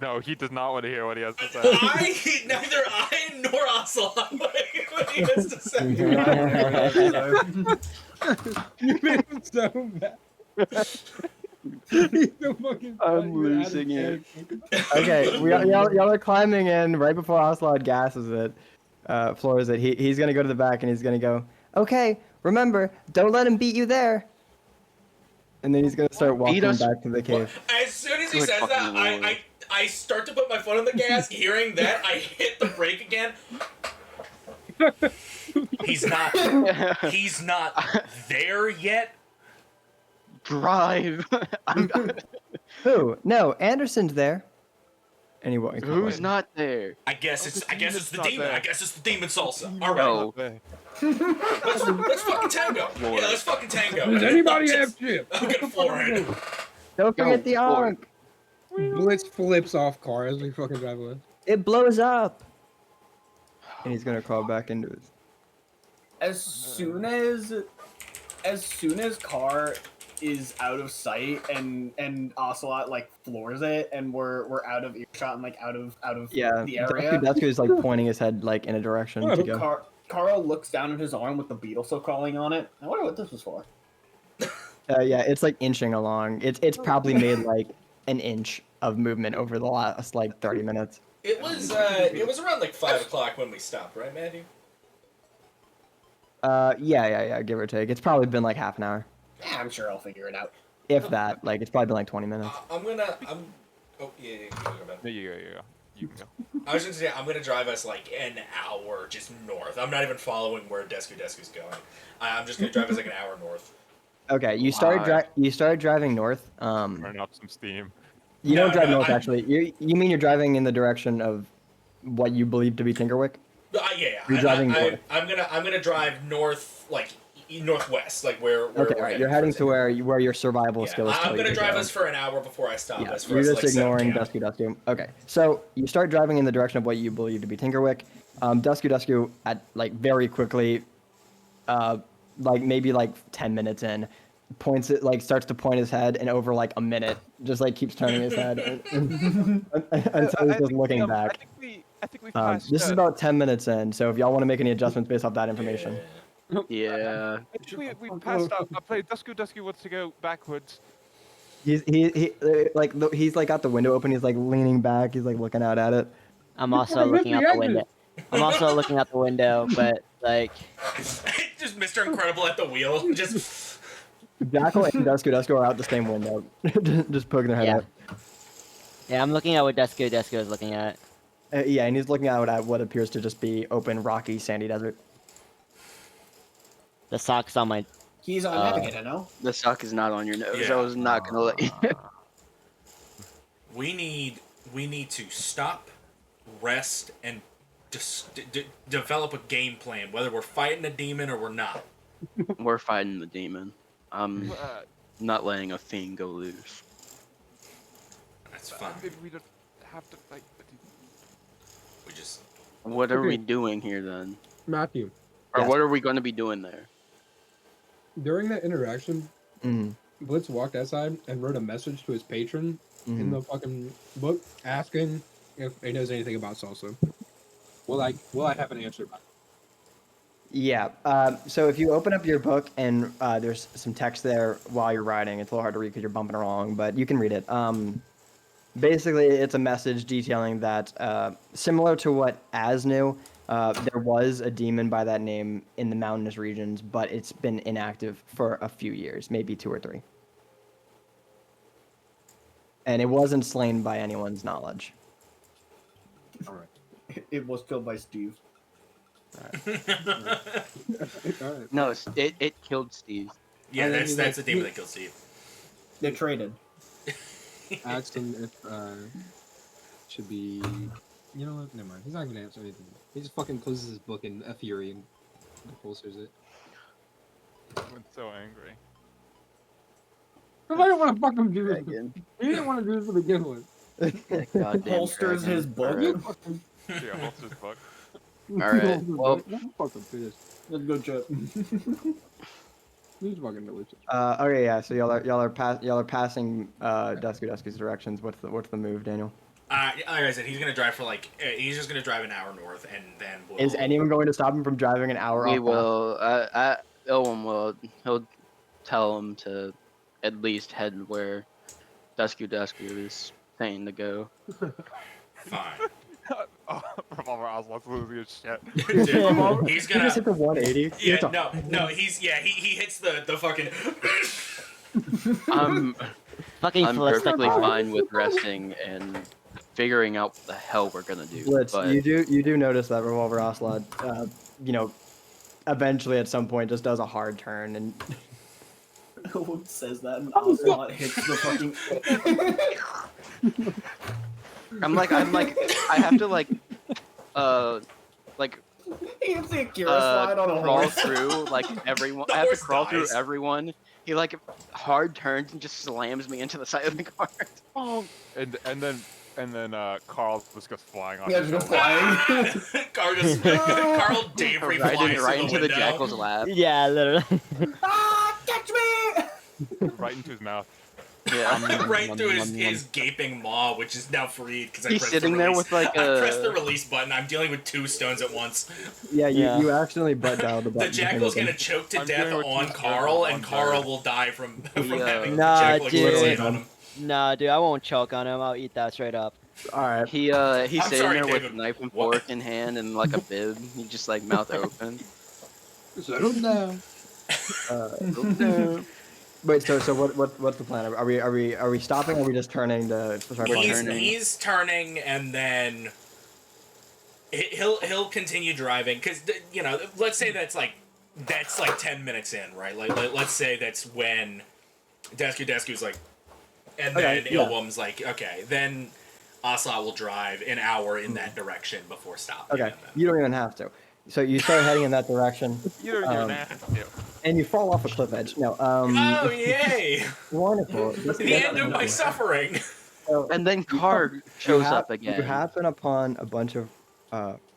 Speaker 8: No, he does not want to hear what he has to say.
Speaker 2: Neither I nor Ocelot what he has to say.
Speaker 7: You made him so bad. He's so fucking
Speaker 4: I'm
Speaker 7: funny, you're out of
Speaker 4: losing it.
Speaker 7: character.
Speaker 1: Okay, y'all are climbing in right before Ocelot gasses it, floors it. He's gonna go to the back and he's gonna go, okay, remember, don't let him beat you there. And then he's gonna start walking
Speaker 4: us?
Speaker 1: back to the cave.
Speaker 2: As soon as he
Speaker 4: Good
Speaker 2: says that,
Speaker 4: fucking lord.
Speaker 2: I start to put my foot on the gas. Hearing that, I hit the brake again. He's not there yet.
Speaker 4: Drive.
Speaker 1: Who? No, Anderson's there. And he walks.
Speaker 4: Who's not there?
Speaker 2: I guess it's the
Speaker 6: demon's not
Speaker 2: demon.
Speaker 6: there.
Speaker 2: I guess it's the demon salsa. All right,
Speaker 4: No.
Speaker 2: let's fucking tango. Yeah, let's fucking tango.
Speaker 7: Does anybody
Speaker 2: Just-
Speaker 7: have chips?
Speaker 2: I'm gonna floor it.
Speaker 1: Don't forget
Speaker 7: Go,
Speaker 1: the
Speaker 4: Lord.
Speaker 1: arc.
Speaker 7: Blitz flips off car as we fucking drive away.
Speaker 1: It blows up. And he's gonna crawl back into it.
Speaker 3: As soon as Car is out of sight and Ocelot like floors it and we're out of earshot and like out of
Speaker 1: Yeah,
Speaker 3: the area.
Speaker 1: Dusku's like pointing his head like in a direction to go.
Speaker 3: Carl looks down at his arm with the beetle still crawling on it. I wonder what this was for.
Speaker 1: Yeah, it's like inching along. It's probably made like an inch of movement over the last like 30 minutes.
Speaker 2: It was around like 5 o'clock when we stopped, right, Matthew?
Speaker 1: Yeah, give or take. It's probably been like half an hour,
Speaker 3: Yeah, I'm sure I'll figure it out.
Speaker 1: if that. Like it's probably been like 20 minutes.
Speaker 2: Oh yeah, you can go, man.
Speaker 8: There you go. You can go.
Speaker 2: I was gonna say I'm gonna drive us like an hour just north. I'm not even following where Desku's going. I'm just gonna drive us like an hour north.
Speaker 1: Okay, you
Speaker 4: Why?
Speaker 1: started driving north.
Speaker 8: Burn up some steam.
Speaker 1: You don't
Speaker 2: No,
Speaker 1: drive
Speaker 2: no,
Speaker 1: north actually. You mean you're driving in the direction of what you believe to be Tinkerwick?
Speaker 2: Yeah.
Speaker 1: You're driving north.
Speaker 2: I'm gonna drive north, like northwest, like where.
Speaker 1: Okay,
Speaker 2: we're
Speaker 1: right. You're heading to where your survival
Speaker 2: Yeah,
Speaker 1: skills.
Speaker 2: I'm gonna drive us for an hour before I stop
Speaker 1: Yeah,
Speaker 2: us. For
Speaker 1: you're
Speaker 2: us to,
Speaker 1: just
Speaker 2: like, settle
Speaker 1: ignoring
Speaker 2: down.
Speaker 1: Dusku. Okay, so you start driving in the direction of what you believe to be Tinkerwick. Dusku at like very quickly, like maybe like 10 minutes in, points it like starts to point his head, and over like a minute, just like keeps turning his head until he's just looking back.
Speaker 6: I think we passed.
Speaker 1: This is about 10 minutes in, so if y'all want to make any adjustments based off that information.
Speaker 4: Yeah.
Speaker 6: I think we passed out. I played Dusku wants to go backwards.
Speaker 1: He's like got the window open. He's like leaning back. He's like looking out at it.
Speaker 5: I'm also
Speaker 7: fucking
Speaker 5: looking out
Speaker 7: missed
Speaker 5: the
Speaker 7: the
Speaker 5: window. I'm also looking out the window, but like
Speaker 2: Just Mr. Incredible at the wheel. Just
Speaker 1: Jackal and Dusku are out the same window, just poking their head
Speaker 5: Yeah.
Speaker 1: out.
Speaker 5: yeah, I'm looking at what Dusku is looking at.
Speaker 1: Yeah, and he's looking out at what appears to just be open, rocky, sandy desert.
Speaker 5: The socks on my.
Speaker 3: He's on Navigate, I know.
Speaker 4: The sock is not on your nose.
Speaker 2: Yeah.
Speaker 4: I was not gonna let you.
Speaker 2: we need to stop, rest, and just develop a game plan. Whether we're fighting a demon or we're not.
Speaker 4: We're fighting the demon. I'm
Speaker 6: Uh,
Speaker 4: not letting a fiend go loose.
Speaker 2: That's fine.
Speaker 6: maybe we don't have to fight the demon.
Speaker 2: We just
Speaker 4: What are
Speaker 7: Okay.
Speaker 4: we doing here then?
Speaker 7: Matthew,
Speaker 4: Or
Speaker 1: Yes.
Speaker 4: what are we going to be doing there?
Speaker 7: during that interaction,
Speaker 1: Mm.
Speaker 7: Blitz walked outside and wrote a message to his patron
Speaker 1: Mm-hmm.
Speaker 7: in the fucking book asking if he knows anything about salsa. Will I have an answer back?
Speaker 1: Yeah. So if you open up your book and there's some text there while you're writing, it's a little hard to read because you're bumping along, but you can read it. Basically, it's a message detailing that, similar to what Az knew, there was a demon by that name in the mountainous regions, but it's been inactive for a few years, maybe 2 or 3. And it wasn't slain by anyone's knowledge.
Speaker 7: All right.
Speaker 3: It was killed by Steve.
Speaker 7: All right.
Speaker 4: No, it killed Steve.
Speaker 2: Yeah,
Speaker 7: And then
Speaker 2: that's
Speaker 7: he's
Speaker 2: the
Speaker 7: like,
Speaker 2: demon that killed Steve.
Speaker 3: They traded.
Speaker 7: Asked him if should be. You know what? Never mind. He's not gonna answer anything. He just fucking closes his book in a fury and holsters it.
Speaker 8: I'm so angry.
Speaker 7: Cause I don't want to fucking do this.
Speaker 4: Dragon.
Speaker 7: He didn't want to do this to begin with.
Speaker 4: Goddamn
Speaker 3: Holsters
Speaker 4: dragon.
Speaker 3: his book.
Speaker 4: Alright.
Speaker 8: Yeah, holsters book.
Speaker 4: Alright, well-
Speaker 7: I'm fucking pissed.
Speaker 3: Let's go, Chip.
Speaker 7: He's fucking delicious.
Speaker 1: Okay, yeah. So y'all are passing Dusku's directions. What's the move, Daniel?
Speaker 2: Like I said, he's gonna drive for he's just gonna drive an hour north, and then we'll...
Speaker 1: Is anyone going to stop him from driving an hour?
Speaker 4: We
Speaker 1: off
Speaker 4: will. Illwum will. He'll tell him to at least head where Dusku is saying to go.
Speaker 2: Fine.
Speaker 8: Oh, Revolver Ocelot's losing his shit.
Speaker 2: Dude, he's
Speaker 1: You
Speaker 2: gonna...
Speaker 1: just hit the 180.
Speaker 2: Yeah, no, he hits the fucking...
Speaker 5: Fucking
Speaker 4: I'm
Speaker 5: flips the
Speaker 4: perfectly
Speaker 5: car.
Speaker 4: fine with resting and figuring out what the hell we're gonna do.
Speaker 1: Blitz,
Speaker 4: but
Speaker 1: you do notice that Revolver Ocelot, eventually at some point just does a hard turn and
Speaker 3: Who says that? And Ocelot hits the fucking.
Speaker 4: I'm like, I have to
Speaker 3: He hits the Akira slide on a
Speaker 4: crawl
Speaker 3: horse.
Speaker 4: through like everyone.
Speaker 2: The
Speaker 4: I have to
Speaker 2: horse
Speaker 4: crawl through
Speaker 2: dies.
Speaker 4: everyone. He like hard turns and just slams me into the side of the car. Oh.
Speaker 8: And then Carl just goes flying on.
Speaker 3: Yeah,
Speaker 8: his
Speaker 3: just go
Speaker 8: shoulder.
Speaker 3: flying.
Speaker 2: Carl Dave
Speaker 4: Right into the
Speaker 2: window.
Speaker 4: Jackal's lap.
Speaker 5: Yeah, literally.
Speaker 3: Ah, catch me!
Speaker 8: Right into his mouth.
Speaker 4: Yeah.
Speaker 2: Right through his gaping maw, which is now freed because I
Speaker 4: He's
Speaker 2: pressed
Speaker 4: sitting
Speaker 2: the
Speaker 4: there
Speaker 2: release.
Speaker 4: with, like,
Speaker 2: I pressed the
Speaker 4: a-
Speaker 2: release button. I'm dealing with 2 stones at once.
Speaker 1: yeah,
Speaker 5: Yeah.
Speaker 1: you accidentally butt dialed the
Speaker 2: The
Speaker 1: button.
Speaker 2: Jackal's gonna choke to
Speaker 8: I'm
Speaker 2: death
Speaker 8: dealing with
Speaker 2: on
Speaker 8: 2
Speaker 2: Carl,
Speaker 8: stones
Speaker 2: and
Speaker 8: at
Speaker 2: Carl
Speaker 8: once.
Speaker 2: will die from
Speaker 4: Yeah.
Speaker 2: having
Speaker 5: Nah,
Speaker 2: the Jackal
Speaker 5: dude.
Speaker 2: explode on him.
Speaker 5: Nah, dude, I won't choke on him. I'll eat that straight up.
Speaker 1: All right.
Speaker 4: He's
Speaker 2: I'm
Speaker 4: sitting
Speaker 2: sorry,
Speaker 4: there with
Speaker 2: David.
Speaker 4: knife and
Speaker 2: What?
Speaker 4: fork in hand and like a bib. He just like mouth open.
Speaker 7: Settle down.
Speaker 1: Wait. So what's the plan? Are we stopping? Or are we just turning to start
Speaker 4: We're
Speaker 1: flying?
Speaker 4: turning.
Speaker 2: He's turning, and then he'll continue driving because let's say that's like 10 minutes in, right? Like let's say that's when Desku's like, and then
Speaker 1: Okay, yeah.
Speaker 2: Illwum's like, okay, then Ocelot will drive an hour in that direction before stopping.
Speaker 1: Okay. You don't even have to. So you start heading in that direction,
Speaker 8: You don't even have to.
Speaker 1: and you fall off a cliff edge. No.
Speaker 2: Oh yay!
Speaker 1: Wonderful.
Speaker 2: The end of my suffering.
Speaker 1: So,
Speaker 4: And then Card shows up again.
Speaker 1: You happen upon a bunch of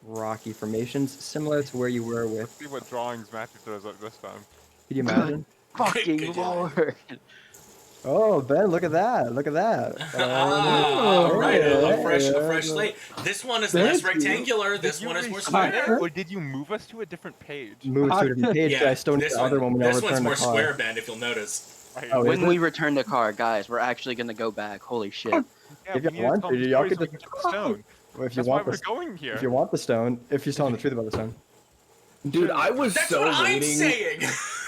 Speaker 1: rocky formations similar to where you were with.
Speaker 8: See what drawings Matthew throws up this time.
Speaker 1: Could you imagine?
Speaker 4: Fucking
Speaker 2: Good
Speaker 4: lord.
Speaker 1: Oh, Ben, look at that! Look at that!
Speaker 2: All right, a fresh
Speaker 1: yeah.
Speaker 2: slate. This one is
Speaker 1: Thank
Speaker 2: less
Speaker 1: you.
Speaker 2: rectangular. This
Speaker 8: Did you
Speaker 2: one is more
Speaker 8: restart
Speaker 2: square.
Speaker 8: it, or did you move us to a different page?
Speaker 1: Move to a different page. but I still need
Speaker 2: this
Speaker 1: the other one when I
Speaker 2: this one's
Speaker 1: return
Speaker 2: more
Speaker 1: the car.
Speaker 2: square bend, if you'll notice.
Speaker 8: Right.
Speaker 1: Oh,
Speaker 4: When
Speaker 1: is
Speaker 4: we
Speaker 1: it?
Speaker 4: return the car, guys, we're actually gonna go back. Holy shit.
Speaker 8: Yeah,
Speaker 1: If
Speaker 8: we
Speaker 1: you
Speaker 8: need
Speaker 1: want
Speaker 8: tell
Speaker 1: to,
Speaker 8: the
Speaker 1: y'all
Speaker 8: story
Speaker 1: could
Speaker 8: so we
Speaker 1: just-
Speaker 8: can get the stone.
Speaker 1: Well, if you
Speaker 8: That's why
Speaker 1: want
Speaker 8: we're
Speaker 1: the
Speaker 8: going here.
Speaker 1: if you want the stone, if you're telling the truth about the stone.
Speaker 3: Dude, I was
Speaker 2: That's
Speaker 3: so
Speaker 2: what I'm
Speaker 3: waiting.
Speaker 2: saying.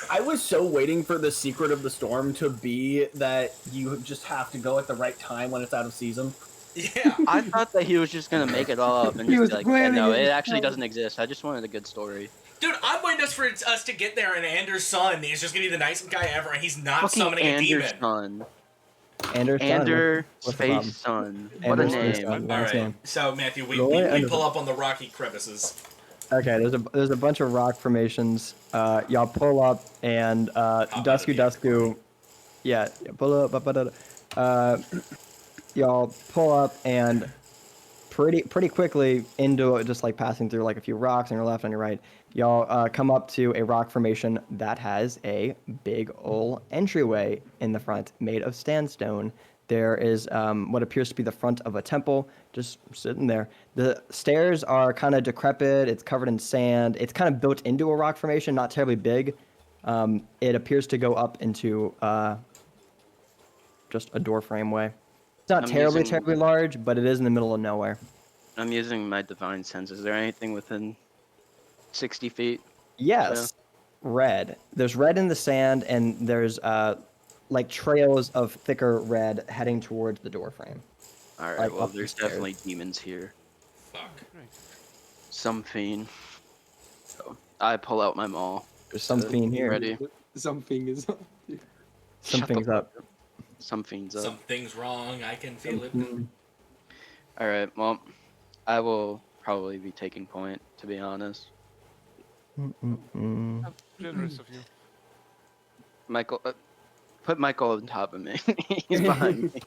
Speaker 3: I was so waiting for the secret of the storm to be that you just have to go at the right time when it's out of season.
Speaker 2: Yeah.
Speaker 4: I thought that he was just gonna make it all up and
Speaker 1: He
Speaker 4: just
Speaker 1: was
Speaker 4: be like, yeah,
Speaker 1: planning
Speaker 4: no,
Speaker 1: it.
Speaker 4: it actually doesn't exist. I just wanted a good story.
Speaker 2: Dude, I'm waiting for us to get there, and Anders' son is just gonna be the nicest guy ever, and he's not
Speaker 4: Fucking
Speaker 2: summoning a
Speaker 4: Anders'
Speaker 2: demon.
Speaker 4: son.
Speaker 1: Anders.
Speaker 4: Ander
Speaker 1: What's the problem?
Speaker 4: Space Son. What a
Speaker 1: Anders Space
Speaker 4: name.
Speaker 1: Son.
Speaker 2: All
Speaker 1: Nice
Speaker 2: right.
Speaker 1: name.
Speaker 2: So Matthew, we
Speaker 1: Roy Anderson.
Speaker 2: pull up on the rocky crevices.
Speaker 1: Okay, there's a bunch of rock formations. Y'all pull up and Dusku. Yeah, pull up. Y'all pull up and pretty quickly into it, just like passing through like a few rocks on your left, on your right. Y'all come up to a rock formation that has a big ol' entryway in the front, made of sandstone. There is what appears to be the front of a temple, just sitting there. The stairs are kind of decrepit. It's covered in sand. It's kind of built into a rock formation, not terribly big. It appears to go up into just a door frame way. It's not terribly large, but it is in the middle of nowhere.
Speaker 4: I'm using my divine sense. Is there anything within 60 feet?
Speaker 1: Yes, red. There's red in the sand, and there's like trails of thicker red heading towards the door frame.
Speaker 4: All right.
Speaker 1: Like,
Speaker 4: Well,
Speaker 1: up the
Speaker 4: there's
Speaker 1: stairs.
Speaker 4: definitely demons here.
Speaker 2: Fuck.
Speaker 4: Some fiend. So I pull out my maul.
Speaker 1: There's something here.
Speaker 4: Ready?
Speaker 7: Something is up.
Speaker 1: Something's up.
Speaker 4: Some fiends up.
Speaker 2: Something's wrong. I can feel it.
Speaker 1: Mm,
Speaker 4: All right. Well, I will probably be taking point, to be honest.
Speaker 1: mm.
Speaker 6: How generous of you.
Speaker 4: Michael, put Michael on top of me. He's behind me.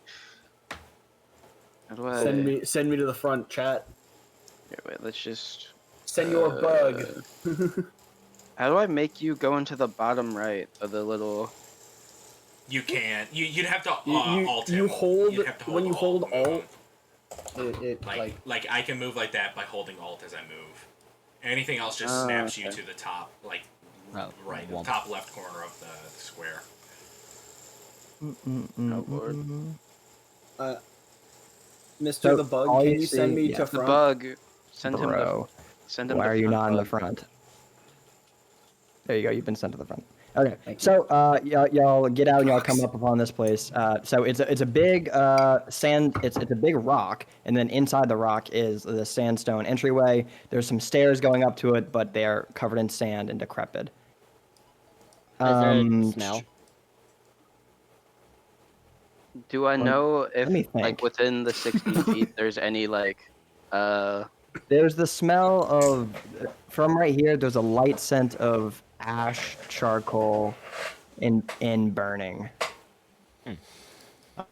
Speaker 4: How do I?
Speaker 3: Send me to the front, chat.
Speaker 4: Here, wait, let's just.
Speaker 3: Senor Bug.
Speaker 4: How do I make you go into the bottom right of the little?
Speaker 2: You can't. You'd have to
Speaker 3: You
Speaker 2: alt
Speaker 3: you
Speaker 2: him.
Speaker 3: hold
Speaker 2: You'd have to
Speaker 3: when you hold
Speaker 2: to move.
Speaker 3: alt. It
Speaker 2: Like I can move like that by holding alt as I move. Anything else just snaps you
Speaker 4: okay.
Speaker 2: to the top, like
Speaker 5: Oh,
Speaker 2: right,
Speaker 5: womp.
Speaker 2: top left corner of the square.
Speaker 4: Oh lord.
Speaker 3: Mr.
Speaker 1: So,
Speaker 3: the Bug,
Speaker 1: all
Speaker 3: can
Speaker 1: you
Speaker 3: you send
Speaker 1: see-
Speaker 3: me
Speaker 1: yeah.
Speaker 3: to
Speaker 4: The
Speaker 3: front?
Speaker 4: bug. Send him.
Speaker 1: Bro,
Speaker 4: Send him.
Speaker 1: why
Speaker 4: the
Speaker 1: are you
Speaker 4: front
Speaker 1: not in the
Speaker 4: bug.
Speaker 1: front? There you go. You've been sent to the front. Okay.
Speaker 3: Thank you.
Speaker 1: So y'all get out and y'all come up upon this place. So it's a big sand. It's a big rock, and then inside the rock is the sandstone entryway. There's some stairs going up to it, but they are covered in sand and decrepit.
Speaker 5: Is there a smell?
Speaker 4: Do I know if,
Speaker 1: me
Speaker 4: like,
Speaker 1: think.
Speaker 4: within the 60 feet, there's any like,
Speaker 1: There's the smell of from right here. There's a light scent of ash, charcoal, and burning.
Speaker 5: I'll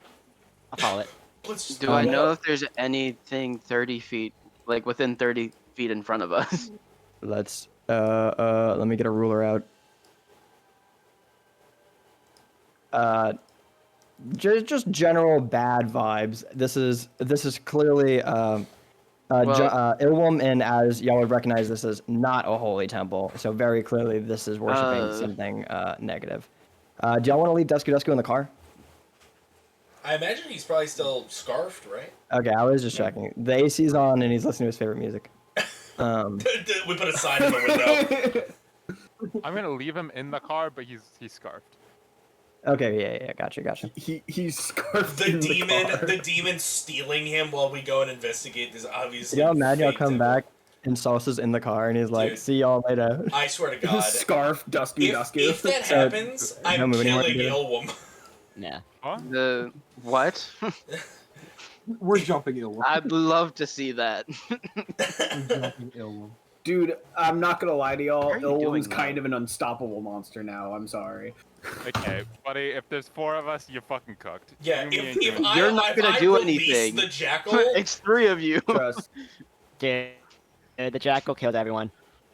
Speaker 5: call it.
Speaker 2: Let's
Speaker 4: do I know if there's anything 30 feet, like within 30 feet in front of us?
Speaker 1: Let's let me get a ruler out. Just general bad vibes. This is clearly Illwum, and as y'all would recognize, this is not a holy temple. So very clearly, this is worshiping something negative. Do y'all want to leave Dusku in the car?
Speaker 2: I imagine he's probably still scarfed, right?
Speaker 1: Okay, I was just checking. The AC's on, and he's listening to his favorite music.
Speaker 2: We put a sign in the window.
Speaker 8: I'm gonna leave him in the car, but he's scarfed.
Speaker 1: Okay, yeah, gotcha.
Speaker 3: He's scarfed
Speaker 2: The
Speaker 3: in
Speaker 2: demon,
Speaker 3: the car.
Speaker 2: the demon stealing him while we go and investigate this obviously.
Speaker 1: Can y'all imagine y'all
Speaker 2: fake
Speaker 1: come
Speaker 2: temple.
Speaker 1: back and Sauce's in the car, and he's like,
Speaker 2: Dude.
Speaker 1: "See y'all later."
Speaker 2: I swear to God,
Speaker 3: Scarf Dusky.
Speaker 2: if that
Speaker 1: So,
Speaker 2: happens, I'm
Speaker 1: how many more
Speaker 2: killing
Speaker 1: do you do?
Speaker 2: Illwum.
Speaker 5: Nah.
Speaker 8: What?
Speaker 4: The what?
Speaker 7: We're jumping Illwum.
Speaker 4: I'd love to see that.
Speaker 7: We're jumping Illwum.
Speaker 3: Dude, I'm not gonna lie to y'all.
Speaker 4: How are you doing
Speaker 3: Illwum's
Speaker 4: that?
Speaker 3: kind of an unstoppable monster now. I'm sorry.
Speaker 8: Okay, buddy. If there's 4 of us, you're fucking cooked.
Speaker 2: Yeah,
Speaker 8: You, me, and
Speaker 2: if
Speaker 8: you.
Speaker 2: I,
Speaker 4: You're not
Speaker 2: if
Speaker 4: gonna
Speaker 2: I
Speaker 4: do
Speaker 2: release
Speaker 4: anything.
Speaker 2: the jackal,
Speaker 4: It's 3 of you.
Speaker 3: Trust.
Speaker 5: Dude, the jackal killed everyone.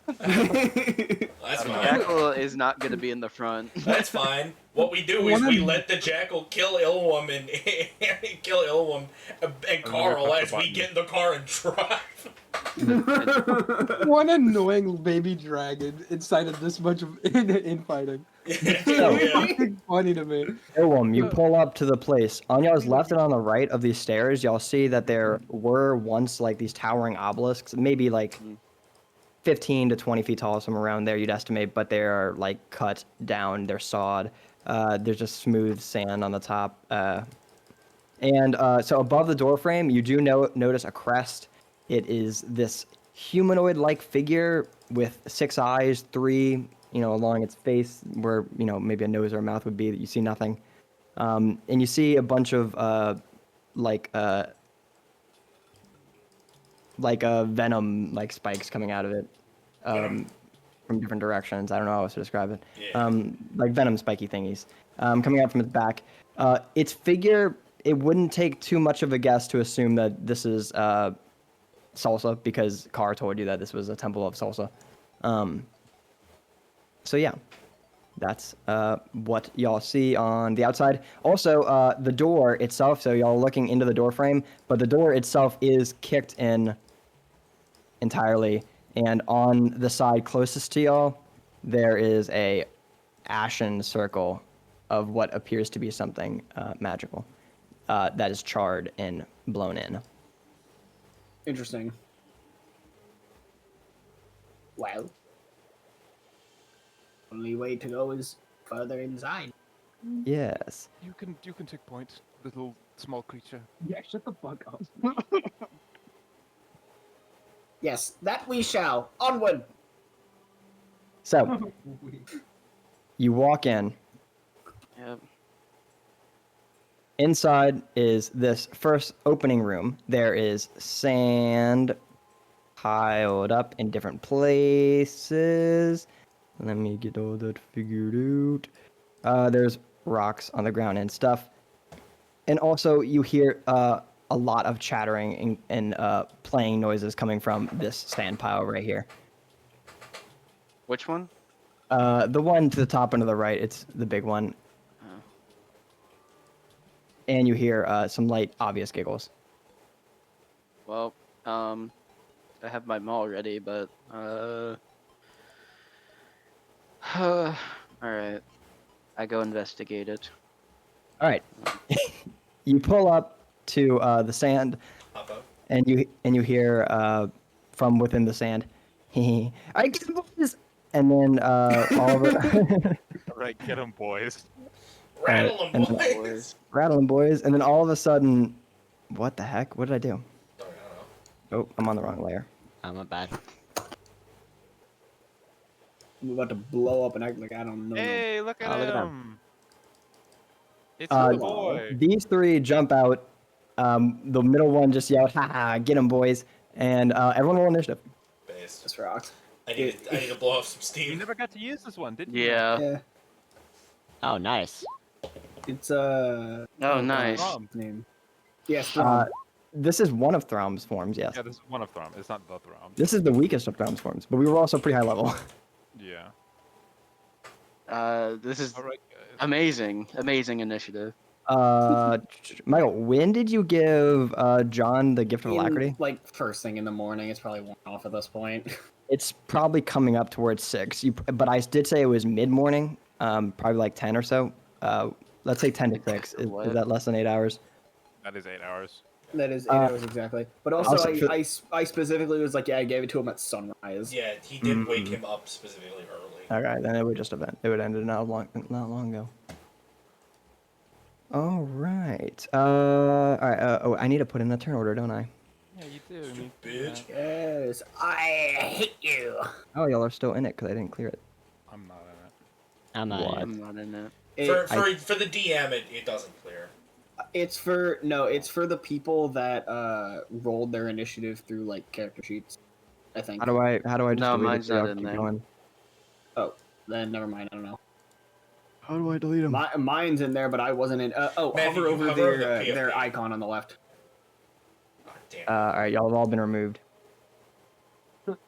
Speaker 2: that's fine.
Speaker 4: Jackal is not gonna be in the front.
Speaker 2: That's fine. What we do is we let the jackal kill Illwum and kill Illwum and Carl
Speaker 8: push the
Speaker 2: as we
Speaker 8: button.
Speaker 2: get in the car and drive.
Speaker 7: One annoying baby dragon inside of this much of infighting.
Speaker 2: Yeah.
Speaker 7: Fucking funny to me.
Speaker 1: Illwum, you pull up to the place. On y'all's left and on the right of these stairs, y'all see that there were once like these towering obelisks, maybe like 15 to 20 feet tall, somewhere around there, you'd estimate, but they are like cut down, they're sawed. There's just smooth sand on the top. So above the doorframe, you do notice a crest. It is this humanoid-like figure with 6 eyes, 3, along its face, where, maybe a nose or a mouth would be. That you see nothing. And you see a bunch of, venom, like spikes coming out of it, from different directions. I don't know how else to describe it.
Speaker 2: Yeah.
Speaker 1: Like venom spiky thingies, coming out from its back. Its figure, it wouldn't take too much of a guess to assume that this is, salsa because Kara told you that this was a temple of salsa. So yeah, that's what y'all see on the outside. Also, the door itself, so y'all are looking into the door frame, but the door itself is kicked in entirely, and on the side closest to y'all, there is a ashen circle of what appears to be something magical that is charred and blown in.
Speaker 3: Interesting. Well, only way to go is further inside.
Speaker 1: Yes.
Speaker 6: You can take point, little small creature.
Speaker 7: Yeah, shut the fuck up.
Speaker 3: Yes, that we shall. Onward.
Speaker 1: So you walk in.
Speaker 4: Yep.
Speaker 1: Inside is this first opening room. There is sand piled up in different places. Let me get all that figured out. There's rocks on the ground and stuff. And also you hear a lot of chattering and playing noises coming from this sand pile right here.
Speaker 4: Which one?
Speaker 1: The one to the top and to the right, it's the big one.
Speaker 4: Oh.
Speaker 1: And you hear some light, obvious giggles.
Speaker 4: Well, I have my maul ready, but all right. I go investigate it.
Speaker 1: All right. You pull up to the sand,
Speaker 2: Pop up.
Speaker 1: and you hear from within the sand, "I get the boys!" And then Oliver,
Speaker 8: Right, get him, boys.
Speaker 2: Rattle them,
Speaker 1: and
Speaker 2: boys.
Speaker 1: rattling boys, and then all of a sudden, what the heck? What did I do?
Speaker 2: Sorry, I don't know.
Speaker 1: Oh, I'm on the wrong layer.
Speaker 5: I'm not bad.
Speaker 3: I'm about to blow up and act like I don't know.
Speaker 8: Hey, look at
Speaker 5: Oh, look at
Speaker 8: him. It's
Speaker 1: Uh,
Speaker 8: the boy.
Speaker 1: These three jump out. The middle one just yelled, "Ha ha! Get him, boys!" And everyone roll initiative.
Speaker 2: Base.
Speaker 3: This rocks.
Speaker 2: I need to blow up some
Speaker 8: You
Speaker 2: steam.
Speaker 8: never got to use this one, did you?
Speaker 4: Yeah.
Speaker 3: Yeah.
Speaker 5: Oh, nice.
Speaker 3: It's
Speaker 4: Oh, nice.
Speaker 8: Thrum.
Speaker 3: name. Yes.
Speaker 1: This is one of Throm's forms. Yes.
Speaker 8: Yeah, this is one of Thrum. It's not the Thrum.
Speaker 1: This is the weakest of Throm's forms, but we were also pretty high level.
Speaker 8: Yeah.
Speaker 4: This is
Speaker 8: All right, guys.
Speaker 4: amazing. Amazing initiative.
Speaker 1: Michael, when did you give John the gift of alacrity?
Speaker 3: Like first thing in the morning. It's probably one off at this point.
Speaker 1: It's probably coming up towards 6. But I did say it was mid-morning, probably like 10 or so. Let's say 10 to 6. Is that less than 8 hours?
Speaker 8: That is 8 hours.
Speaker 3: That is 8 hours exactly. But also,
Speaker 1: also for-
Speaker 3: I specifically was like, yeah, I gave it to him at sunrise.
Speaker 2: Yeah, he did wake him up specifically early.
Speaker 1: Okay, then it would just event. It would end not long ago. All right. All right. Oh, I need to put in a turn order, don't I?
Speaker 8: Yeah, you do.
Speaker 2: Bitch.
Speaker 3: Yes, I hate you.
Speaker 1: Oh, y'all are still in it because I didn't clear it.
Speaker 8: I'm not in it.
Speaker 5: I'm not.
Speaker 1: What?
Speaker 4: I'm not in it.
Speaker 2: For the DM, it doesn't clear.
Speaker 3: It's for the people that rolled their initiative through like character sheets. I think.
Speaker 1: How do I just
Speaker 4: No,
Speaker 1: delete
Speaker 4: mine's
Speaker 1: it so y'all
Speaker 4: not in
Speaker 1: keep
Speaker 4: there.
Speaker 1: going?
Speaker 3: Oh, then never mind. I don't know.
Speaker 1: How do I delete them?
Speaker 3: Mine's in there, but I wasn't in.
Speaker 2: Matthew,
Speaker 3: Hover
Speaker 2: you
Speaker 3: over
Speaker 2: hover over
Speaker 3: their
Speaker 2: the
Speaker 3: their
Speaker 2: PFP.
Speaker 3: icon on the left.
Speaker 2: Oh, damn.
Speaker 1: All right, y'all have all been removed.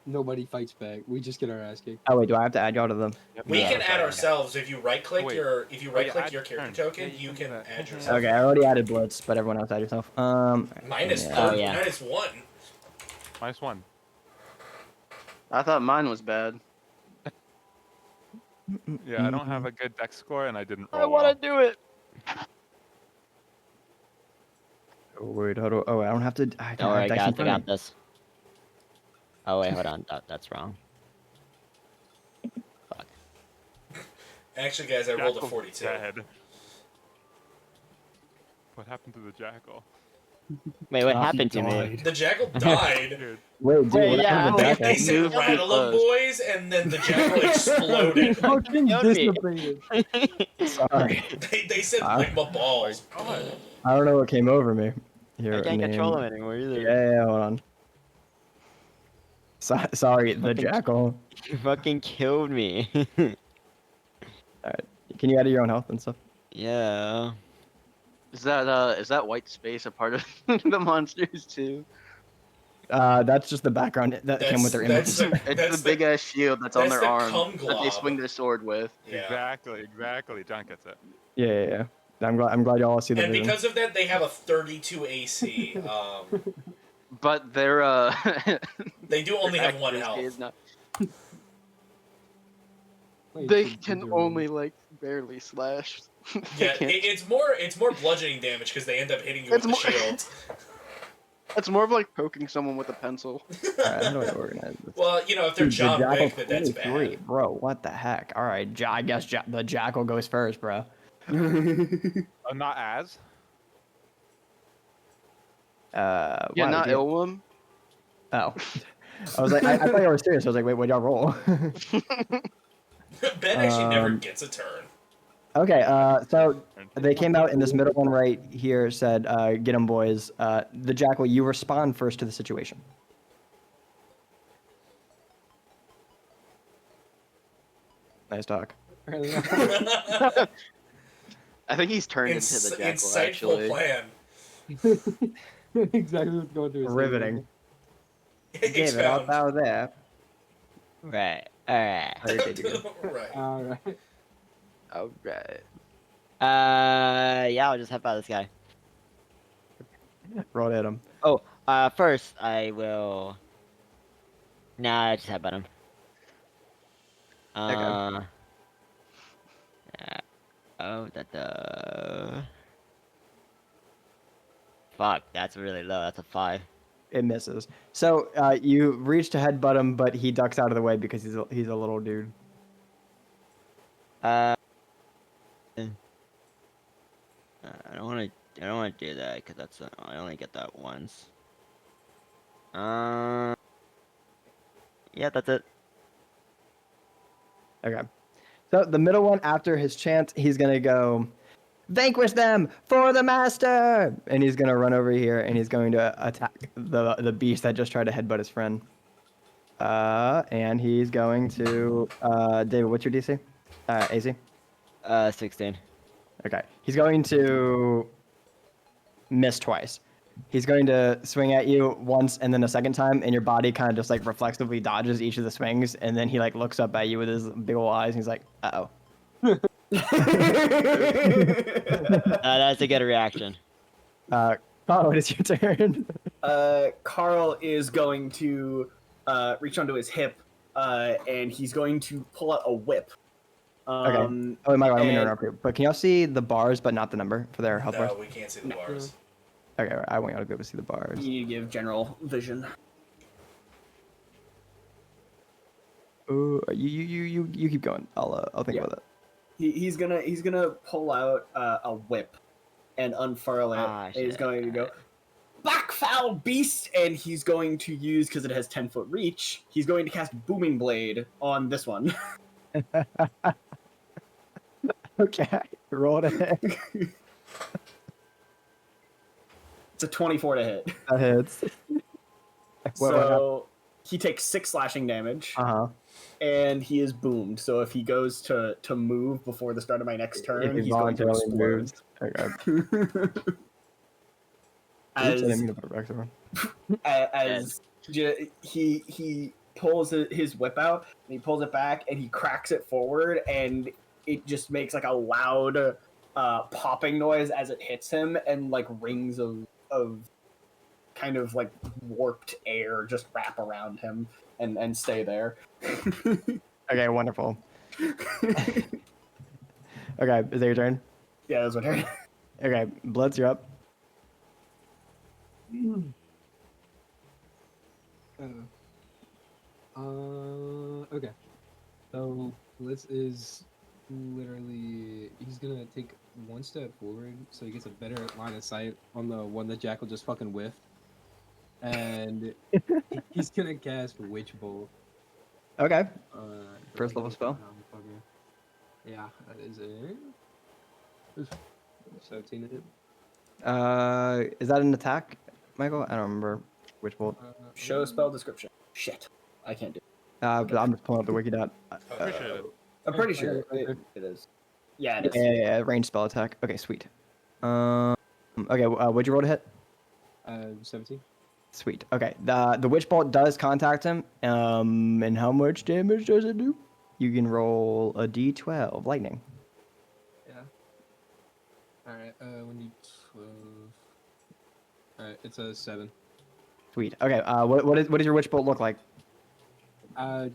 Speaker 7: Nobody fights back. We just get our ass kicked.
Speaker 1: Oh wait, do I have to add y'all to them?
Speaker 8: Yep.
Speaker 2: We
Speaker 8: Yeah,
Speaker 2: can add
Speaker 8: okay.
Speaker 2: ourselves if you right click
Speaker 8: Oh, wait.
Speaker 2: your
Speaker 8: add
Speaker 2: your character
Speaker 8: turn.
Speaker 2: token,
Speaker 8: Yeah,
Speaker 2: you
Speaker 8: can
Speaker 2: can
Speaker 8: do that.
Speaker 2: add
Speaker 8: Mhm.
Speaker 2: yourself.
Speaker 1: Okay, I already added Blitz, but everyone else add yourself.
Speaker 2: Minus
Speaker 1: yeah.
Speaker 5: Oh, yeah.
Speaker 2: -1.
Speaker 8: -1.
Speaker 4: I thought mine was bad.
Speaker 8: Yeah, I don't have a good dex score, and I didn't roll
Speaker 5: I want
Speaker 8: well.
Speaker 5: to do it.
Speaker 1: Oh, wait, how do? Oh, I don't have to. I
Speaker 5: Don't worry,
Speaker 1: dice in
Speaker 5: guys. I
Speaker 1: front of
Speaker 5: got
Speaker 1: me.
Speaker 5: this. Oh wait, hold on. That's wrong. Fuck.
Speaker 2: Actually, guys, I rolled a
Speaker 8: Jackal's
Speaker 2: 42.
Speaker 8: dead. What happened to the Jackal?
Speaker 5: Wait, what
Speaker 1: Oh,
Speaker 5: happened to me?
Speaker 2: The Jackal died.
Speaker 8: Dude,
Speaker 1: Wait, dude,
Speaker 5: Wait,
Speaker 1: what
Speaker 5: yeah,
Speaker 1: happened to
Speaker 2: They,
Speaker 1: the
Speaker 2: they
Speaker 1: Jackal?
Speaker 2: said
Speaker 4: Move
Speaker 2: rattle them,
Speaker 4: close.
Speaker 2: boys, and then the Jackal exploded.
Speaker 7: Fucking
Speaker 5: Killed me.
Speaker 7: dissipated.
Speaker 1: Sorry,
Speaker 2: They said lick my balls.
Speaker 8: God.
Speaker 1: I don't know what came over me. Here,
Speaker 5: I can't
Speaker 1: name-
Speaker 5: control him anymore either.
Speaker 1: Yeah, hold on. Sorry, the
Speaker 5: Fucking-
Speaker 1: Jackal.
Speaker 5: You fucking killed me.
Speaker 1: Can you add your own health and stuff?
Speaker 5: Yeah.
Speaker 4: Is that white space a part of the monsters too?
Speaker 1: That's just the background that came with their image.
Speaker 4: It's the big ass shield that's on
Speaker 2: that's
Speaker 4: their
Speaker 2: the
Speaker 4: arm
Speaker 2: cum
Speaker 4: that they
Speaker 2: glob.
Speaker 4: swing their sword with.
Speaker 2: Yeah.
Speaker 8: Exactly. John gets it.
Speaker 1: Yeah. I'm glad y'all see the
Speaker 2: And
Speaker 1: vision.
Speaker 2: because of that, they have a 32 AC.
Speaker 4: But their
Speaker 2: They do only have one
Speaker 4: accuracy
Speaker 2: health.
Speaker 4: is not.
Speaker 7: Wait,
Speaker 4: They
Speaker 7: should
Speaker 4: can
Speaker 7: do-
Speaker 4: only like barely slash. They
Speaker 2: Yeah,
Speaker 4: can't-
Speaker 2: it's more bludgeoning damage because they end up hitting you
Speaker 4: It's
Speaker 2: with the
Speaker 4: more-
Speaker 2: shield.
Speaker 4: It's more of like poking someone with a pencil.
Speaker 1: Alright, how do I organize this?
Speaker 2: Well, if they're
Speaker 1: Dude, the
Speaker 2: John
Speaker 1: Jackal
Speaker 2: Wick, then that's
Speaker 1: 23,
Speaker 2: bad.
Speaker 1: bro. What the heck? All right, I guess the Jackal goes first, bro.
Speaker 8: Not as.
Speaker 4: Yeah,
Speaker 1: wow,
Speaker 4: not
Speaker 1: dude.
Speaker 4: Illwum.
Speaker 1: Oh, I was like, I thought you were serious. I was like, wait, y'all roll?
Speaker 2: Ben actually never gets a turn.
Speaker 1: Okay, so they came out in this middle one right here. Said, "Get 'em, boys." The Jackal, you respond first to the situation. Nice talk.
Speaker 4: I think he's turned into the Jackal
Speaker 2: Insightful
Speaker 4: actually.
Speaker 2: plan.
Speaker 7: exactly what's going through his head.
Speaker 1: Riveting. Gave it all
Speaker 2: Expound.
Speaker 1: out there.
Speaker 5: Right. Alright.
Speaker 2: Right.
Speaker 7: All right.
Speaker 4: Alright.
Speaker 5: Yeah, I'll just help out this guy.
Speaker 1: Roll at him.
Speaker 5: First I will. Nah, I just headbutt him.
Speaker 1: Okay.
Speaker 5: Oh, that. Fuck, that's really low. That's a 5.
Speaker 1: It misses. So you reach to headbutt him, but he ducks out of the way because he's a little dude.
Speaker 5: I don't want to do that because that's I only get that once. Yeah, that's it.
Speaker 1: Okay. So the middle one, after his chant, he's gonna go, vanquish them for the master, and he's gonna run over here and he's going to attack the beast that just tried to headbutt his friend. And he's going to David, what's your DC? AC?
Speaker 5: 16.
Speaker 1: Okay. He's going to miss twice. He's going to swing at you once and then a second time, and your body kind of just like reflexively dodges each of the swings, and then he like looks up at you with his big ol' eyes, and he's like, "Uh-oh."
Speaker 5: That's a good reaction.
Speaker 1: Carl, it is your turn.
Speaker 3: Carl is going to reach onto his hip, and he's going to pull out a whip.
Speaker 1: Okay. Oh, Michael, I'm gonna
Speaker 3: and-
Speaker 1: interrupt you. But can y'all see the bars, but not the number for their health bars?
Speaker 2: No, we can't see the bars.
Speaker 1: Okay, all right, I want y'all to be able to see the bars.
Speaker 3: You need to give general vision.
Speaker 1: Ooh, you keep going. I'll think
Speaker 3: Yeah.
Speaker 1: about that.
Speaker 3: He's gonna pull out a whip and unfurl it.
Speaker 5: Ah,
Speaker 3: and he's
Speaker 5: shit.
Speaker 3: going to go, back foul beast, and he's going to use, because it has 10-foot reach, he's going to cast Booming Blade on this one.
Speaker 1: Okay, roll it.
Speaker 3: It's a 24 to hit.
Speaker 1: That hits.
Speaker 3: So he takes 6 slashing damage,
Speaker 1: Uh-huh.
Speaker 3: and he is boomed. So if he goes to move before the start of my next turn,
Speaker 1: If he
Speaker 3: he's going to
Speaker 1: voluntarily
Speaker 3: explode.
Speaker 1: moves. Okay. Oops, I didn't
Speaker 3: as
Speaker 1: mean to put it back there.
Speaker 3: as he pulls his whip out and he pulls it back and he cracks it forward, and it just makes like a loud popping noise as it hits him, and like rings of kind of like warped air just wrap around him and stay there.
Speaker 1: Okay, wonderful. Okay, is that your turn?
Speaker 3: Yeah, that's what I
Speaker 1: Okay, Blitz, you're up.
Speaker 7: Okay. So Blitz is literally he's gonna take one step forward so he gets a better line of sight on the one that Jackal just fucking whiffed. And he's gonna cast Witch Bolt.
Speaker 1: Okay.
Speaker 7: First
Speaker 1: level spell?
Speaker 7: Yeah, that is a 17 to hit.
Speaker 1: Is that an attack, Michael? I don't remember which bolt.
Speaker 3: Show spell description. Shit, I can't do it.
Speaker 1: But I'm just pulling up the wiki dot.
Speaker 2: Appreciate it.
Speaker 3: I'm pretty sure
Speaker 7: Okay.
Speaker 3: it is. Yeah, it is.
Speaker 1: Yeah, range spell attack. Okay, sweet. Okay, what'd you roll to hit?
Speaker 7: 17.
Speaker 1: Sweet. Okay. The witch bolt does contact him. And how much damage does it do? You can roll a d12 lightning.
Speaker 7: Yeah. All right. 1d12. All right. It's a 7.
Speaker 1: Sweet. Okay. What does your witch bolt look like?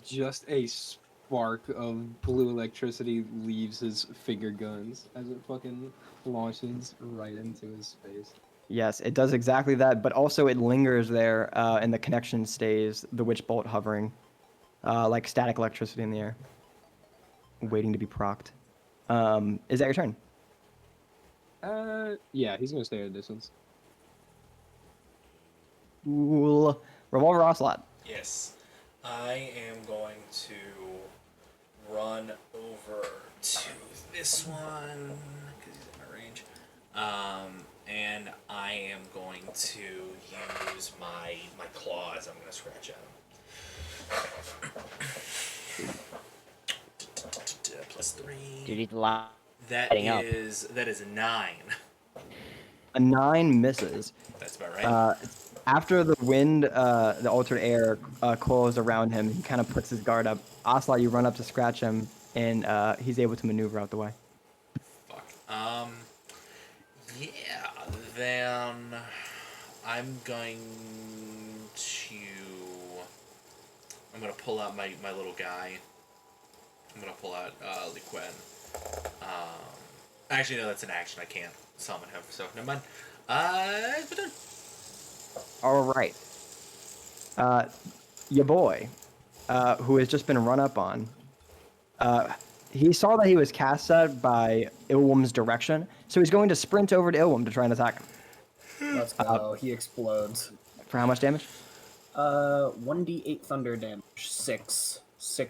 Speaker 7: Just a spark of blue electricity leaves his finger guns as it fucking launches right into his face.
Speaker 1: Yes, it does exactly that, but also it lingers there, and the connection stays. The witch bolt hovering, like static electricity in the air, waiting to be procced. Is that your turn?
Speaker 7: Yeah, he's gonna stay at a distance.
Speaker 1: Cool. Revolver Ocelot.
Speaker 2: Yes. I am going to run over to this one because he's in my range. And I am going to use my claws. I'm going to scratch at him. +3.
Speaker 5: Do you need to line
Speaker 2: That
Speaker 5: lighting up?
Speaker 2: is 9.
Speaker 1: A 9 misses.
Speaker 2: That's about right.
Speaker 1: After the wind, the altered air coils around him, he kind of puts his guard up. Ocelot, you run up to scratch him, and he's able to maneuver out the way.
Speaker 2: Fuck. Yeah, then I'm going to pull out my little guy. I'm going to pull out Liquen. Actually, no, that's an action. I can't summon him, so never mind. It's my turn.
Speaker 1: All right. Your boy, who has just been run up on, he saw that he was cast at by Illwum's direction, so he's going to sprint over to Illwum to try and attack him.
Speaker 3: Let's go. He explodes.
Speaker 1: For how much damage?
Speaker 3: 1d8 thunder damage. 6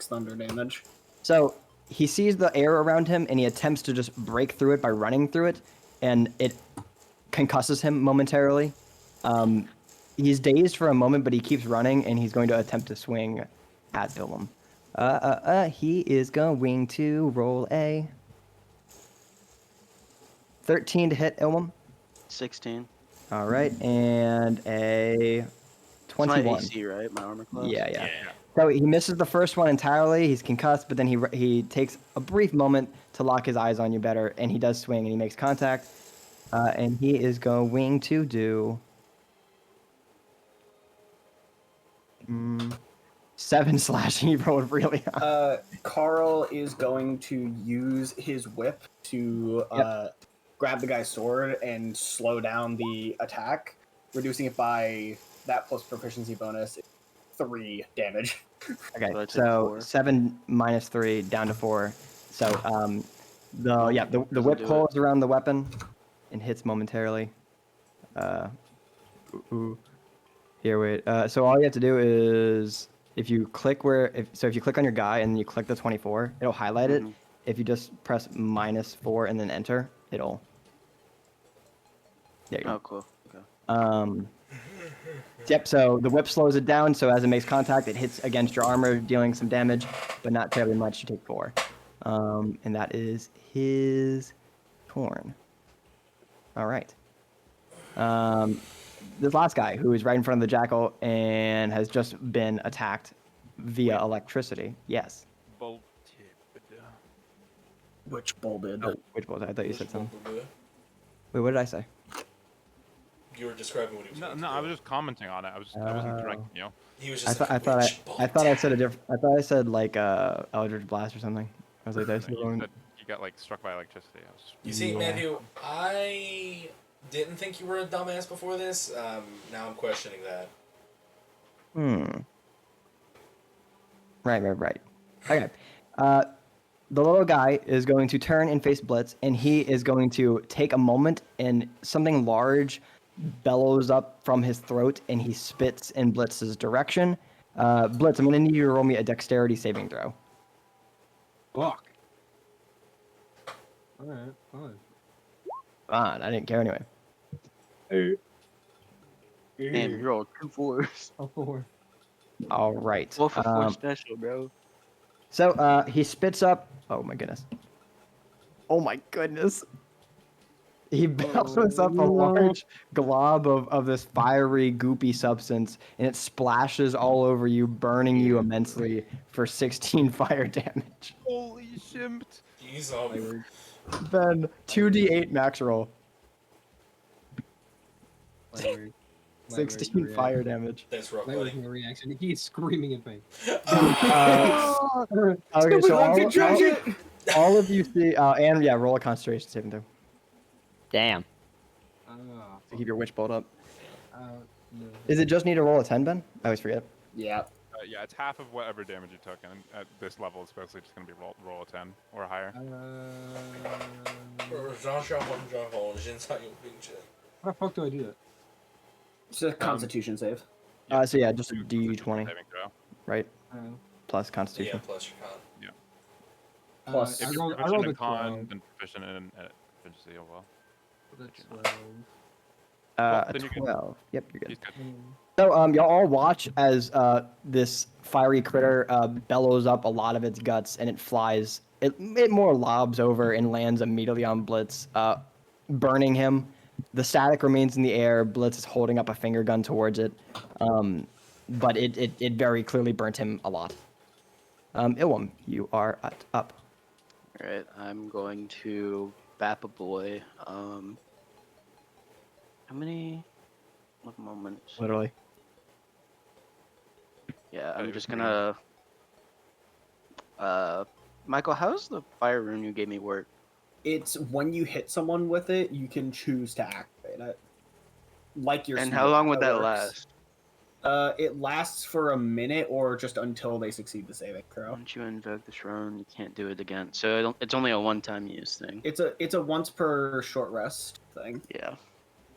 Speaker 3: thunder damage.
Speaker 1: So he sees the air around him, and he attempts to just break through it by running through it, and it concusses him momentarily. He's dazed for a moment, but he keeps running, and he's going to attempt to swing at Illwum. He is going to roll a 13 to hit Illwum.
Speaker 4: 16.
Speaker 1: All right, and a
Speaker 4: It's
Speaker 1: 21.
Speaker 4: my AC, right? My armor class?
Speaker 1: Yeah. So he misses the first one entirely. He's concussed, but then he takes a brief moment to lock his eyes on you better, and he does swing, and he makes contact. And he is going to do 7 slashing. He rolled really high.
Speaker 3: Carl is going to use his whip to grab the guy's sword and slow down the attack, reducing it by that plus proficiency bonus 3 damage.
Speaker 1: Okay,
Speaker 4: So I take
Speaker 1: so
Speaker 4: 4.
Speaker 1: 7 minus 3 down to 4. So the whip
Speaker 4: do it.
Speaker 1: pulls around the weapon and hits momentarily. Here, wait. So all you have to do is if you click if you click on your guy and you click the 24, it'll highlight it. If you just press -4 and then enter, it'll. There you go.
Speaker 4: Oh, cool. Okay.
Speaker 1: Yep. So the whip slows it down. So as it makes contact, it hits against your armor, dealing some damage, but not terribly much. You take 4, and that is his turn. All right. This last guy, who is right in front of the Jackal and has just been attacked via electricity. Yes.
Speaker 8: Bolt.
Speaker 3: Which bolted?
Speaker 1: Oh, which was I thought you said something. Wait, what did I say?
Speaker 2: You were describing what he was
Speaker 8: No,
Speaker 2: going
Speaker 8: no,
Speaker 2: to
Speaker 8: I
Speaker 2: do.
Speaker 8: was just commenting on it. I wasn't directing you.
Speaker 2: He was
Speaker 1: I
Speaker 2: just
Speaker 1: thought
Speaker 2: like,
Speaker 1: I thought I said a different. I thought I said like Eldritch Blast or something. I was like, that's the
Speaker 8: You
Speaker 1: wrong.
Speaker 8: said you got like struck by electricity. I was
Speaker 2: You see,
Speaker 1: Yeah.
Speaker 2: Matthew, I didn't think you were a dumbass before this. Now I'm questioning that.
Speaker 1: Right. Okay. The little guy is going to turn and face Blitz, and he is going to take a moment, and something large bellows up from his throat, and he spits in Blitz's direction. Blitz, I'm going to need you to roll me a dexterity saving throw.
Speaker 7: Fuck. Alright, fine.
Speaker 1: Fine, I didn't care anyway.
Speaker 4: Damn, you rolled 2 4s.
Speaker 7: A 4.
Speaker 1: All right.
Speaker 4: 4 for 4 special, bro.
Speaker 1: So he spits up. Oh my goodness. Oh my goodness. He bellows up a large glob of this fiery, goopy substance, and it splashes all over you, burning you immensely for 16 fire damage.
Speaker 8: Holy shit!
Speaker 2: He's
Speaker 7: My word.
Speaker 1: Then 2d8 max roll,
Speaker 7: My word. My
Speaker 1: 16
Speaker 7: word,
Speaker 1: fire damage.
Speaker 2: Thanks, Rob,
Speaker 7: My word,
Speaker 2: buddy.
Speaker 7: no reaction. He's screaming in pain.
Speaker 1: Okay, so
Speaker 3: Dragon!
Speaker 1: all of you see, and yeah, roll a concentration saving throw
Speaker 5: Damn.
Speaker 1: to keep your witch bolt up.
Speaker 7: No.
Speaker 1: Is it just need to roll a 10, Ben? I always forget.
Speaker 3: Yeah.
Speaker 8: Yeah, it's half of whatever damage you took, and at this level, it's basically just gonna be roll a 10 or higher.
Speaker 7: How the fuck do I do that?
Speaker 3: It's a Constitution save.
Speaker 1: So yeah, just a
Speaker 8: Constitution
Speaker 1: d20,
Speaker 8: saving throw.
Speaker 1: right? Plus
Speaker 2: Yeah,
Speaker 1: constitution.
Speaker 2: plus your con.
Speaker 3: Plus-
Speaker 8: If
Speaker 7: I
Speaker 8: you're
Speaker 7: rolled
Speaker 8: proficient
Speaker 7: a
Speaker 8: in con,
Speaker 7: 12.
Speaker 8: then proficient in efficiency, oh well.
Speaker 7: That's 12.
Speaker 1: A
Speaker 8: then you're good.
Speaker 1: 12. Yep, you're good.
Speaker 8: He's good.
Speaker 1: So y'all all watch as this fiery critter bellows up a lot of its guts, and it flies. It more lobs over and lands immediately on Blitz, burning him. The static remains in the air. Blitz is holding up a finger gun towards it, but it very clearly burnt him a lot. Illwum, you are up.
Speaker 4: Alright, I'm going to bap a boy. How many moments?
Speaker 1: Literally.
Speaker 4: Yeah,
Speaker 8: it
Speaker 4: I'm
Speaker 8: was
Speaker 4: just
Speaker 8: green.
Speaker 4: gonna. Michael, how's the fire rune you gave me work?
Speaker 3: It's when you hit someone with it, you can choose to activate it. Like your
Speaker 4: And
Speaker 3: speed
Speaker 4: how long would that
Speaker 3: works.
Speaker 4: last?
Speaker 3: It lasts for a minute or just until they succeed the saving throw.
Speaker 4: Once you invoke this rune, you can't do it again. So it's only a one-time use thing.
Speaker 3: It's a once per short rest thing.
Speaker 4: Yeah,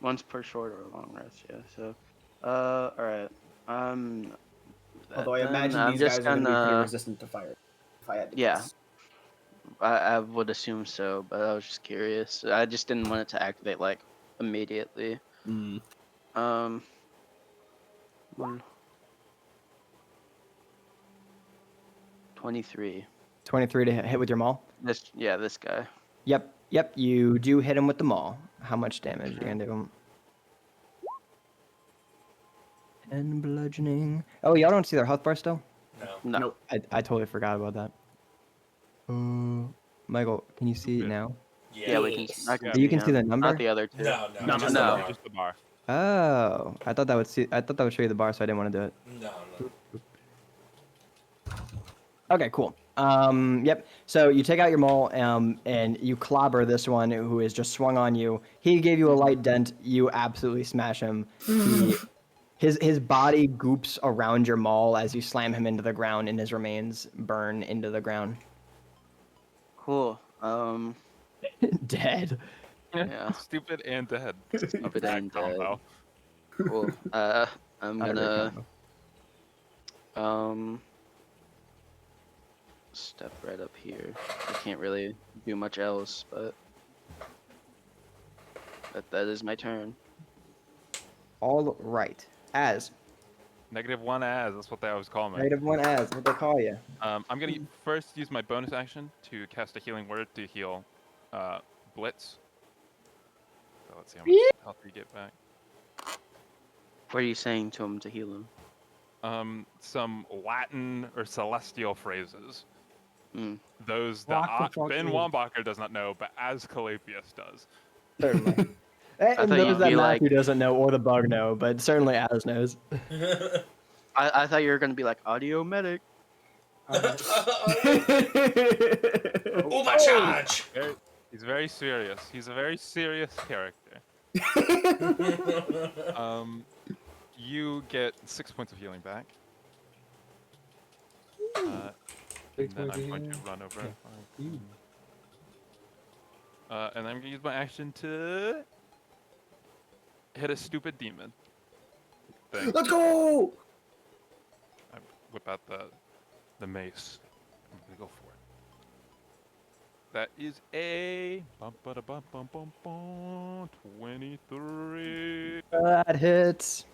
Speaker 4: once per short or long rest. Yeah. So, all right.
Speaker 3: Although I
Speaker 4: then
Speaker 3: imagine
Speaker 4: I'm
Speaker 3: these
Speaker 4: just
Speaker 3: guys are going to be pretty
Speaker 4: gonna-
Speaker 3: resistant to fire. If I had to
Speaker 4: Yeah.
Speaker 3: guess.
Speaker 4: I would assume so, but I was just curious. I just didn't want it to activate like immediately.
Speaker 3: Mm.
Speaker 4: One. 23.
Speaker 1: 23 to hit with your maul.
Speaker 4: This guy.
Speaker 1: Yep, you do hit him with the maul. How much damage are you gonna do him? 10 bludgeoning. Oh, y'all don't see their health bar still?
Speaker 2: No.
Speaker 4: No.
Speaker 1: I totally forgot about that. Michael, can you see it now?
Speaker 4: Yeah, we can. I can
Speaker 8: Yeah.
Speaker 1: You can see the number?
Speaker 4: Not the other two.
Speaker 2: No,
Speaker 3: No,
Speaker 2: just
Speaker 4: no.
Speaker 2: the
Speaker 8: Just the bar.
Speaker 1: Oh, I thought that would show you the bar, so I didn't want to do it.
Speaker 2: bar. No.
Speaker 1: Okay, cool. Yep. So you take out your maul, and you clobber this one who is just swung on you. He gave you a light dent. You absolutely smash him. His body goops around your maul as you slam him into the ground, and his remains burn into the ground.
Speaker 4: Cool.
Speaker 1: Dead.
Speaker 4: Yeah.
Speaker 8: Stupid and dead.
Speaker 4: Stupid
Speaker 8: That
Speaker 4: and
Speaker 8: combo.
Speaker 4: Cool. I'm
Speaker 1: Not a great
Speaker 4: gonna
Speaker 1: combo.
Speaker 4: step right up here. I can't really do much else, but that is my turn.
Speaker 1: All right. As
Speaker 8: -1 as, that's what they always call me.
Speaker 1: -1 as what they call you.
Speaker 8: I'm gonna first use my bonus action to cast a healing word to heal Blitz. So let's see how much health you get back.
Speaker 4: What are you saying to him to heal him?
Speaker 8: Some Latin or celestial phrases.
Speaker 4: Mm.
Speaker 8: Those
Speaker 7: Rock
Speaker 8: that
Speaker 7: the fuck
Speaker 8: Ben
Speaker 7: me.
Speaker 8: Wambacher does not know, but Aesculapius does.
Speaker 1: Certainly.
Speaker 4: thought
Speaker 1: And
Speaker 4: you'd
Speaker 1: those that
Speaker 4: be like-
Speaker 1: Matthew doesn't know or the bug know, but certainly Az knows.
Speaker 4: I thought you were gonna be like audio medic.
Speaker 2: Oh my charge!
Speaker 8: He's very serious. He's a very serious character. You get 6 points of healing back. And then I'm going to run over. And I'm going to use my action to hit a stupid demon. Thing.
Speaker 3: Let's go!
Speaker 8: I whip out the mace. I'm going to go for it. That is a 23.
Speaker 1: That hits.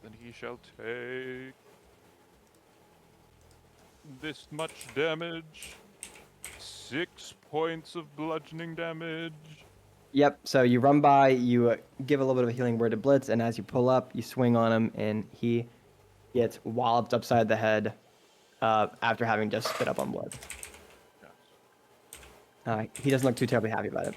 Speaker 8: Then he shall take this much damage. 6 points of bludgeoning damage.
Speaker 1: Yep. So you run by, you give a little bit of a healing word to Blitz, and as you pull up, you swing on him, and he gets walloped upside the head after having just spit up on blood. He doesn't look too terribly happy about it.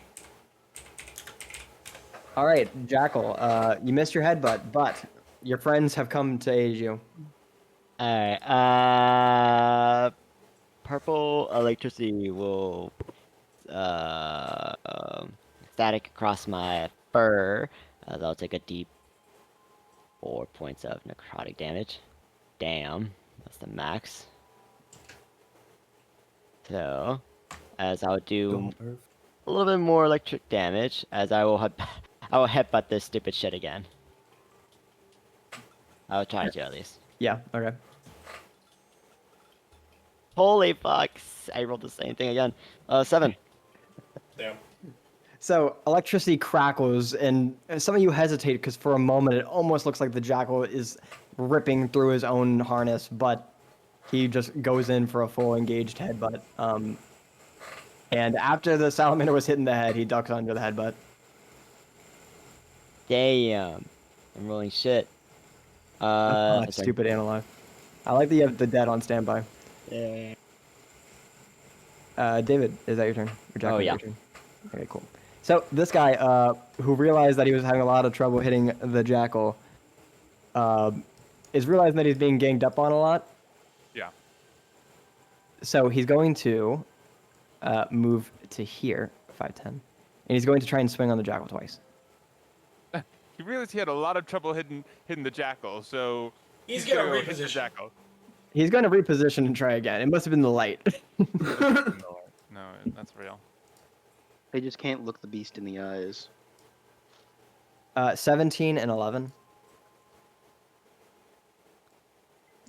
Speaker 1: All right, Jackal, you missed your headbutt, but your friends have come to aid you.
Speaker 5: Alright, purple electricity will static across my fur. That'll take a deep 4 points of necrotic damage. Damn, that's the max. So, as I'll do a little bit more electric damage, as I will I will headbutt this stupid shit again. I'll try to at least.
Speaker 1: Yeah. Okay.
Speaker 5: Holy fuck! I rolled the same thing again. 7.
Speaker 2: Damn.
Speaker 1: So electricity crackles, and some of you hesitate because for a moment it almost looks like the Jackal is ripping through his own harness, but he just goes in for a full engaged headbutt. And after the salamander was hit in the head, he ducks under the headbutt.
Speaker 5: Damn, I'm rolling shit.
Speaker 1: That's
Speaker 5: sorry.
Speaker 1: stupid analog. I like that you have the dead on standby.
Speaker 5: Yeah.
Speaker 1: David, is that your turn? Or Jackal,
Speaker 5: Oh, yeah.
Speaker 1: your turn? Okay, cool. So this guy, who realized that he was having a lot of trouble hitting the Jackal, is realizing that he's being ganged up on a lot.
Speaker 8: Yeah.
Speaker 1: So he's going to move to here, 5'10", and he's going to try and swing on the Jackal twice.
Speaker 8: He realized he had a lot of trouble hitting the Jackal, so
Speaker 2: He's gonna
Speaker 8: hit the
Speaker 2: reposition.
Speaker 8: Jackal.
Speaker 1: He's going to reposition and try again. It must have been the light.
Speaker 8: No, that's real.
Speaker 4: They just can't look the beast in the eyes.
Speaker 1: 17 and 11.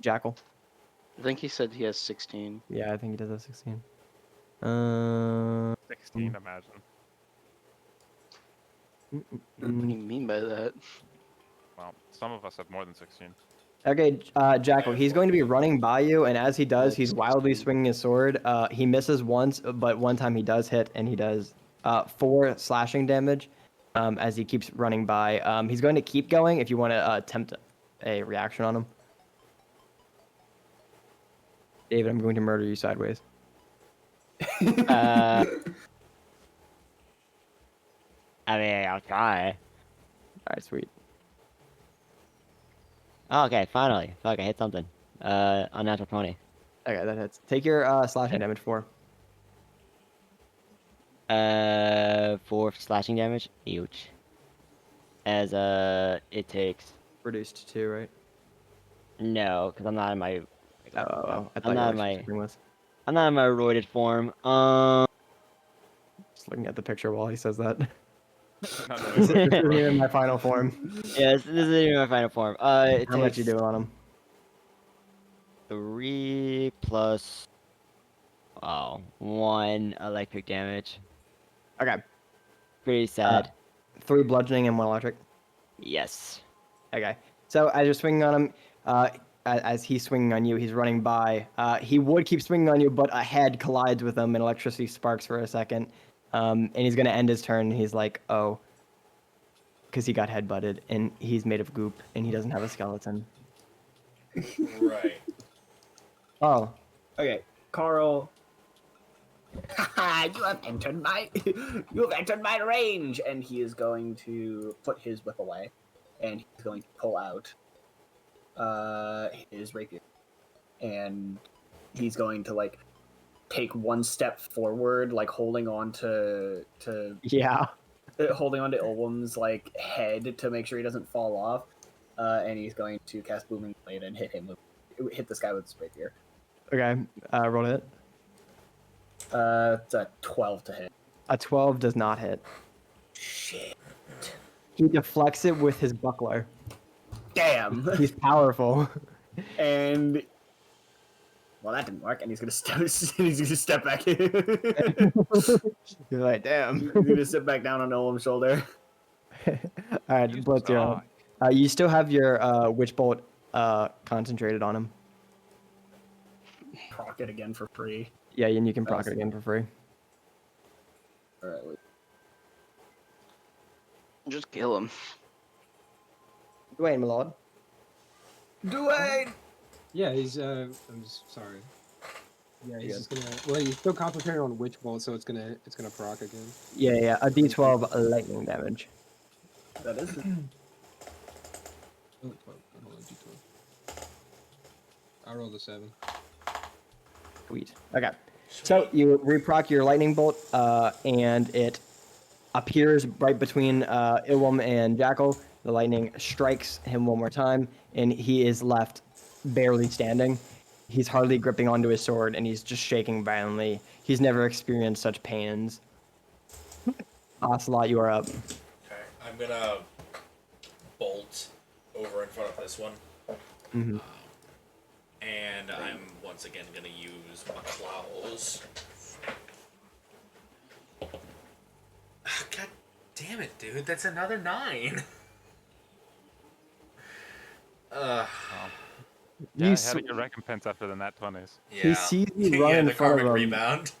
Speaker 1: Jackal.
Speaker 4: I think he said he has 16.
Speaker 1: Yeah, I think he does have 16.
Speaker 8: 16, imagine.
Speaker 4: What do you mean by that?
Speaker 8: Well, some of us have more than 16.
Speaker 1: Okay, Jackal, he's going to be running by you, and as he does, he's wildly swinging his sword. He misses once, but one time he does hit, and he does 4 slashing damage as he keeps running by. He's going to keep going if you want to attempt a reaction on him. David, I'm going to murder you sideways.
Speaker 5: I mean, I'll try.
Speaker 1: All right, sweet.
Speaker 5: Oh, okay, finally. Fuck, I hit something. Unnatural 20.
Speaker 1: Okay, that hits. Take your slashing damage 4.
Speaker 5: 4 slashing damage. Huge. As it takes.
Speaker 1: Reduced to 2, right?
Speaker 5: No, because I'm not in my.
Speaker 1: Oh, I thought
Speaker 5: I'm not in
Speaker 1: you
Speaker 5: my.
Speaker 1: springless.
Speaker 5: I'm not in my roided form.
Speaker 1: Just looking at the picture while he says that.
Speaker 8: Not
Speaker 1: This
Speaker 8: really.
Speaker 1: isn't even my final form.
Speaker 5: Yes, this is even my final form. It
Speaker 1: How much you
Speaker 5: takes
Speaker 1: doing on him?
Speaker 5: 3 plus. Oh, 1 electric damage.
Speaker 1: Okay.
Speaker 5: Pretty sad.
Speaker 1: 3 bludgeoning and 1 electric.
Speaker 5: Yes.
Speaker 1: Okay. So as you're swinging on him, as he's swinging on you, he's running by. He would keep swinging on you, but a head collides with him, and electricity sparks for a second. And he's gonna end his turn. And he's like, "Oh," because he got headbutted, and he's made of goop, and he doesn't have a skeleton.
Speaker 2: Right.
Speaker 1: Oh,
Speaker 3: Okay, Carl. You have entered my range, and he is going to put his whip away, and he's going to pull out his rapier, and he's going to like take 1 step forward, like holding on to
Speaker 1: yeah.
Speaker 3: Illwum's like head to make sure he doesn't fall off, and he's going to cast Booming Blade and hit this guy with his rapier.
Speaker 1: Okay. Roll to hit.
Speaker 3: It's a 12 to hit.
Speaker 1: A 12 does not hit.
Speaker 3: Shit.
Speaker 1: He deflects it with his buckler.
Speaker 3: Damn.
Speaker 1: He's powerful.
Speaker 3: And well, that didn't work. And he's gonna step back in.
Speaker 1: You're like, damn.
Speaker 3: He's gonna sit back down on Illum's shoulder.
Speaker 1: All right, Blitz, you're up. You still have your Witch Bolt concentrated on him.
Speaker 3: Proc it again for free.
Speaker 1: Yeah, and you can proc it again for free.
Speaker 3: All right. Wait.
Speaker 4: Just kill him.
Speaker 1: Dwayne, my lord.
Speaker 3: Dwayne.
Speaker 7: Yeah, he's I'm just sorry. Yeah, he's
Speaker 1: Good.
Speaker 7: just gonna. Well, he's still concentrating on Witch Bolt, so it's gonna proc again.
Speaker 1: Yeah, a D12 lightning damage.
Speaker 3: That is.
Speaker 7: Oh, 12. Hold on, D12. I rolled a 7.
Speaker 1: Sweet. Okay. So you reproc your lightning bolt, and it appears right between Illwum and Jackal. The lightning strikes him one more time, and he is left barely standing. He's hardly gripping onto his sword, and he's just shaking violently. He's never experienced such pains. Ocelot, you are up.
Speaker 2: Okay, I'm gonna bolt over in front of this one.
Speaker 1: Mm-hmm.
Speaker 2: And I'm once again gonna use McConnell's. God damn it, dude! That's another 9.
Speaker 8: Yeah,
Speaker 1: You
Speaker 8: I
Speaker 1: s-
Speaker 8: had a good recompense after the nat 20s.
Speaker 2: Yeah.
Speaker 1: He sees you run
Speaker 2: yeah,
Speaker 1: in
Speaker 2: the
Speaker 1: front
Speaker 2: karmic
Speaker 1: of him,
Speaker 2: rebound.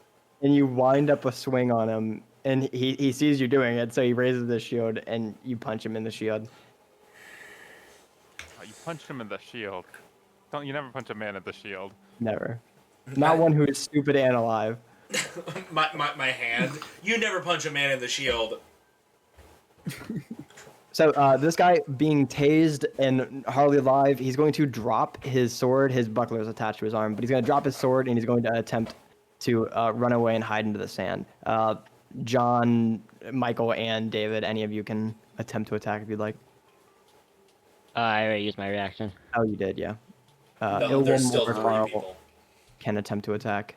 Speaker 1: and you wind up a swing on him, and he sees you doing it, so he raises the shield, and you punch him in the shield.
Speaker 8: Oh, you punched him in the shield. You never punch a man in the shield.
Speaker 1: Never. Not one who is stupid and alive.
Speaker 2: my hand. You never punch a man in the shield.
Speaker 1: So this guy being tased and hardly alive, he's going to drop his sword. His buckler is attached to his arm, but he's going to drop his sword and he's going to attempt to run away and hide into the sand. John, Michael, and David, any of you can attempt to attack if you'd like.
Speaker 5: I already used my reaction.
Speaker 1: Oh, you did, yeah.
Speaker 2: No, there's
Speaker 1: Illwum
Speaker 2: still
Speaker 1: or
Speaker 2: 3
Speaker 1: Carl
Speaker 2: people.
Speaker 1: can attempt to attack.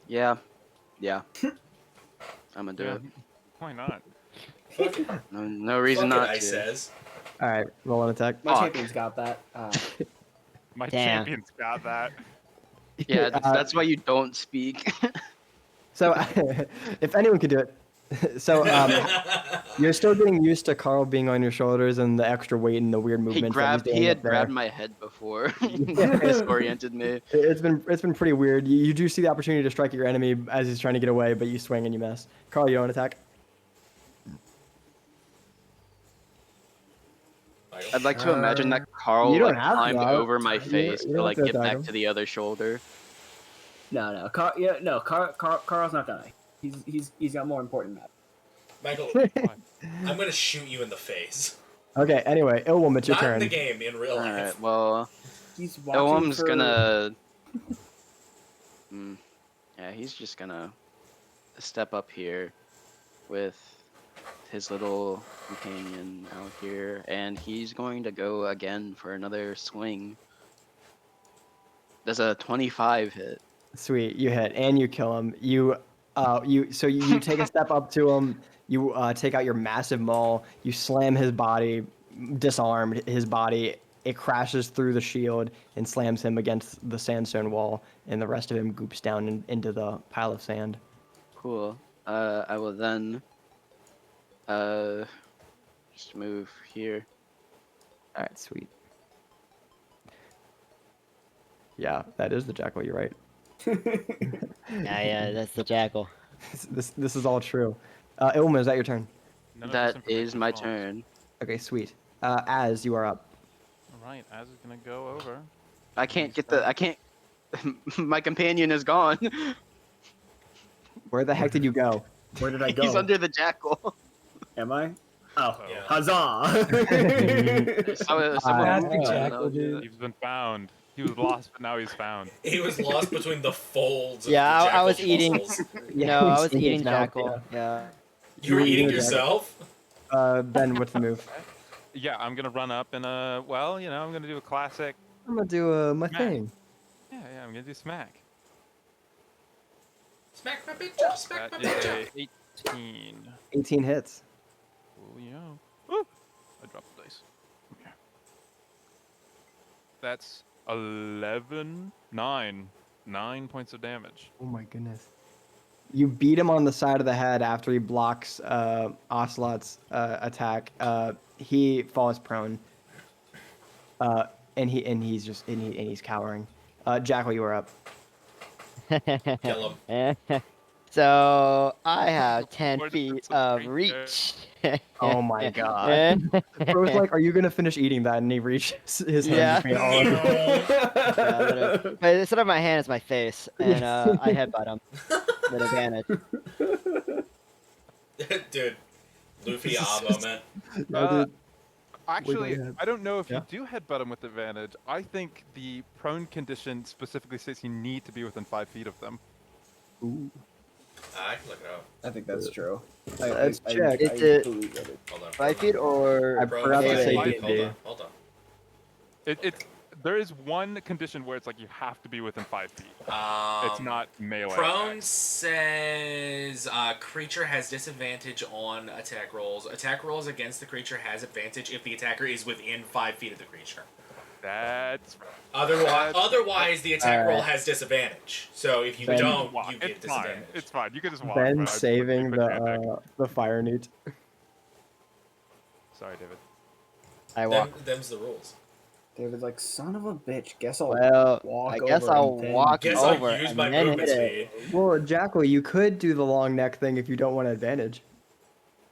Speaker 4: Yeah. I'm gonna do
Speaker 8: Yeah.
Speaker 4: it.
Speaker 8: Why not?
Speaker 4: No reason
Speaker 2: Fuck it,
Speaker 4: not
Speaker 2: I
Speaker 4: to.
Speaker 2: says.
Speaker 1: All right, roll an attack.
Speaker 3: My
Speaker 4: Fuck.
Speaker 3: champion's got that.
Speaker 8: My
Speaker 5: Damn.
Speaker 8: champion's got that.
Speaker 4: Yeah, that's why you don't speak.
Speaker 1: So, if anyone could do it. So, you're still getting used to Carl being on your shoulders and the extra weight and the weird movements.
Speaker 4: He had grabbed my head before. Disoriented me.
Speaker 1: It's been pretty weird. You do see the opportunity to strike your enemy as he's trying to get away, but you swing and you miss. Carl, you don't attack.
Speaker 4: I'd like to imagine that Carl
Speaker 1: You don't
Speaker 4: like
Speaker 1: have to,
Speaker 4: climbed
Speaker 1: though.
Speaker 4: over my
Speaker 1: You
Speaker 4: face
Speaker 1: don't
Speaker 4: to
Speaker 1: have
Speaker 4: like
Speaker 1: to
Speaker 4: get
Speaker 1: attack
Speaker 4: back
Speaker 1: him.
Speaker 4: to the other shoulder.
Speaker 3: No, Carl's not gonna. He's got more important matters.
Speaker 2: Michael, I'm gonna shoot you in the face.
Speaker 1: Okay. Anyway, Illwum, it's your
Speaker 2: Not
Speaker 1: turn.
Speaker 2: in the game, in real life.
Speaker 4: Alright, well,
Speaker 3: He's watching
Speaker 4: Illum's
Speaker 3: for...
Speaker 4: gonna. Yeah, he's just gonna step up here with his little companion out here, and he's going to go again for another swing. Does a 25 hit?
Speaker 1: Sweet, you hit and you kill him. You take a step up to him. You take out your massive maul. You slam his body, disarmed his body. It crashes through the shield and slams him against the sandstone wall, and the rest of him goops down into the pile of sand.
Speaker 4: Cool. I will then just move here.
Speaker 1: All right, sweet. Yeah, that is the Jackal. You're right.
Speaker 5: Yeah, that's the Jackal.
Speaker 1: This is all true. Ilma, is that your turn?
Speaker 8: None of this
Speaker 4: That
Speaker 8: information
Speaker 4: is my
Speaker 8: false.
Speaker 4: turn.
Speaker 1: Okay, sweet. Az, you are up.
Speaker 8: Alright, Az is gonna go over.
Speaker 4: I can't get the. I can't. My companion is gone.
Speaker 1: Where the heck did you go?
Speaker 3: Where did I go?
Speaker 4: He's under the jackal.
Speaker 3: Am I? Oh,
Speaker 2: Yeah.
Speaker 3: huzzah!
Speaker 4: Someone
Speaker 7: That's
Speaker 1: the
Speaker 4: else
Speaker 7: Jackal,
Speaker 4: knows
Speaker 7: dude.
Speaker 4: it.
Speaker 8: He's been found. He was lost, but now he's found.
Speaker 2: He was lost between the folds of
Speaker 5: Yeah,
Speaker 2: the
Speaker 5: I was
Speaker 2: Jackal's
Speaker 5: eating-
Speaker 2: muscles.
Speaker 5: No, I was
Speaker 1: He's
Speaker 5: eating
Speaker 1: now,
Speaker 5: Jackal. Yeah.
Speaker 2: You were
Speaker 1: You were
Speaker 2: eating
Speaker 1: eating a
Speaker 2: yourself?
Speaker 1: Ben, what's the move?
Speaker 8: Yeah, I'm gonna run up and well, I'm gonna do a classic.
Speaker 1: I'm gonna do my
Speaker 8: Smack.
Speaker 1: thing.
Speaker 8: Yeah, I'm gonna do smack.
Speaker 2: Smack my bitch up, smack
Speaker 8: That
Speaker 2: my bitch up.
Speaker 8: is a 18.
Speaker 1: 18 hits.
Speaker 8: Oh, yeah. Woo! I dropped the dice. Okay. That's 11, 9. 9 points of damage.
Speaker 1: Oh my goodness. You beat him on the side of the head after he blocks Ocelot's attack. He falls prone. And he's cowering. Jackal, you are up.
Speaker 2: Kill him.
Speaker 5: So I have 10
Speaker 8: Where did
Speaker 5: feet
Speaker 8: this
Speaker 5: of
Speaker 8: rank go?
Speaker 5: reach.
Speaker 1: Oh my god. Bro's like, are you gonna finish eating that? And he reaches his hand
Speaker 5: Yeah.
Speaker 1: between all of
Speaker 5: Yeah, literally.
Speaker 1: you.
Speaker 5: But instead of my hand, it's my face, and I headbutt him with advantage.
Speaker 2: Dude, Luffy ah moment.
Speaker 1: No,
Speaker 8: Uh,
Speaker 1: dude.
Speaker 8: Actually,
Speaker 1: ahead.
Speaker 8: I don't know if
Speaker 1: Yeah?
Speaker 8: you do headbutt him with advantage. I think the prone condition specifically says you need to be within 5 feet of them.
Speaker 1: Ooh.
Speaker 2: I can look it up.
Speaker 3: I think that's true.
Speaker 1: Let's check.
Speaker 5: Is it
Speaker 3: believe it.
Speaker 2: Hold on.
Speaker 5: 5 feet or?
Speaker 1: I forgot to
Speaker 8: say
Speaker 2: Hold
Speaker 1: DD.
Speaker 2: on. Hold on.
Speaker 8: There is one condition where it's like you have to be within 5 feet. It's not melee.
Speaker 2: Prone
Speaker 8: attacks.
Speaker 2: says creature has disadvantage on attack rolls. Attack rolls against the creature has advantage if the attacker is within 5 feet of the creature.
Speaker 8: That's
Speaker 2: Otherwise, the attack roll has disadvantage. So if you
Speaker 1: Ben-
Speaker 2: don't,
Speaker 8: Walk.
Speaker 2: you get
Speaker 8: It's fine.
Speaker 2: disadvantage.
Speaker 8: It's fine. You can just walk.
Speaker 1: Ben
Speaker 8: but I-
Speaker 1: saving
Speaker 8: but you-
Speaker 1: the fire newt.
Speaker 8: Sorry, David.
Speaker 5: I walk.
Speaker 2: Them's the rules.
Speaker 3: David's like, son of a bitch. Guess I'll
Speaker 5: Well,
Speaker 3: walk
Speaker 5: I guess
Speaker 3: over
Speaker 5: I'll
Speaker 3: and then-
Speaker 5: walk
Speaker 2: Guess
Speaker 5: over
Speaker 2: I'll use
Speaker 5: and
Speaker 2: my
Speaker 5: then
Speaker 2: movement
Speaker 5: hit it.
Speaker 2: speed.
Speaker 1: Well, Jackal, you could do the long neck thing if you don't want advantage.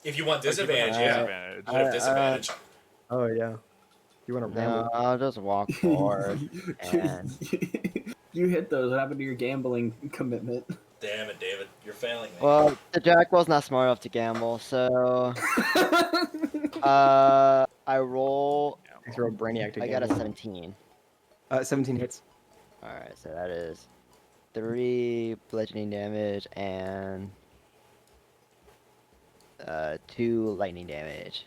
Speaker 2: If you want disadvantage,
Speaker 8: Like,
Speaker 2: yeah.
Speaker 8: disadvantage.
Speaker 2: You have disadvantage.
Speaker 1: Oh yeah. You want to ramble?
Speaker 5: No, I'll just walk forward. And
Speaker 3: You hit those. What happened to your gambling commitment?
Speaker 2: Damn it, David. You're failing me.
Speaker 5: well, the Jackal's not smart enough to gamble, so I roll.
Speaker 1: Thanks for a brainiac to
Speaker 5: I got a
Speaker 1: gamble.
Speaker 5: 17.
Speaker 1: 17 hits.
Speaker 5: All right, so that is 3 bludgeoning damage and 2 lightning damage.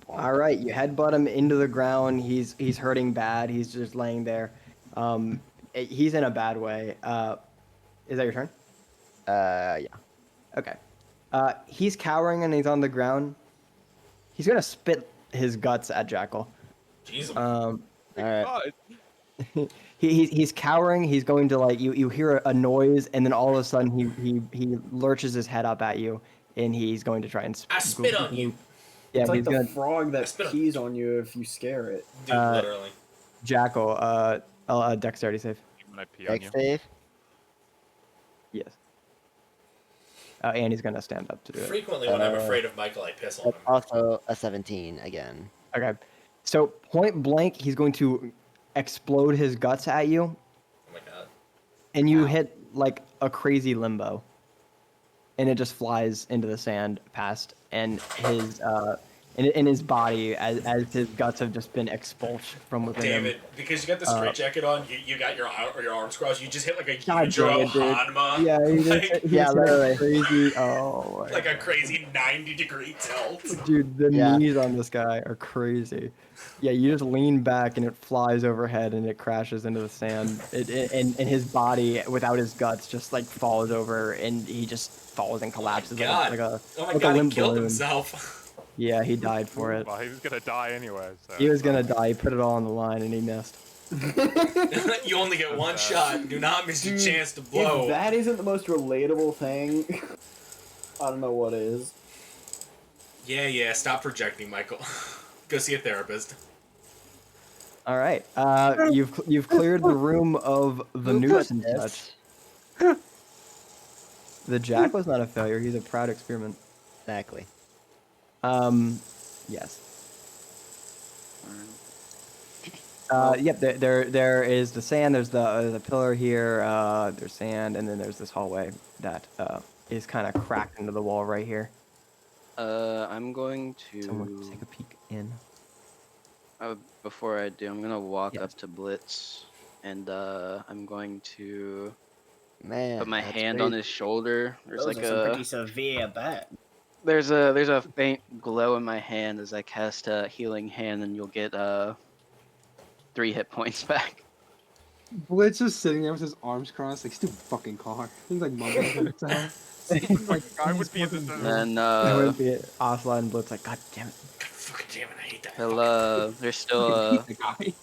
Speaker 1: All right, you headbutt him into the ground. He's hurting bad. He's just laying there. He's in a bad way. Is that your turn?
Speaker 5: Yeah.
Speaker 1: Okay. He's cowering and he's on the ground. He's gonna spit his guts at Jackal.
Speaker 2: Jesus.
Speaker 5: All right.
Speaker 8: God.
Speaker 1: He's cowering. He's going to like you hear a noise and then all of a sudden he lurches his head up at you and he's going to try and
Speaker 2: I spit on you.
Speaker 1: Yeah,
Speaker 3: It's like
Speaker 1: he's
Speaker 3: the
Speaker 1: gonna
Speaker 3: frog that
Speaker 2: spit on-
Speaker 3: pees on you if you scare it.
Speaker 2: Dude, literally.
Speaker 1: Jackal. Dexterity save.
Speaker 8: When I pee on
Speaker 5: Dex
Speaker 8: you.
Speaker 5: save.
Speaker 1: Yes. And he's gonna stand up to do it.
Speaker 2: Frequently, when I'm afraid of Michael, I piss on
Speaker 5: That's
Speaker 2: him.
Speaker 5: also a 17 again.
Speaker 1: Okay. So point blank, he's going to explode his guts at you,
Speaker 2: Oh my god.
Speaker 1: and you hit like a crazy limbo, and it just flies into the sand past, and his in his body as his guts have just been expulsed from within him.
Speaker 2: David, because you got the straight jacket on, you got your arms crossed, you just hit like a
Speaker 1: God
Speaker 2: huge
Speaker 1: damn it, dude.
Speaker 2: Hanma.
Speaker 1: Yeah, he just,
Speaker 2: like,
Speaker 1: he
Speaker 5: Yeah,
Speaker 1: just hit a
Speaker 5: literally.
Speaker 1: crazy. Oh my
Speaker 2: like a crazy 90-degree tilt.
Speaker 1: Dude, the
Speaker 5: Yeah.
Speaker 1: knees on this guy are crazy. Yeah, you just lean back and it flies overhead and it crashes into the sand. And his body, without his guts, just like falls over and he just falls and collapses
Speaker 2: God.
Speaker 1: like a
Speaker 2: Oh my
Speaker 1: like a
Speaker 2: god, he
Speaker 1: limp
Speaker 2: killed
Speaker 1: balloon.
Speaker 2: himself.
Speaker 1: Yeah, he died for it.
Speaker 8: Well, he was gonna die anyway. So
Speaker 1: He was gonna die. He put it all on the line and he missed.
Speaker 2: You only get one shot. Do not miss your
Speaker 3: Dude,
Speaker 2: chance to
Speaker 3: If
Speaker 2: blow.
Speaker 3: that isn't the most relatable thing, I don't know what is.
Speaker 2: Yeah, stop projecting, Michael. Go see a therapist.
Speaker 1: All right. You've cleared the room of the
Speaker 5: Who
Speaker 1: newts
Speaker 5: put
Speaker 1: and
Speaker 5: this?
Speaker 1: such. The Jack was not a failure. He's a proud experiment.
Speaker 5: Exactly.
Speaker 1: Yes. Yep. There is the sand. There's the pillar here. There's sand, and then there's this hallway that is kind of cracked into the wall right here.
Speaker 4: I'm going
Speaker 1: Someone
Speaker 4: to
Speaker 1: take a peek in.
Speaker 4: before I do, I'm gonna walk
Speaker 1: Yes.
Speaker 4: up to Blitz, and I'm going to
Speaker 5: Man.
Speaker 4: put my
Speaker 5: that's
Speaker 4: hand
Speaker 5: crazy.
Speaker 4: on his shoulder. There's
Speaker 3: Those
Speaker 4: like
Speaker 3: are some
Speaker 4: a
Speaker 3: pretty severe bad.
Speaker 4: there's a faint glow in my hand as I cast a healing hand, and you'll get 3 hit points back.
Speaker 7: Blitz just sitting there with his arms crossed, like stupid fucking car. He's like mumbling to himself. Like,
Speaker 8: I would be in this.
Speaker 4: And then
Speaker 1: It would be Ocelot and Blitz like, God damn it.
Speaker 2: God fucking damn it, I hate that.
Speaker 4: he'll there's still a
Speaker 7: the guy.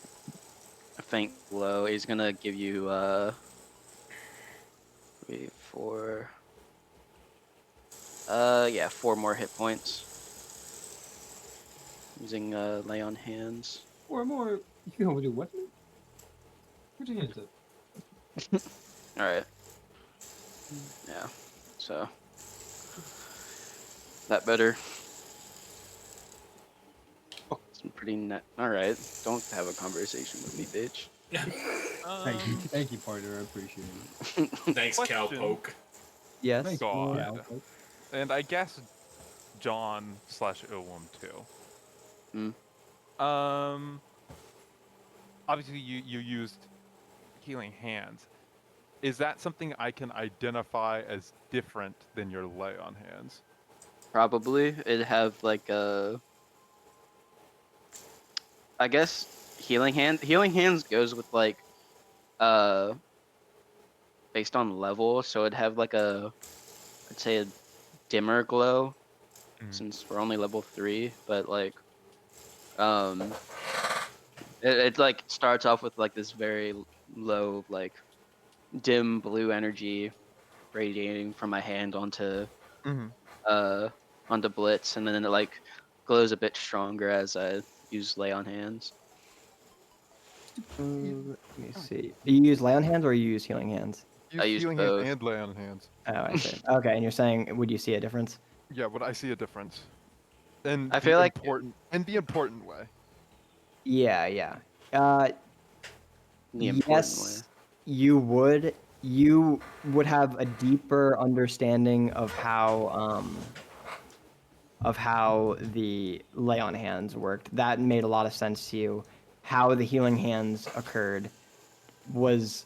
Speaker 4: faint glow. He's gonna give you 3, 4. Yeah, 4 more hit points. Using lay on hands.
Speaker 7: Or more. You can hold your weapon. Put your hands up.
Speaker 4: All right. Yeah. So that better. pretty all right. Don't have a conversation with me, bitch.
Speaker 7: Thank you, partner. I appreciate it.
Speaker 2: Thanks,
Speaker 8: Question.
Speaker 2: cowpoke.
Speaker 1: Yes.
Speaker 7: Thanks,
Speaker 8: God.
Speaker 7: Cal.
Speaker 8: And I guess John/Illwum too.
Speaker 4: Hmm.
Speaker 8: Obviously you used healing hands. Is that something I can identify as different than your lay on hands?
Speaker 4: Probably it'd have like I guess healing hand. Healing hands goes with like uh based on level, so it'd have like I'd say a dimmer glow
Speaker 8: Mhm.
Speaker 4: since we're only level 3, but like um it like starts off with like this very low like dim blue energy radiating from my hand
Speaker 8: Mm-hmm.
Speaker 4: uh onto Blitz, and then it like glows a bit stronger as I use lay on hands.
Speaker 1: Let me see. Do you use lay on hands or you use healing hands?
Speaker 4: I use
Speaker 8: healing
Speaker 4: both.
Speaker 8: hand and lay on hands.
Speaker 1: Oh, I see. Okay, and you're saying, would you see a difference?
Speaker 8: Yeah, but I see a difference. In
Speaker 4: I
Speaker 8: the
Speaker 4: feel like-
Speaker 8: important way.
Speaker 1: Yeah, yeah.
Speaker 4: The important
Speaker 1: Yes,
Speaker 4: way.
Speaker 1: you would. You would have a deeper understanding of how the lay on hands worked. That made a lot of sense to you. How the healing hands occurred was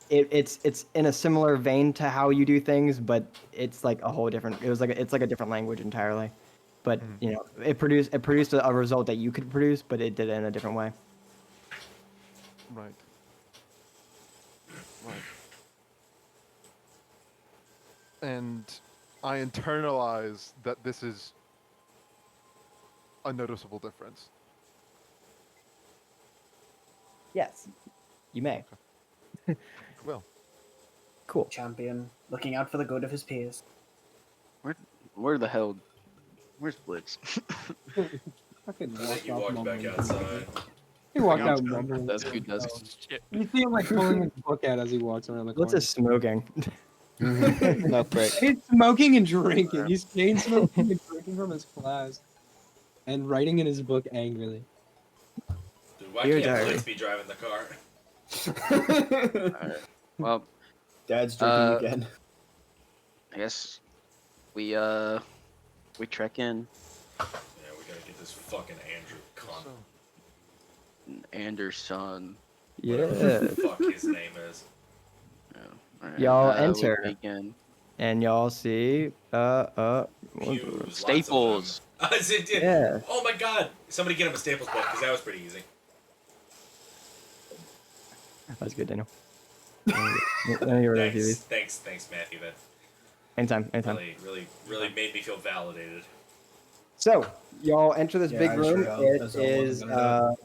Speaker 1: it's in a similar vein to how you do things, but it's like a whole different. It's like a different language entirely. But
Speaker 8: Mhm.
Speaker 1: you know, it produced a result that you could produce, but it did it in a different way.
Speaker 8: Right. Right. And I internalize that this is a noticeable difference.
Speaker 1: Yes, you may.
Speaker 8: Well,
Speaker 1: Cool.
Speaker 3: Champion, looking out for the good of his peers.
Speaker 4: Where the hell? Where's Blitz?
Speaker 7: Fucking
Speaker 2: I think
Speaker 7: walked
Speaker 2: you
Speaker 7: off
Speaker 2: walked back
Speaker 7: mumbling.
Speaker 2: outside.
Speaker 7: He walked
Speaker 4: Hang on,
Speaker 7: out mumbling.
Speaker 4: That's
Speaker 7: to
Speaker 4: good.
Speaker 7: himself.
Speaker 8: shit.
Speaker 7: You see him like pulling his book out as he walks around the
Speaker 1: What's
Speaker 7: corner.
Speaker 1: this smoking?
Speaker 5: No frick.
Speaker 7: He's smoking and drinking. He's chain smoking and drinking from his flask, and writing in his book angrily.
Speaker 2: Dude, why
Speaker 1: Dear
Speaker 2: can't
Speaker 1: diary.
Speaker 2: Blitz be driving the car?
Speaker 4: Alright. Well,
Speaker 3: Dad's drinking again.
Speaker 4: I guess we trek in.
Speaker 2: Yeah, we gotta get this fucking Andrew cunt.
Speaker 4: Anderson.
Speaker 1: Yeah.
Speaker 2: Whatever the fuck his name is.
Speaker 4: Yeah. Alright,
Speaker 1: Y'all
Speaker 4: we
Speaker 1: enter.
Speaker 4: begin.
Speaker 1: And y'all see
Speaker 2: Pews,
Speaker 4: Staples.
Speaker 2: Lots of them.
Speaker 1: Yeah.
Speaker 2: Oh my god! Somebody get him a Staples book, because that was pretty easy.
Speaker 1: That's good, Daniel. Let me read these.
Speaker 2: Thanks, Matthew. That
Speaker 1: Anytime.
Speaker 2: really made me feel validated.
Speaker 1: So y'all enter this
Speaker 3: Yeah,
Speaker 1: big
Speaker 3: I
Speaker 1: room.
Speaker 3: sure hope
Speaker 1: It
Speaker 3: that's all I'm
Speaker 1: is
Speaker 3: gonna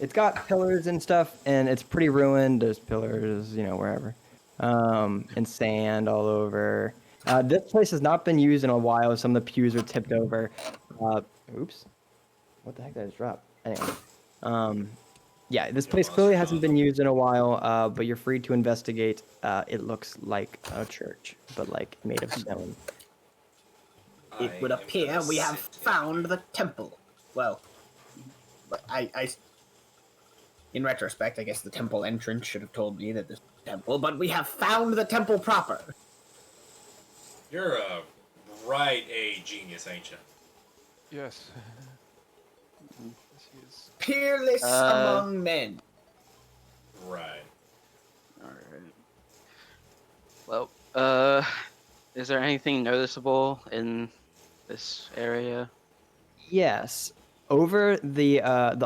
Speaker 1: it's got pillars and stuff, and it's pretty ruined. There's pillars, wherever, and sand all over. This place has not been used in a while. Some of the pews are tipped over. Oops, what the heck did I just drop? Anyway, yeah, this place clearly hasn't been used in a while. But you're free to investigate. It looks like a church, but like made of stone.
Speaker 3: It would appear we have found the temple. Well, in retrospect, I guess the temple entrance should have told me that this was the temple, but we have found the temple proper.
Speaker 2: You're a right A genius, ain't you?
Speaker 8: Yes. Yes, he is.
Speaker 3: Peerless among men.
Speaker 2: Right.
Speaker 4: Alright. Well, is there anything noticeable in this area?
Speaker 1: Yes. Over the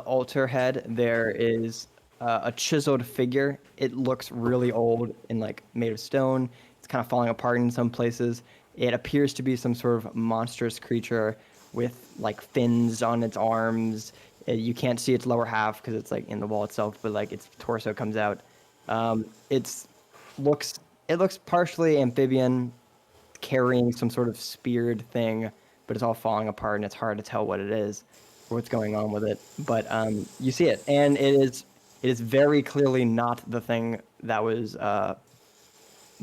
Speaker 1: altar head, there is a chiseled figure. It looks really old and like made of stone. It's kind of falling apart in some places. It appears to be some sort of monstrous creature with like fins on its arms. You can't see its lower half because it's like in the wall itself, but like its torso comes out. It looks partially amphibian, carrying some sort of speared thing, but it's all falling apart and it's hard to tell what it is or what's going on with it. But you see it, and it is very clearly not the thing that was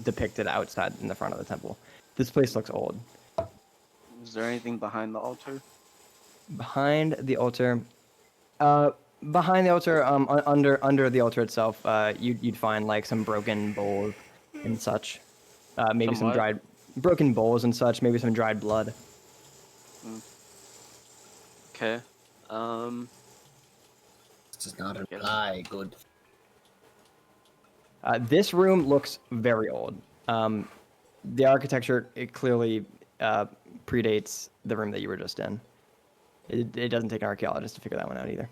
Speaker 1: depicted outside in the front of the temple. This place looks old.
Speaker 4: Is there anything behind the altar?
Speaker 1: behind the altar, behind the altar, under the altar itself, you'd find like some broken bowls and such. Maybe
Speaker 4: Some
Speaker 1: some
Speaker 4: what?
Speaker 1: dried broken bowls and such. Maybe some dried blood.
Speaker 4: Okay.
Speaker 3: This does not
Speaker 4: Get 'em.
Speaker 3: imply good.
Speaker 1: This room looks very old. The architecture it clearly predates the room that you were just in. It doesn't take an archaeologist to figure that one out either.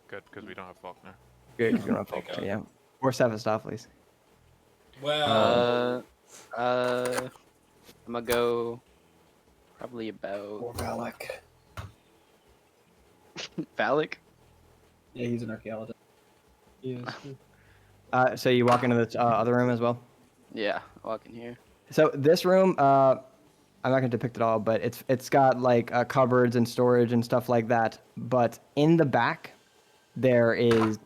Speaker 8: Good, because we don't have Faulkner.
Speaker 1: Good, you don't
Speaker 2: Thank
Speaker 1: have
Speaker 2: God.
Speaker 1: yeah. Or Sephistopheles.
Speaker 2: Well,
Speaker 4: I'm gonna go probably about
Speaker 3: Or Valak.
Speaker 4: Valak.
Speaker 3: Yeah, he's an archaeologist.
Speaker 7: Yes.
Speaker 1: So you walk into the other room as well.
Speaker 4: Yeah, walk in here.
Speaker 1: So this room, I'm not gonna depict it all, but it's got like cupboards and storage and stuff like that. But in the back, there is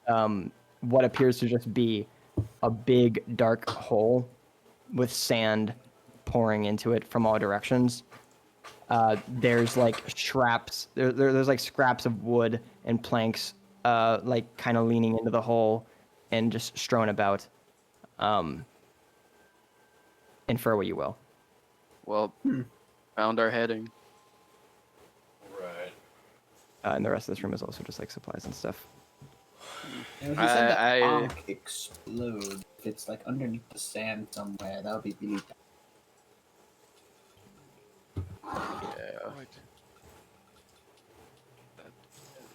Speaker 1: what appears to just be a big dark hole with sand pouring into it from all directions. There's like scraps. There's like scraps of wood and planks, like kind of leaning into the hole and just strewn about. Infer what you will.
Speaker 4: Well, found our heading.
Speaker 2: right.
Speaker 1: And the rest of this room is also just like supplies and stuff.
Speaker 3: You know, he said that
Speaker 4: I-
Speaker 3: Ankh explode. If it's like underneath the sand somewhere, that would be really
Speaker 4: Yeah.
Speaker 6: Right.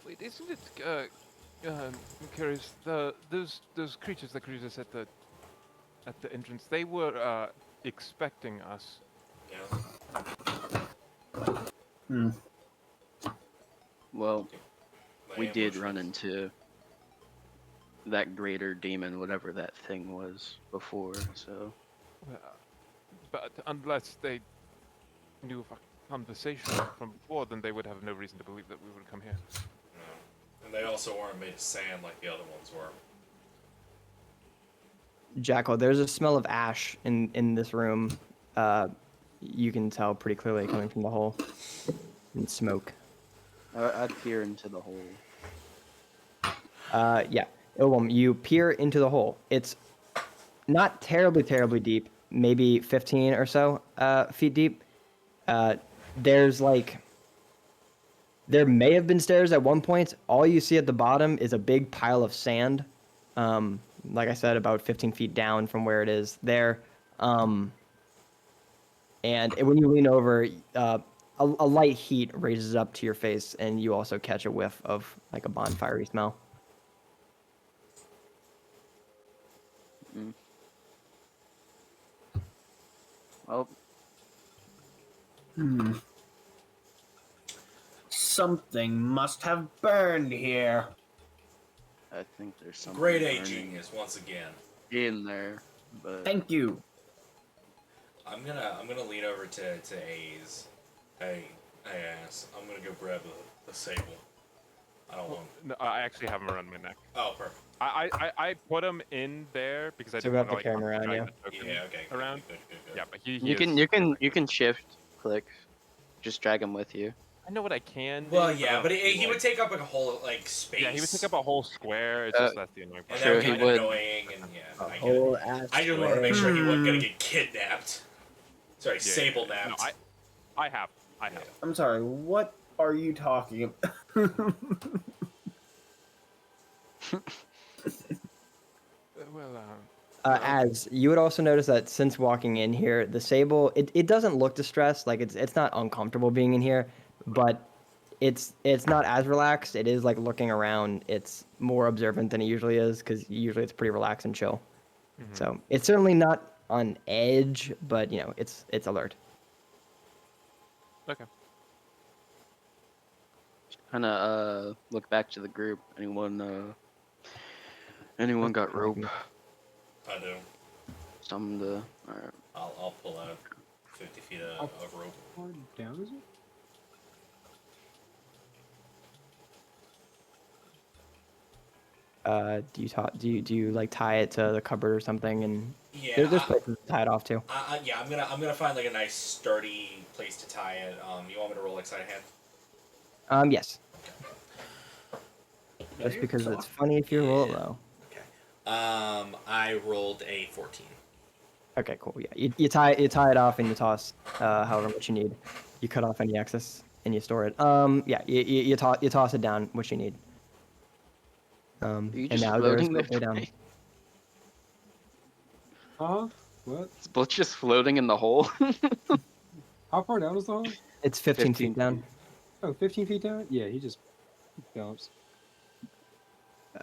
Speaker 6: Wait, isn't it curious? Those creatures that greeted us at the entrance, they were expecting us.
Speaker 2: Yeah.
Speaker 4: Well, we
Speaker 2: They
Speaker 4: did
Speaker 2: ambushed
Speaker 4: run
Speaker 2: us.
Speaker 4: into that greater demon, whatever that thing was before. So
Speaker 6: But unless they knew of our conversation from before, then they would have no reason to believe that we would come here.
Speaker 2: No. And they also weren't made of sand like the other ones were.
Speaker 1: Jackal, there's a smell of ash in this room. You can tell pretty clearly coming from the hole. And smoke.
Speaker 4: I'd peer into the hole.
Speaker 1: Yeah. Illwum, you peer into the hole. It's not terribly deep, maybe 15 or so feet deep. There's like, there may have been stairs at one point. All you see at the bottom is a big pile of sand. Like I said, about 15 feet down from where it is there. And when you lean over, a light heat raises up to your face, and you also catch a whiff of like a bonfire smell.
Speaker 4: Well,
Speaker 3: Something must have burned here.
Speaker 4: I think there's something
Speaker 2: Grade A
Speaker 4: burning
Speaker 2: genius once again.
Speaker 4: in there, but
Speaker 3: Thank you.
Speaker 2: I'm gonna lean over to A's. Hey, ass. I'm gonna go grab the sable. I don't want.
Speaker 8: No, I actually have him around my neck.
Speaker 2: Oh, perfect.
Speaker 8: I put him in there because I
Speaker 1: So
Speaker 8: didn't
Speaker 1: we have
Speaker 8: want
Speaker 1: to
Speaker 8: to
Speaker 1: carry him around,
Speaker 8: drag
Speaker 1: yeah.
Speaker 8: the token
Speaker 2: Yeah. Okay. Good,
Speaker 8: around.
Speaker 2: Good.
Speaker 8: Yeah, but he
Speaker 4: you can shift click, just drag him with you.
Speaker 8: I know what I can.
Speaker 2: Well,
Speaker 8: do,
Speaker 2: yeah,
Speaker 8: I
Speaker 2: but
Speaker 8: don't
Speaker 2: he
Speaker 8: feel
Speaker 2: would
Speaker 8: like-
Speaker 2: take up like a whole like space.
Speaker 8: Yeah, he would take up a whole square. It's just that's the annoying
Speaker 2: And
Speaker 8: part.
Speaker 2: that
Speaker 4: Sure,
Speaker 2: would
Speaker 4: he
Speaker 2: kind
Speaker 4: would.
Speaker 2: of annoying, and yeah, I get it.
Speaker 5: Whole ass
Speaker 2: I just wanted to make sure he wasn't
Speaker 3: square.
Speaker 2: gonna get kidnapped. Sorry,
Speaker 8: Yeah,
Speaker 2: sable
Speaker 8: yeah,
Speaker 2: napped.
Speaker 8: No, I have.
Speaker 3: I'm sorry, what are you talking about?
Speaker 6: Well,
Speaker 1: As you would also notice that since walking in here, the sable it doesn't look distressed. Like it's not uncomfortable being in here, but it's not as relaxed. It is like looking around. It's more observant than it usually is because usually it's pretty relaxed and chill. So it's certainly not on edge, but you know it's alert.
Speaker 6: okay.
Speaker 4: Kind of look back to the group. Anyone got rope?
Speaker 2: I do.
Speaker 4: Something to. Alright.
Speaker 2: I'll pull out 50 feet of rope.
Speaker 7: How far down is it?
Speaker 1: Do you like tie it to the cupboard or something? And
Speaker 2: Yeah.
Speaker 1: there's places to tie it off to.
Speaker 2: Yeah, I'm gonna find like a nice sturdy place to tie it. You want me to roll like sleight of hand?
Speaker 1: Yes. Just because it's funny if you roll it low.
Speaker 2: Okay. I rolled a 14.
Speaker 1: Okay, cool. Yeah, you tie it off and you toss however much you need. You cut off any excess and you store it. Yeah, you toss it down what you need.
Speaker 4: Are you
Speaker 1: And
Speaker 4: just
Speaker 1: now there's
Speaker 4: floating
Speaker 1: no
Speaker 4: this
Speaker 1: way down.
Speaker 4: way?
Speaker 7: Huh? What?
Speaker 4: Is Blitz just floating in the hole?
Speaker 7: How far down is the hole?
Speaker 1: It's 15
Speaker 4: 15
Speaker 1: feet down.
Speaker 7: Oh, 15 feet down? Yeah, he just jumps.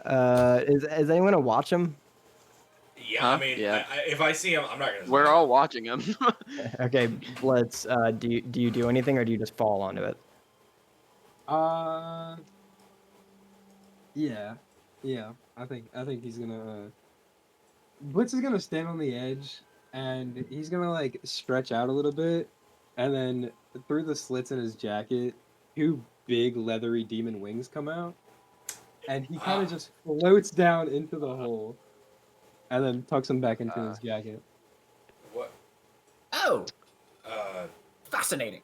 Speaker 1: Is anyone gonna watch him?
Speaker 2: Yeah,
Speaker 4: Huh?
Speaker 2: I mean,
Speaker 4: Yeah.
Speaker 2: if I see him, I'm not gonna.
Speaker 4: We're all watching him.
Speaker 1: Okay, let's. Do you do anything or do you just fall onto it?
Speaker 7: Yeah. I think he's gonna. Blitz is gonna stand on the edge, and he's gonna like stretch out a little bit, and then through the slits in his jacket, two big leathery demon wings come out, and he kind of just floats down into the hole, and then tucks him back into his jacket.
Speaker 2: What?
Speaker 3: Oh,
Speaker 2: Uh,
Speaker 3: fascinating.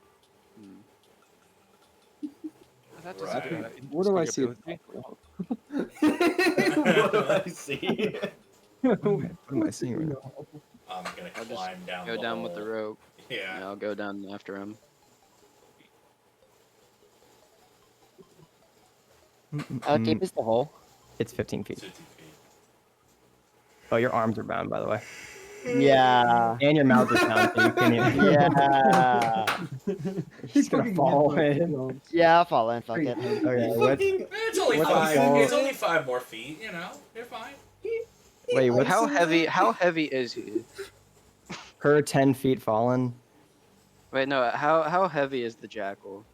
Speaker 8: That
Speaker 2: Right.
Speaker 7: What do I see?
Speaker 3: What do I see?
Speaker 1: What am I seeing right now?
Speaker 2: I'm gonna
Speaker 4: I'll just
Speaker 2: climb down.
Speaker 4: Go
Speaker 2: the
Speaker 4: down with the
Speaker 2: hole.
Speaker 4: rope.
Speaker 2: Yeah.
Speaker 4: And I'll go down after him.
Speaker 5: How deep is the hole?
Speaker 1: It's 15 feet.
Speaker 2: 50 feet.
Speaker 1: Oh, your arms are bound, by the way,
Speaker 5: Yeah.
Speaker 1: and your mouth is bound, so you can't even.
Speaker 5: Yeah.
Speaker 1: He's gonna
Speaker 7: fucking
Speaker 1: fall
Speaker 7: headbutt
Speaker 1: in.
Speaker 7: him.
Speaker 5: Yeah, I'll fall in. Fuck it.
Speaker 1: Okay, what?
Speaker 2: It's only
Speaker 1: What the
Speaker 2: five.
Speaker 1: fuck?
Speaker 2: It's only 5 more feet. You know, you're fine.
Speaker 1: Wait, what?
Speaker 4: How heavy? How heavy is he?
Speaker 1: Her 10 feet fallen.
Speaker 4: Wait, no. How heavy is the jackal?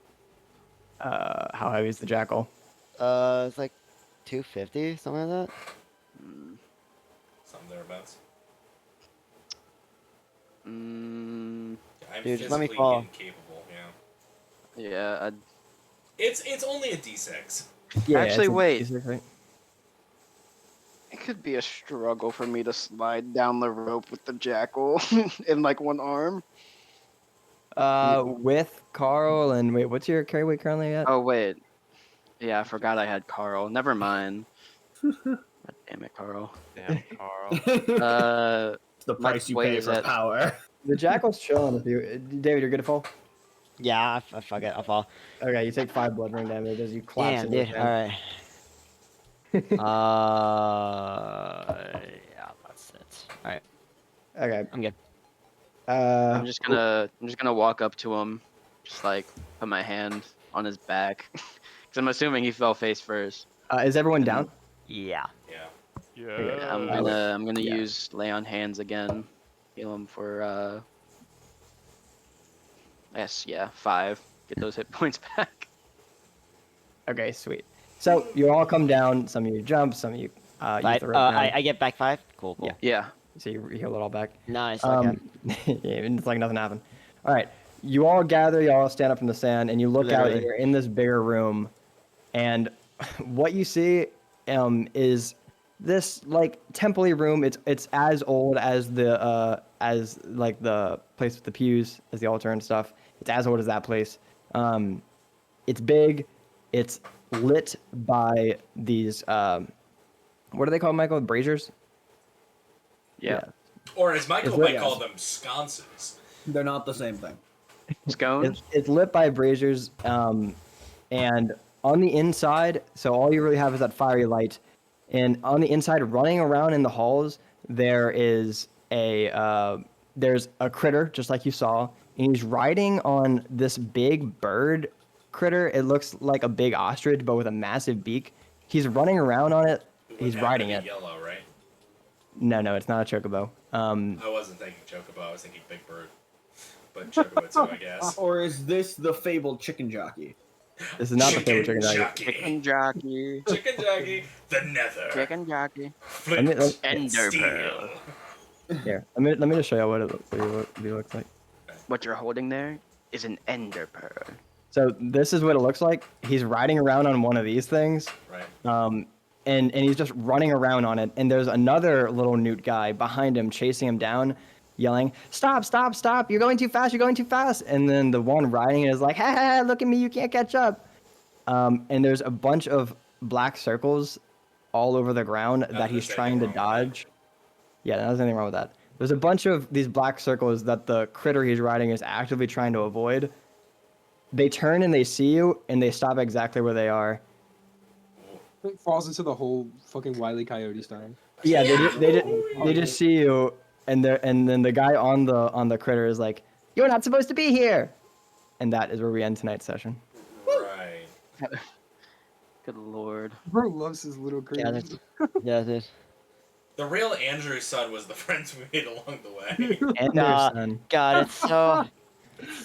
Speaker 1: How heavy is the jackal?
Speaker 5: It's like 250, something like that.
Speaker 2: Something thereabouts.
Speaker 4: Mm,
Speaker 2: I'm
Speaker 5: Dude, just let me
Speaker 2: physically
Speaker 5: fall.
Speaker 2: incapable. Yeah.
Speaker 4: yeah.
Speaker 2: It's only a d6.
Speaker 1: Yeah,
Speaker 4: Actually,
Speaker 1: it's a
Speaker 4: wait.
Speaker 1: D6, right?
Speaker 4: It could be a struggle for me to slide down the rope with the jackal in like one arm.
Speaker 1: With Carl and wait, what's your carry weight currently at?
Speaker 4: Oh wait. Yeah, I forgot I had Carl. Never mind. God damn it, Carl.
Speaker 8: Damn, Carl.
Speaker 3: It's the
Speaker 4: My
Speaker 3: price you
Speaker 4: weight
Speaker 3: pay
Speaker 4: is
Speaker 3: for
Speaker 4: at-
Speaker 3: power.
Speaker 1: The jackal's chilling. If you, David, you're good to fall.
Speaker 5: Yeah, fuck it. I'll fall.
Speaker 1: Okay, you take 5 blood ring damage as you collapse.
Speaker 5: Damn,
Speaker 1: into
Speaker 5: dude.
Speaker 1: the
Speaker 5: All
Speaker 1: ground.
Speaker 5: right. Yeah, that's it. All right,
Speaker 1: Okay.
Speaker 5: I'm good.
Speaker 4: I'm just gonna walk up to him, just like put my hand on his back, because I'm assuming he fell face first.
Speaker 1: Is everyone down?
Speaker 5: Yeah.
Speaker 2: Yeah.
Speaker 8: Yeah.
Speaker 4: I'm gonna
Speaker 1: yeah.
Speaker 4: use lay on hands again, heal him for yes, yeah, 5. Get those hit points back.
Speaker 1: Okay, sweet. So you all come down. Some of you jump. Some of you use
Speaker 5: Right,
Speaker 1: the rope down.
Speaker 5: I get back 5. Cool.
Speaker 1: Yeah.
Speaker 4: Yeah.
Speaker 1: So you heal it all back.
Speaker 5: Nice. Okay.
Speaker 1: Yeah, it's like nothing happened. All right, you all gather. You all stand up from the sand, and you look out, and
Speaker 5: Literally.
Speaker 1: you're in this bigger room, and what you see is this like temple-y room. It's as old as the place with the pews, as the altar and stuff. It's as old as that place. It's big. It's lit by these what are they called, Michael? Braziers?
Speaker 4: Yeah.
Speaker 2: Or as Michael
Speaker 1: Is
Speaker 2: might
Speaker 1: it-
Speaker 2: call them, sconces.
Speaker 3: They're not the same thing.
Speaker 4: Scones.
Speaker 1: It's lit by braziers, and on the inside, so all you really have is that fiery light. And on the inside, running around in the halls, there's a critter, just like you saw, and he's riding on this big bird critter. It looks like a big ostrich, but with a massive beak. He's running around on it.
Speaker 2: It
Speaker 1: He's
Speaker 2: would have to
Speaker 1: riding
Speaker 2: be
Speaker 1: it.
Speaker 2: Yellow, right?
Speaker 1: No, it's not a chocobo.
Speaker 2: I wasn't thinking chocobo. I was thinking big bird. But chocobo too, I guess.
Speaker 3: Or is this the fabled chicken jockey?
Speaker 1: This is not the favorite chicken nugget.
Speaker 4: Chicken jockey.
Speaker 2: Chicken jockey. The nether.
Speaker 4: Chicken jockey.
Speaker 1: Let me-
Speaker 2: Flint
Speaker 1: let-
Speaker 2: and
Speaker 4: Ender
Speaker 2: steel.
Speaker 4: pearl.
Speaker 1: Here, let me just show you what he looks like.
Speaker 4: What you're holding there is an ender pearl.
Speaker 1: So this is what it looks like. He's riding around on one of these things,
Speaker 2: Right.
Speaker 1: and he's just running around on it. And there's another little newt guy behind him, chasing him down, yelling, "Stop! Stop! Stop! You're going too fast! You're going too fast!" And then the one riding it is like, "Ha ha! Look at me! You can't catch up!" and there's a bunch of black circles all over the ground that he's
Speaker 2: there's
Speaker 1: trying
Speaker 2: anything
Speaker 1: to
Speaker 2: wrong with that.
Speaker 1: dodge. Yeah, there's anything wrong with that. There's a bunch of these black circles that the critter he's riding is actively trying to avoid. They turn and they see you, and they stop exactly where they are.
Speaker 7: It falls into the whole fucking Wile E. Coyote style.
Speaker 1: Yeah, they just see you, and then the guy on the critter is like, "You're not supposed to be here," and that is where we end tonight's session.
Speaker 2: Right.
Speaker 4: Good lord.
Speaker 7: Bro loves his little
Speaker 5: Yeah,
Speaker 7: critters.
Speaker 5: yeah, dude.
Speaker 2: The real Andrew's son was the friends we made along the way.
Speaker 1: And
Speaker 5: Nah.
Speaker 1: their son.
Speaker 5: God, it's so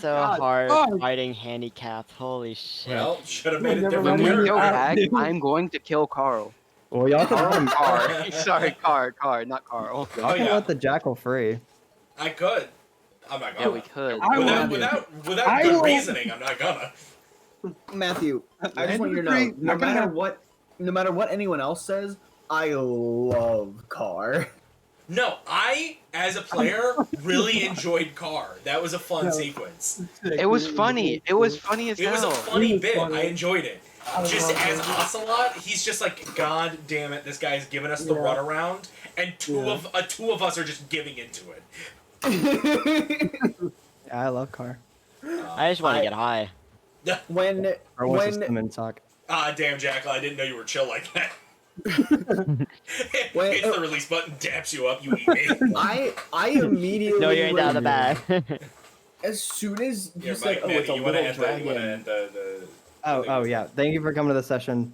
Speaker 7: God,
Speaker 5: hard
Speaker 7: fuck.
Speaker 5: fighting handicapped. Holy shit.
Speaker 2: Well, should have made it
Speaker 7: Never
Speaker 2: different.
Speaker 7: mind.
Speaker 4: When we
Speaker 2: there.
Speaker 4: go
Speaker 7: Ah,
Speaker 4: back,
Speaker 7: dude.
Speaker 4: I'm going to kill Carl.
Speaker 1: Well, y'all can let him.
Speaker 4: Car. Sorry, car, not Carl.
Speaker 1: Y'all
Speaker 2: Oh,
Speaker 1: can
Speaker 2: yeah.
Speaker 1: let the jackal free.
Speaker 2: I could. I'm not
Speaker 4: Yeah,
Speaker 2: gonna.
Speaker 4: we could.
Speaker 7: I
Speaker 2: Without,
Speaker 7: will.
Speaker 2: without
Speaker 7: I
Speaker 2: good
Speaker 7: will.
Speaker 2: reasoning, I'm not gonna.
Speaker 3: Matthew, I just want you to know,
Speaker 7: Great.
Speaker 3: no
Speaker 7: Not gonna
Speaker 3: matter
Speaker 7: happen.
Speaker 3: what anyone else says, I love Car.
Speaker 2: No, I, as a player, really enjoyed Car. That was a fun
Speaker 7: Yeah.
Speaker 2: sequence.
Speaker 4: It was funny. It was funny as
Speaker 2: It was a
Speaker 4: hell.
Speaker 2: funny
Speaker 7: It was
Speaker 2: bit.
Speaker 7: funny.
Speaker 2: I enjoyed it. Just
Speaker 7: love
Speaker 2: as
Speaker 7: it.
Speaker 2: Ocelot, he's just like, God damn it, this guy's giving us the
Speaker 7: Yeah.
Speaker 2: runaround, and two
Speaker 7: Yeah.
Speaker 2: of us are just giving into it.
Speaker 1: Yeah, I love Car.
Speaker 5: I just want
Speaker 3: I-
Speaker 5: to get high.
Speaker 3: when
Speaker 1: Or wants to
Speaker 3: when
Speaker 1: swim and talk.
Speaker 2: Ah, damn, Jackal, I didn't know you were chill like that.
Speaker 3: When-
Speaker 2: Hits the release button, daps you up, you eat me.
Speaker 3: I immediately
Speaker 5: No, you ain't out of the bag.
Speaker 3: as soon as you
Speaker 2: Here,
Speaker 3: said,
Speaker 2: Mike,
Speaker 3: "Oh, it's a
Speaker 2: you wanna
Speaker 3: little
Speaker 2: end the, you wanna
Speaker 3: dragon,"
Speaker 2: end the
Speaker 1: Oh yeah. Thank you for coming to the session.